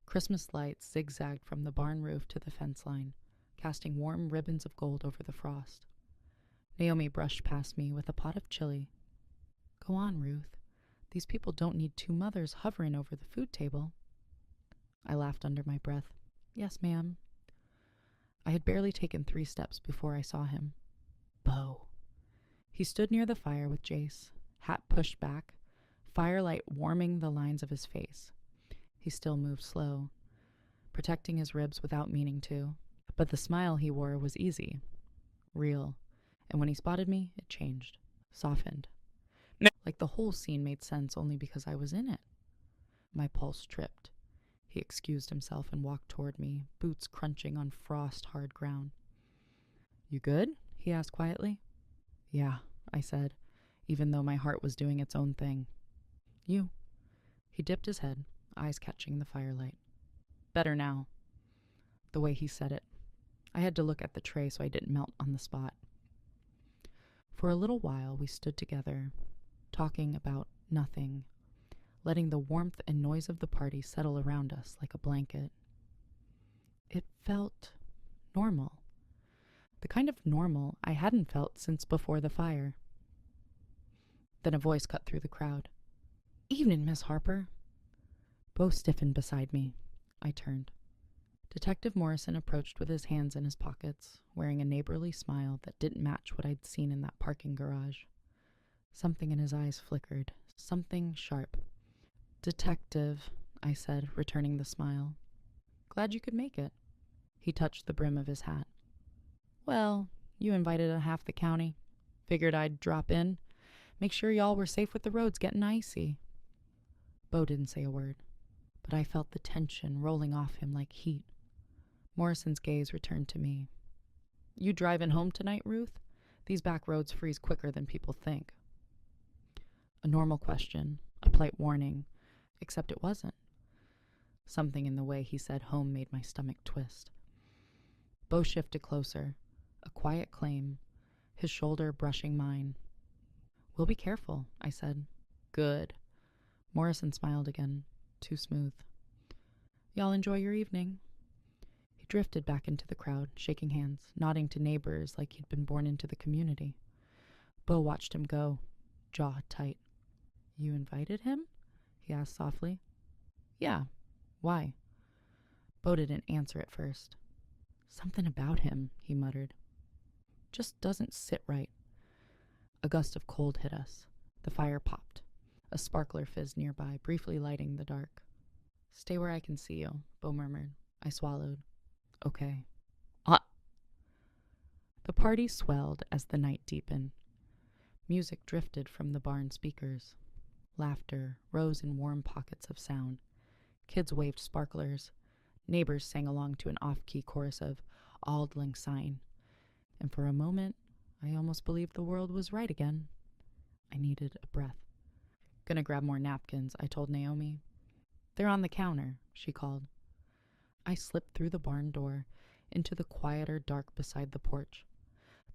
Christmas lights zigzagged from the barn roof to the fence line, casting warm ribbons of gold over the frost. Naomi brushed past me with a pot of chili. Go on, Ruth. These people don't need two mothers hovering over the food table. I laughed under my breath. Yes, ma'am. I had barely taken 3 steps before I saw him. Bo. He stood near the fire with Jace, hat pushed back, firelight warming the lines of his face. He still moved slow, protecting his ribs without meaning to, but the smile he wore was easy, real, and when he spotted me, it changed, softened. No. Like the whole scene made sense only because I was in it. My pulse tripped. He excused himself and walked toward me, boots crunching on frost-hard ground. You good? He asked quietly. Yeah, I said, even though my heart was doing its own thing. You. He dipped his head, eyes catching the firelight. Better now. The way he said it. I had to look at the tray so I didn't melt on the spot. For a little while we stood together, talking about nothing, letting the warmth and noise of the party settle around us like a blanket. It felt normal. The kind of normal I hadn't felt since before the fire. Then a voice cut through the crowd. Evening, Miss Harper. Bo stiffened beside me. I turned. Detective Morrison approached with his hands in his pockets, wearing a neighborly smile that didn't match what I'd seen in that parking garage. Something in his eyes flickered, something sharp. Detective, I said, returning the smile. Glad you could make it. He touched the brim of his hat. Well, you invited half the county. Figured I'd drop in. Make sure y'all were safe with the roads getting icy. Bo didn't say a word, but I felt the tension rolling off him like heat. Morrison's gaze returned to me. You driving home tonight, Ruth? These back roads freeze quicker than people think. A normal question, a polite warning, except it wasn't. Something in the way he said home made my stomach twist. Bo shifted closer, a quiet claim, his shoulder brushing mine. We'll be careful, I said. Good. Morrison smiled again, too smooth. Y'all enjoy your evening. He drifted back into the crowd, shaking hands, nodding to neighbors like he'd been born into the community. Bo watched him go, jaw tight. You invited him? He asked softly. Yeah. Why? Bo didn't answer at first. Something about him, he muttered. Just doesn't sit right. A gust of cold hit us. The fire popped. A sparkler fizzed nearby, briefly lighting the dark. Stay where I can see you, Bo murmured. I swallowed. Okay. The party swelled as the night deepened. Music drifted from the barn speakers. Laughter rose in warm pockets of sound. Kids waved sparklers. Neighbors sang along to an off-key chorus of Auld Lang Syne. And for a moment, I almost believed the world was right again. I needed a breath. Gonna grab more napkins, I told Naomi. They're on the counter, she called. I slipped through the barn door into the quieter dark beside the porch.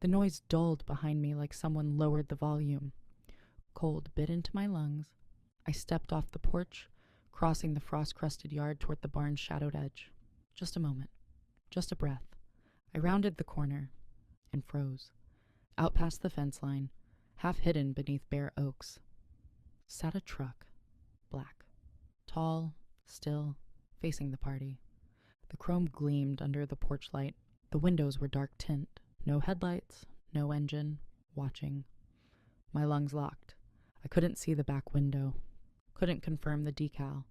The noise dulled behind me like someone lowered the volume. Cold bit into my lungs. I stepped off the porch, crossing the frost-crusted yard toward the barn's shadowed edge. Just a moment. Just a breath. I rounded the corner and froze. Out past the fence line, half hidden beneath bare oaks, sat a truck, black, tall, still, facing the party. The chrome gleamed under the porch light. The windows were dark tint. No headlights, no engine, watching. My lungs locked. I couldn't see the back window. Couldn't confirm the decal.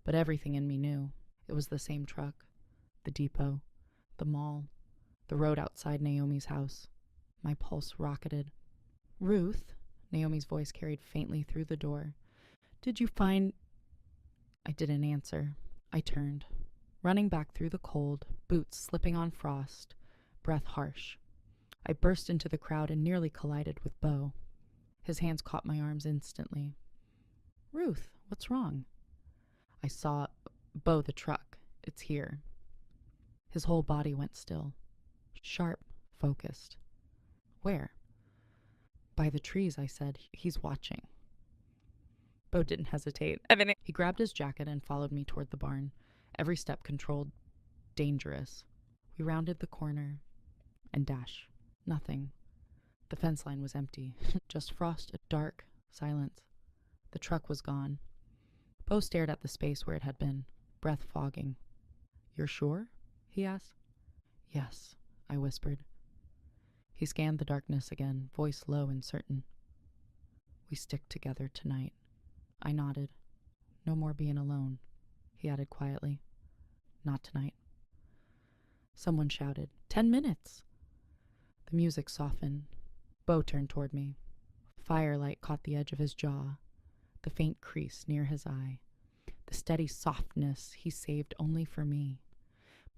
But everything in me knew. It was the same truck. The depot. The mall. The road outside Naomi's house. My pulse rocketed. Ruth, Naomi's voice carried faintly through the door. Did you find... I didn't answer. I turned. Running back through the cold, boots slipping on frost, breath harsh. I burst into the crowd and nearly collided with Beau. His hands caught my arms instantly. Ruth, what's wrong? I saw Beau the truck. It's here. His whole body went still. Sharp, focused. Where? By the trees, I said. He's watching. Beau didn't hesitate. He grabbed his jacket and followed me toward the barn. Every step controlled, dangerous. We rounded the corner and dash. Nothing. The fence line was empty. Just frost, dark, silence. The truck was gone. Beau stared at the space where it had been, breath fogging. You're sure? He asked. Yes, I whispered. He scanned the darkness again, voice low and certain. We stick together tonight. I nodded. No more being alone, he added quietly. Not tonight. Someone shouted, 10 minutes! The music softened. Beau turned toward me. Firelight caught the edge of his jaw, the faint crease near his eye, the steady softness he saved only for me.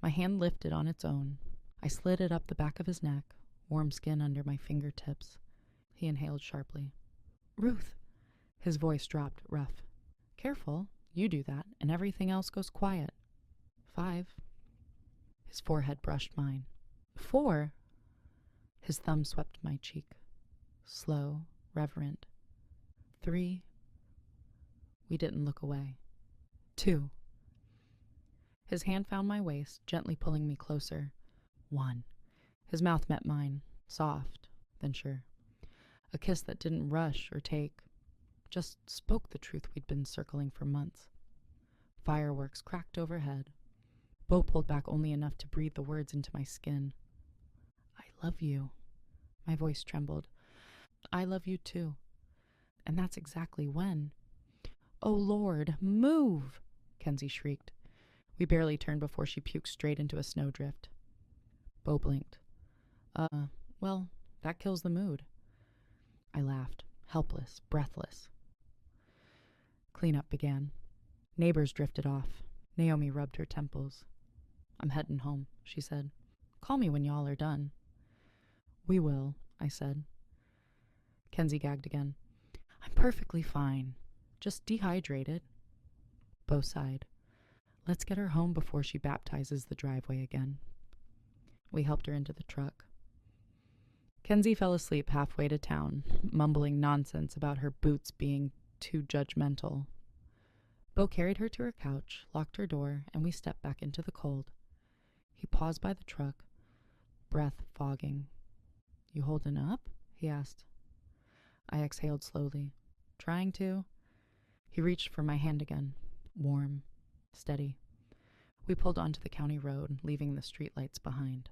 My hand lifted on its own. I slid it up the back of his neck, warm skin under my fingertips. He inhaled sharply. Ruth! His voice dropped, rough. Careful, you do that, and everything else goes quiet. 5. His forehead brushed mine. 4. His thumb swept my cheek. Slow, reverent. 3. We didn't look away. 2. His hand found my waist, gently pulling me closer. 1. His mouth met mine, soft, then sure. A kiss that didn't rush or take, just spoke the truth we'd been circling for months. Fireworks cracked overhead. Beau pulled back only enough to breathe the words into my skin. I love you. My voice trembled. I love you too. And that's exactly when. Oh Lord, move! Kenzie shrieked. We barely turned before she puked straight into a snowdrift. Beau blinked. Well, that kills the mood. I laughed, helpless, breathless. Cleanup began. Neighbors drifted off. Naomi rubbed her temples. I'm heading home, she said. Call me when y'all are done. We will, I said. Kenzie gagged again. I'm perfectly fine. Just dehydrated. Beau sighed. Let's get her home before she baptizes the driveway again. We helped her into the truck. Kenzie fell asleep halfway to town, mumbling nonsense about her boots being too judgmental. Beau carried her to her couch, locked her door, and we stepped back into the cold. He paused by the truck, breath fogging. You holding up? He asked. I exhaled slowly. Trying to. He reached for my hand again, warm, steady. We pulled onto the county road, leaving the streetlights behind.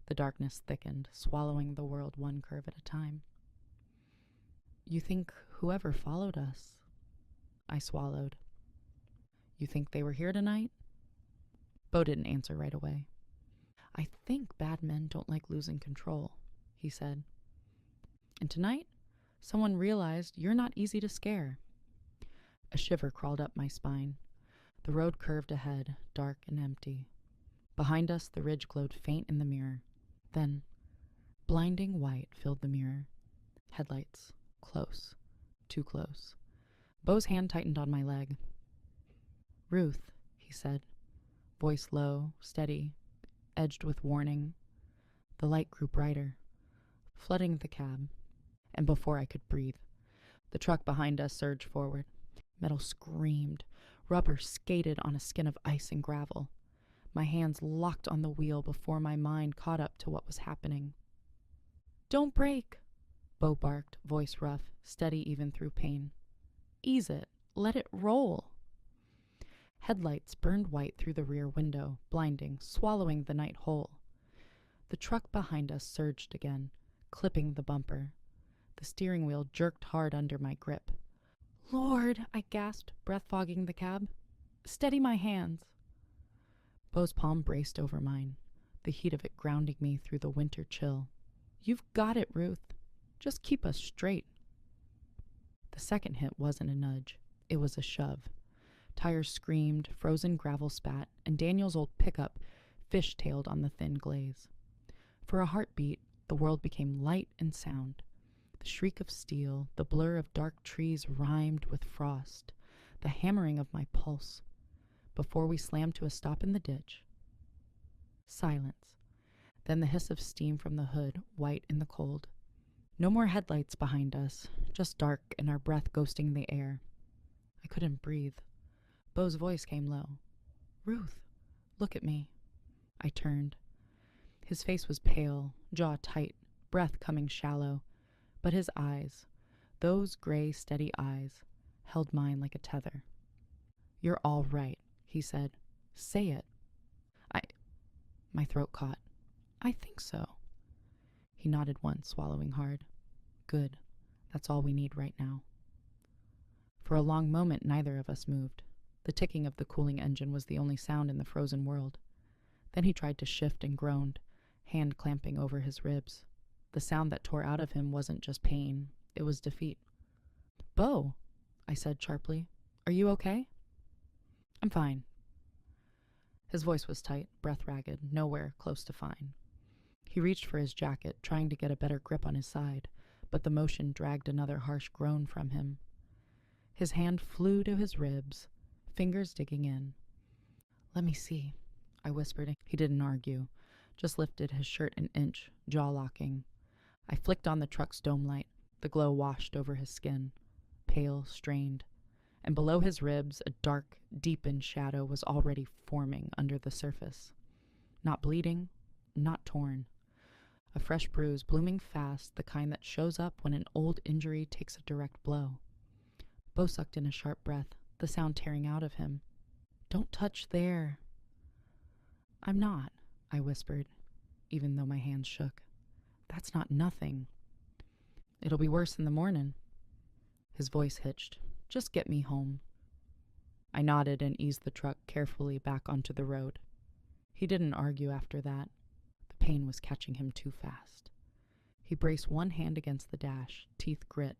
The darkness thickened, swallowing the world one curve at a time. You think whoever followed us... I swallowed. You think they were here tonight? Beau didn't answer right away. I think bad men don't like losing control, he said. And tonight, someone realized you're not easy to scare. A shiver crawled up my spine. The road curved ahead, dark and empty. Behind us, the ridge glowed faint in the mirror. Then, blinding white filled the mirror. Headlights, close, too close. Beau's hand tightened on my leg. "Ruth," he said, voice low, steady, edged with warning. The light grew brighter, flooding the cab, and before I could breathe, the truck behind us surged forward. Metal screamed. Rubber skated on a skin of ice and gravel. My hands locked on the wheel before my mind caught up to what was happening. "Don't brake," Beau barked, voice rough, steady even through pain. "Ease it. Let it roll." Headlights burned white through the rear window, blinding, swallowing the night whole. The truck behind us surged again, clipping the bumper. The steering wheel jerked hard under my grip. "Lord," I gasped, breath fogging the cab. "Steady my hands." Beau's palm braced over mine, the heat of it grounding me through the winter chill. "You've got it, Ruth. Just keep us straight." The second hit wasn't a nudge. It was a shove. Tires screamed, frozen gravel spat, and Daniel's old pickup fish-tailed on the thin glaze. For a heartbeat, the world became light and sound. The shriek of steel, the blur of dark trees rhymed with frost, the hammering of my pulse, before we slammed to a stop in the ditch. Silence. Then the hiss of steam from the hood, white in the cold. No more headlights behind us, just dark and our breath ghosting the air. I couldn't breathe. Beau's voice came low. "Ruth, look at me." I turned. His face was pale, jaw tight, breath coming shallow, but his eyes, those gray, steady eyes, held mine like a tether. "You're all right," he said. "Say it." My throat caught. "I think so." He nodded once, swallowing hard. "Good. That's all we need right now." For a long moment, neither of us moved. The ticking of the cooling engine was the only sound in the frozen world. Then he tried to shift and groaned, hand clamping over his ribs. The sound that tore out of him wasn't just pain, it was defeat. "Beau," I said sharply, "are you okay?" "I'm fine." His voice was tight, breath ragged, nowhere close to fine. He reached for his jacket, trying to get a better grip on his side, but the motion dragged another harsh groan from him. His hand flew to his ribs, fingers digging in. "Let me see," I whispered. He didn't argue, just lifted his shirt an inch, jaw locking. I flicked on the truck's dome light. The glow washed over his skin, pale, strained, and below his ribs a dark, deepened shadow was already forming under the surface. Not bleeding, not torn. A fresh bruise blooming fast, the kind that shows up when an old injury takes a direct blow. Beau sucked in a sharp breath, the sound tearing out of him. "Don't touch there." "I'm not," I whispered, even though my hands shook. "That's not nothing." "It'll be worse in the morning." His voice hitched. "Just get me home." I nodded and eased the truck carefully back onto the road. He didn't argue after that. The pain was catching him too fast. He braced one hand against the dash, teeth grit,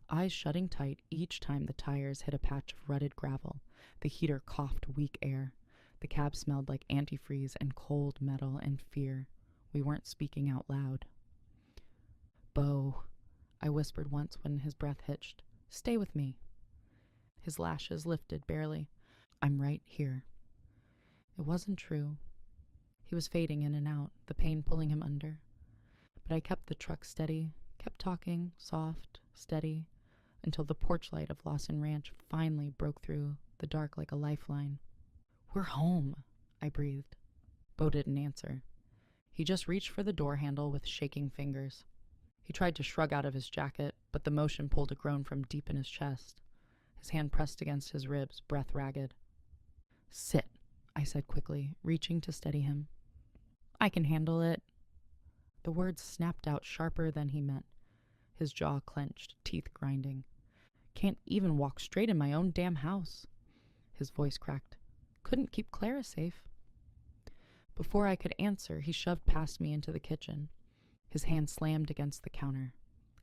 eyes shutting tight each time the tires hit a patch of rutted gravel. The heater coughed weak air. The cab smelled like antifreeze and cold metal and fear. We weren't speaking out loud. "Beau," I whispered once when his breath hitched. "Stay with me." His lashes lifted barely. "I'm right here." It wasn't true. He was fading in and out, the pain pulling him under. But I kept the truck steady, kept talking, soft, steady, until the porch light of Lawson Ranch finally broke through the dark like a lifeline. "We're home," I breathed. Beau didn't answer. He just reached for the door handle with shaking fingers. He tried to shrug out of his jacket, but the motion pulled a groan from deep in his chest. His hand pressed against his ribs, breath ragged. "Sit," I said quickly, reaching to steady him. "I can handle it." The words snapped out sharper than he meant. His jaw clenched, teeth grinding. "Can't even walk straight in my own damn house." His voice cracked. "Couldn't keep Clara safe." Before I could answer, he shoved past me into the kitchen. His hand slammed against the counter.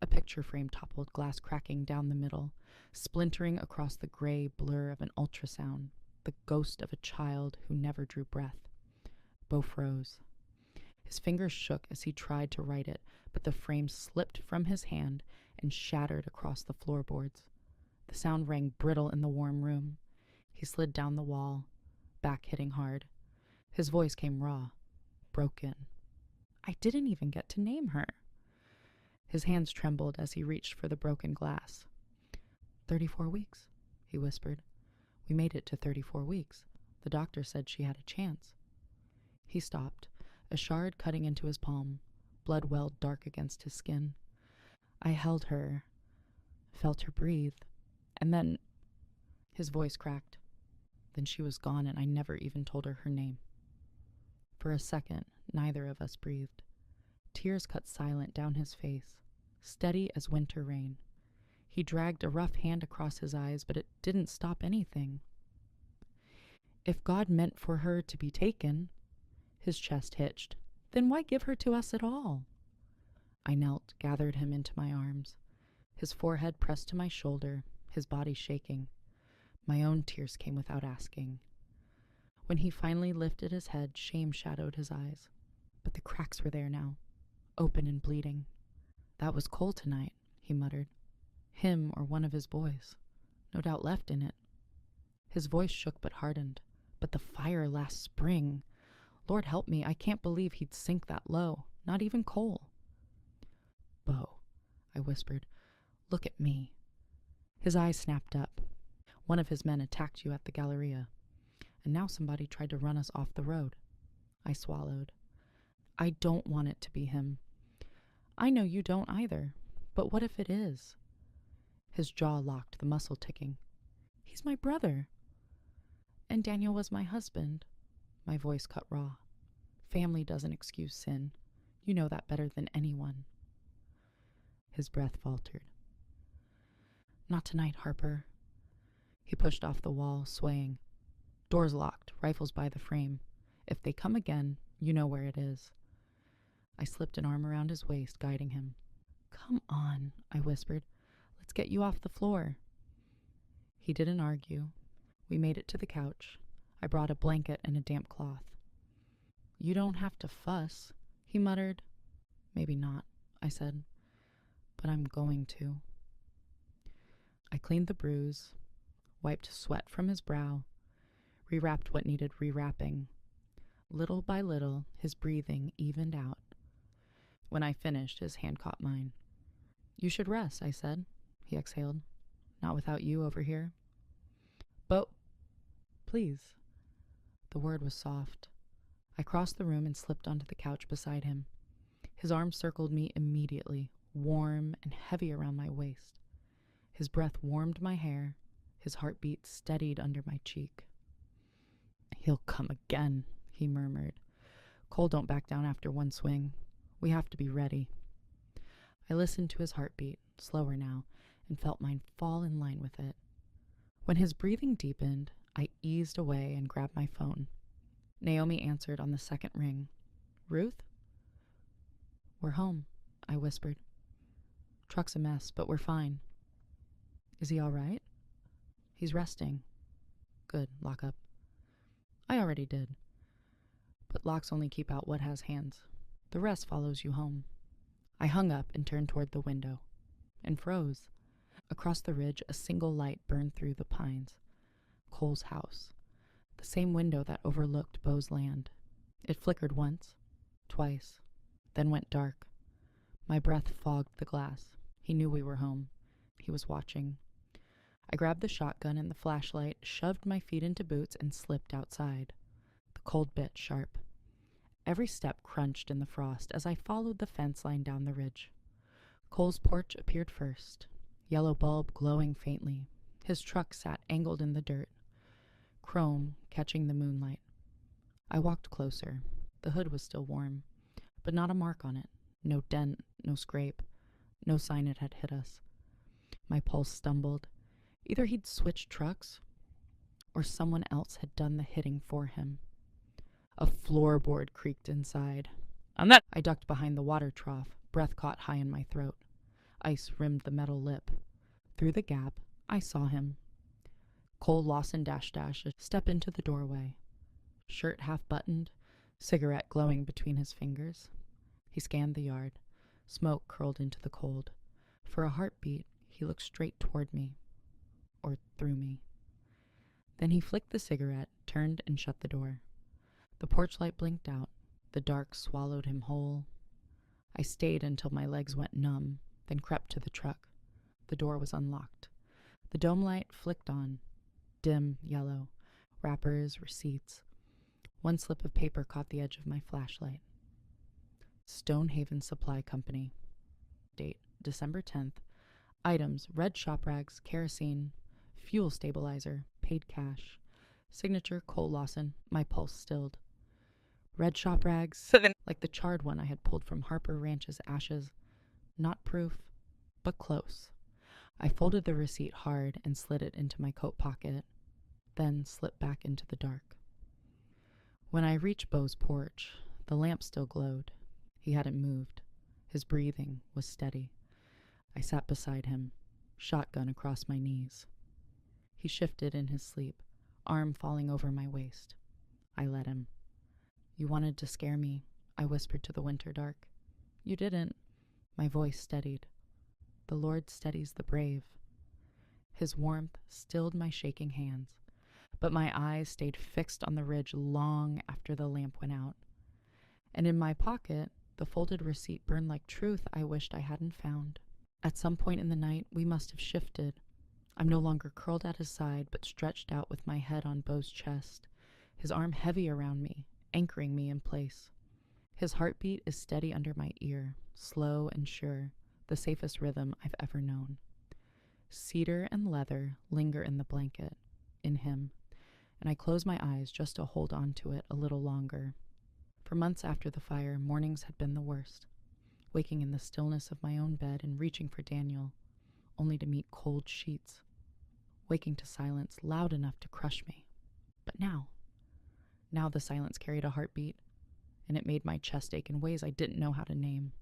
A picture frame toppled, glass cracking down the middle, splintering across the gray blur of an ultrasound, the ghost of a child who never drew breath. Beau froze. His fingers shook as he tried to write it, but the frame slipped from his hand and shattered across the floorboards. The sound rang brittle in the warm room. He slid down the wall, back hitting hard. His voice came raw, broken. I didn't even get to name her. His hands trembled as he reached for the broken glass. 34 weeks, he whispered. We made it to 34 weeks. The doctor said she had a chance. He stopped, a shard cutting into his palm. Blood welled dark against his skin. I held her, felt her breathe, and then his voice cracked. Then she was gone, and I never even told her her name. For a second, neither of us breathed. Tears cut silent down his face, steady as winter rain. He dragged a rough hand across his eyes, but it didn't stop anything. If God meant for her to be taken, his chest hitched, then why give her to us at all? I knelt, gathered him into my arms, his forehead pressed to my shoulder, his body shaking. My own tears came without asking. When he finally lifted his head, shame shadowed his eyes. But the cracks were there now, open and bleeding. That was Cole tonight, he muttered. Him or one of his boys. No doubt left in it. His voice shook but hardened. But the fire last spring. Lord help me, I can't believe he'd sink that low. Not even Cole. Bo, I whispered. Look at me. His eyes snapped up. One of his men attacked you at the Galleria. And now somebody tried to run us off the road. I swallowed. I don't want it to be him. I know you don't either. But what if it is? His jaw locked, the muscle ticking. He's my brother. And Daniel was my husband. My voice cut raw. Family doesn't excuse sin. You know that better than anyone. His breath faltered. Not tonight, Harper. He pushed off the wall, swaying. Doors locked, rifles by the frame. If they come again, you know where it is. I slipped an arm around his waist, guiding him. Come on, I whispered. Let's get you off the floor. He didn't argue. We made it to the couch. I brought a blanket and a damp cloth. You don't have to fuss, he muttered. Maybe not, I said. But I'm going to. I cleaned the bruise, wiped sweat from his brow, rewrapped what needed rewrapping. Little by little, his breathing evened out. When I finished, his hand caught mine. You should rest, I said. He exhaled. Not without you over here. But, please. The word was soft. I crossed the room and slipped onto the couch beside him. His arm circled me immediately, warm and heavy around my waist. His breath warmed my hair. His heartbeat steadied under my cheek. He'll come again, he murmured. Cole don't back down after one swing. We have to be ready. I listened to his heartbeat, slower now, and felt mine fall in line with it. When his breathing deepened, I eased away and grabbed my phone. Naomi answered on the second ring. Ruth? We're home, I whispered. Truck's a mess, but we're fine. Is he all right? He's resting. Good, lock up. I already did. But locks only keep out what has hands. The rest follows you home. I hung up and turned toward the window, and froze. Across the ridge, a single light burned through the pines. Cole's house. The same window that overlooked Bo's land. It flickered once, twice, then went dark. My breath fogged the glass. He knew we were home. He was watching. I grabbed the shotgun and the flashlight, shoved my feet into boots, and slipped outside. The cold bit sharp. Every step crunched in the frost as I followed the fence line down the ridge. Cole's porch appeared first, yellow bulb glowing faintly. His truck sat angled in the dirt, chrome catching the moonlight. I walked closer. The hood was still warm, but not a mark on it. No dent, no scrape, no sign it had hit us. My pulse stumbled. Either he'd switched trucks, or someone else had done the hitting for him. A floorboard creaked inside. On that, I ducked behind the water trough, breath caught high in my throat. Ice rimmed the metal lip. Through the gap, I saw him. Cole Lawson stepped into the doorway. Shirt half buttoned, cigarette glowing between his fingers. He scanned the yard. Smoke curled into the cold. For a heartbeat, he looked straight toward me, or through me. Then he flicked the cigarette, turned, and shut the door. The porch light blinked out. The dark swallowed him whole. I stayed until my legs went numb, then crept to the truck. The door was unlocked. The dome light flicked on, dim yellow. Wrappers, receipts. One slip of paper caught the edge of my flashlight. Stonehaven Supply Company. Date, December 10th. Items, red shop rags, kerosene, fuel stabilizer, paid cash. Signature, Cole Lawson. My pulse stilled. Red shop rags, like the charred one I had pulled from Harper Ranch's ashes. Not proof, but close. I folded the receipt hard and slid it into my coat pocket, then slipped back into the dark. When I reached Beau's porch, the lamp still glowed. He hadn't moved. His breathing was steady. I sat beside him, shotgun across my knees. He shifted in his sleep, arm falling over my waist. I let him. You wanted to scare me, I whispered to the winter dark. You didn't. My voice steadied. The Lord steadies the brave. His warmth stilled my shaking hands, but my eyes stayed fixed on the ridge long after the lamp went out. And in my pocket, the folded receipt burned like truth I wished I hadn't found. At some point in the night, we must have shifted. I'm no longer curled at his side, but stretched out with my head on Beau's chest, his arm heavy around me, anchoring me in place. His heartbeat is steady under my ear, slow and sure, the safest rhythm I've ever known. Cedar and leather linger in the blanket, in him, and I close my eyes just to hold on to it a little longer. For months after the fire, mornings had been the worst. Waking in the stillness of my own bed and reaching for Daniel, only to meet cold sheets. Waking to silence loud enough to crush me. But now the silence carried a heartbeat, and it made my chest ache in ways I didn't know how to name.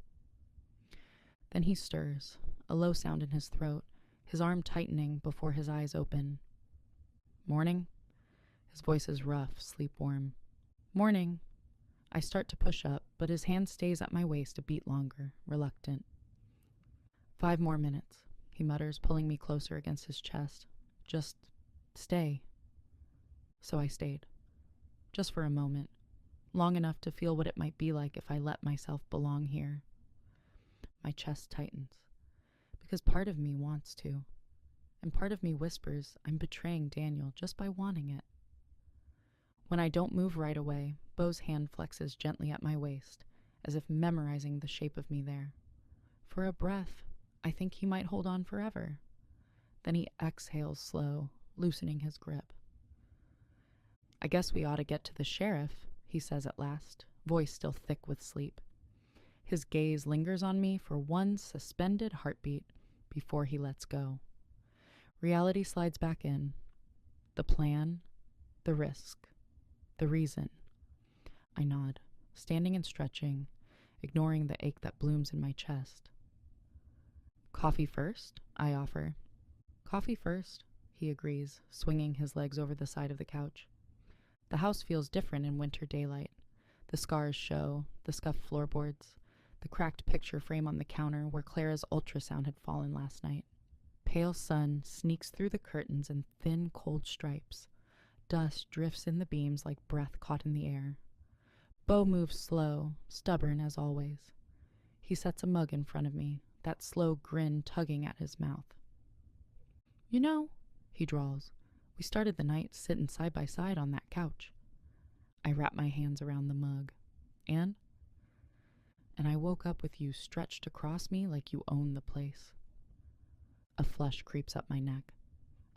Then he stirs, a low sound in his throat, his arm tightening before his eyes open. Morning? His voice is rough, sleep-warm. Morning. I start to push up, but his hand stays at my waist a beat longer, reluctant. 5 more minutes, he mutters, pulling me closer against his chest. Just stay. So I stayed. Just for a moment, long enough to feel what it might be like if I let myself belong here. My chest tightens, because part of me wants to, and part of me whispers I'm betraying Daniel just by wanting it. When I don't move right away, Beau's hand flexes gently at my waist, as if memorizing the shape of me there. For a breath, I think he might hold on forever. Then he exhales slow, loosening his grip. I guess we ought to get to the sheriff, he says at last, voice still thick with sleep. His gaze lingers on me for one suspended heartbeat before he lets go. Reality slides back in. The plan, the risk, the reason. I nod, standing and stretching, ignoring the ache that blooms in my chest. Coffee first, I offer. Coffee first, he agrees, swinging his legs over the side of the couch. The house feels different in winter daylight. The scars show, the scuffed floorboards, the cracked picture frame on the counter where Clara's ultrasound had fallen last night. Pale sun sneaks through the curtains in thin, cold stripes. Dust drifts in the beams like breath caught in the air. Beau moves slow, stubborn as always. He sets a mug in front of me, that slow grin tugging at his mouth. You know, he drawls, we started the night sitting side by side on that couch. I wrap my hands around the mug. And I woke up with you stretched across me like you own the place. A flush creeps up my neck.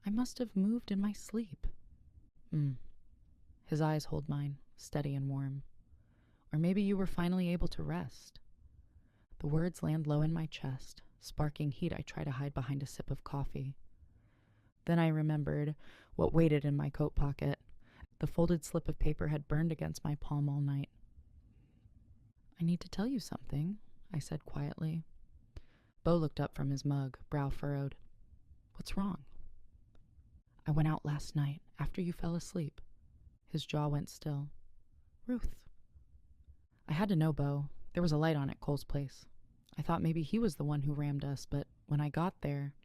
I must have moved in my sleep. His eyes hold mine, steady and warm. Or maybe you were finally able to rest. The words land low in my chest, sparking heat I try to hide behind a sip of coffee. Then I remembered what waited in my coat pocket. The folded slip of paper had burned against my palm all night. I need to tell you something, I said quietly. Beau looked up from his mug, brow furrowed. What's wrong? I went out last night, after you fell asleep. His jaw went still. Ruth. I had to know Beau. There was a light on at Cole's place. I thought maybe he was the one who rammed us, but When I got there,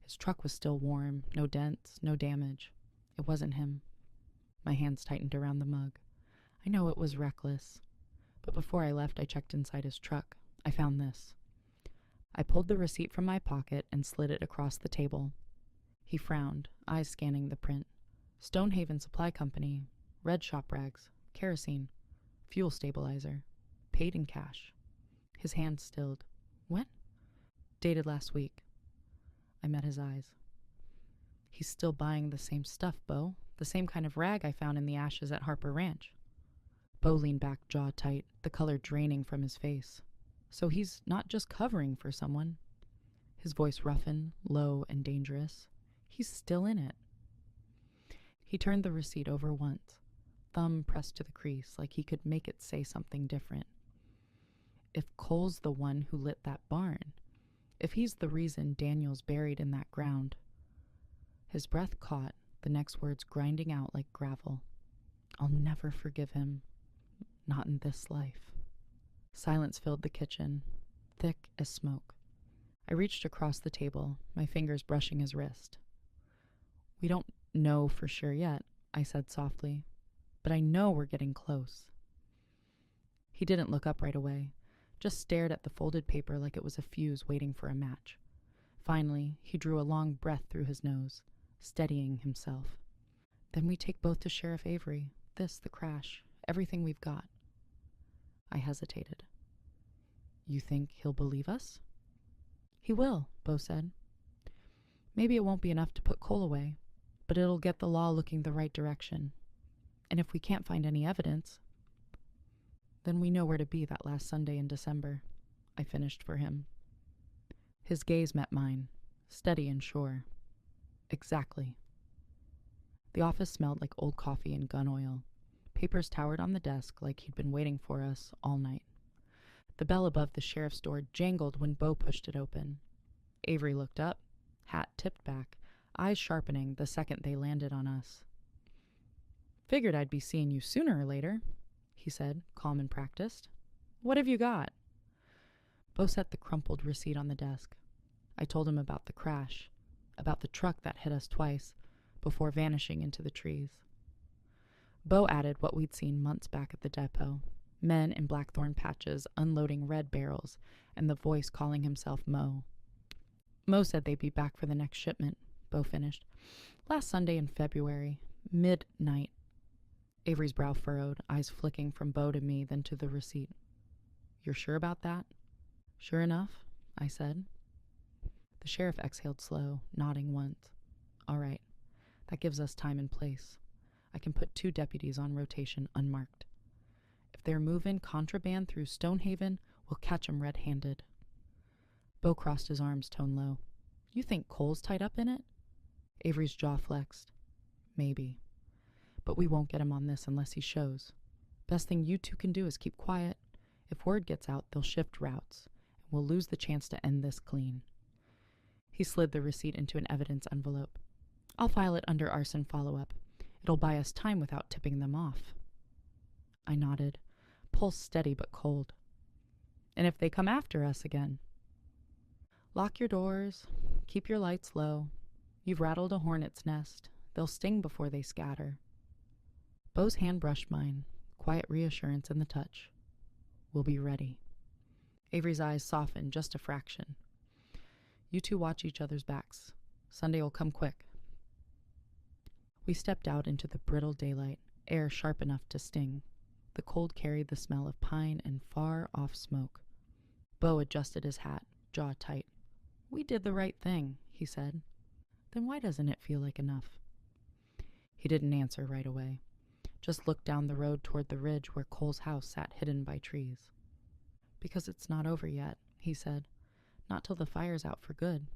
his truck was still warm, no dents, no damage. It wasn't him. My hands tightened around the mug. I know it was reckless, but before I left, I checked inside his truck. I found this. I pulled the receipt from my pocket and slid it across the table. He frowned, eyes scanning the print. Stonehaven Supply Company, red shop rags, kerosene, fuel stabilizer, paid in cash. His hand stilled. When? Dated last week. I met his eyes. He's still buying the same stuff, Bo. The same kind of rag I found in the ashes at Harper Ranch. Bo leaned back, jaw tight, the color draining from his face. So he's not just covering for someone. His voice roughened, low and dangerous. He's still in it. He turned the receipt over once, thumb pressed to the crease like he could make it say something different. If Cole's the one who lit that barn, if he's the reason Daniel's buried in that ground. His breath caught, the next words grinding out like gravel. I'll never forgive him. Not in this life. Silence filled the kitchen, thick as smoke. I reached across the table, my fingers brushing his wrist. We don't know for sure yet, I said softly, but I know we're getting close. He didn't look up right away, just stared at the folded paper like it was a fuse waiting for a match. Finally, he drew a long breath through his nose, steadying himself. Then we take both to Sheriff Avery, this, the crash, everything we've got. I hesitated. You think he'll believe us? He will, Bo said. Maybe it won't be enough to put Cole away, but it'll get the law looking the right direction. And if we can't find any evidence, then we know where to be that last Sunday in December. I finished for him. His gaze met mine, steady and sure. Exactly. The office smelled like old coffee and gun oil. Papers towered on the desk like he'd been waiting for us all night. The bell above the sheriff's door jangled when Bo pushed it open. Avery looked up, hat tipped back, eyes sharpening the second they landed on us. Figured I'd be seeing you sooner or later, he said, calm and practiced. What have you got? Bo set the crumpled receipt on the desk. I told him about the crash, about the truck that hit us twice, before vanishing into the trees. Bo added what we'd seen months back at the depot, men in blackthorn patches unloading red barrels, and the voice calling himself Mo. Mo said they'd be back for the next shipment, Bo finished. Last Sunday in February, midnight. Avery's brow furrowed, eyes flicking from Bo to me, then to the receipt. You're sure about that? Sure enough, I said. The sheriff exhaled slow, nodding once. All right, that gives us time and place. I can put 2 deputies on rotation unmarked. If they're moving contraband through Stonehaven, we'll catch 'em red-handed. Bo crossed his arms, tone low. You think Cole's tied up in it? Avery's jaw flexed. Maybe. But we won't get him on this unless he shows. Best thing you 2 can do is keep quiet. If word gets out, they'll shift routes, and we'll lose the chance to end this clean. He slid the receipt into an evidence envelope. I'll file it under arson follow-up. It'll buy us time without tipping them off. I nodded, pulse steady but cold. And if they come after us again? Lock your doors, keep your lights low. You've rattled a hornet's nest. They'll sting before they scatter. Bo's hand brushed mine, quiet reassurance in the touch. We'll be ready. Avery's eyes softened just a fraction. You 2 watch each other's backs. Sunday will come quick. We stepped out into the brittle daylight, air sharp enough to sting. The cold carried the smell of pine and far-off smoke. Bo adjusted his hat, jaw tight. We did the right thing, he said. Then why doesn't it feel like enough? He didn't answer right away, just looked down the road toward the ridge where Cole's house sat hidden by trees. Because it's not over yet, he said. Not till the fire's out for good.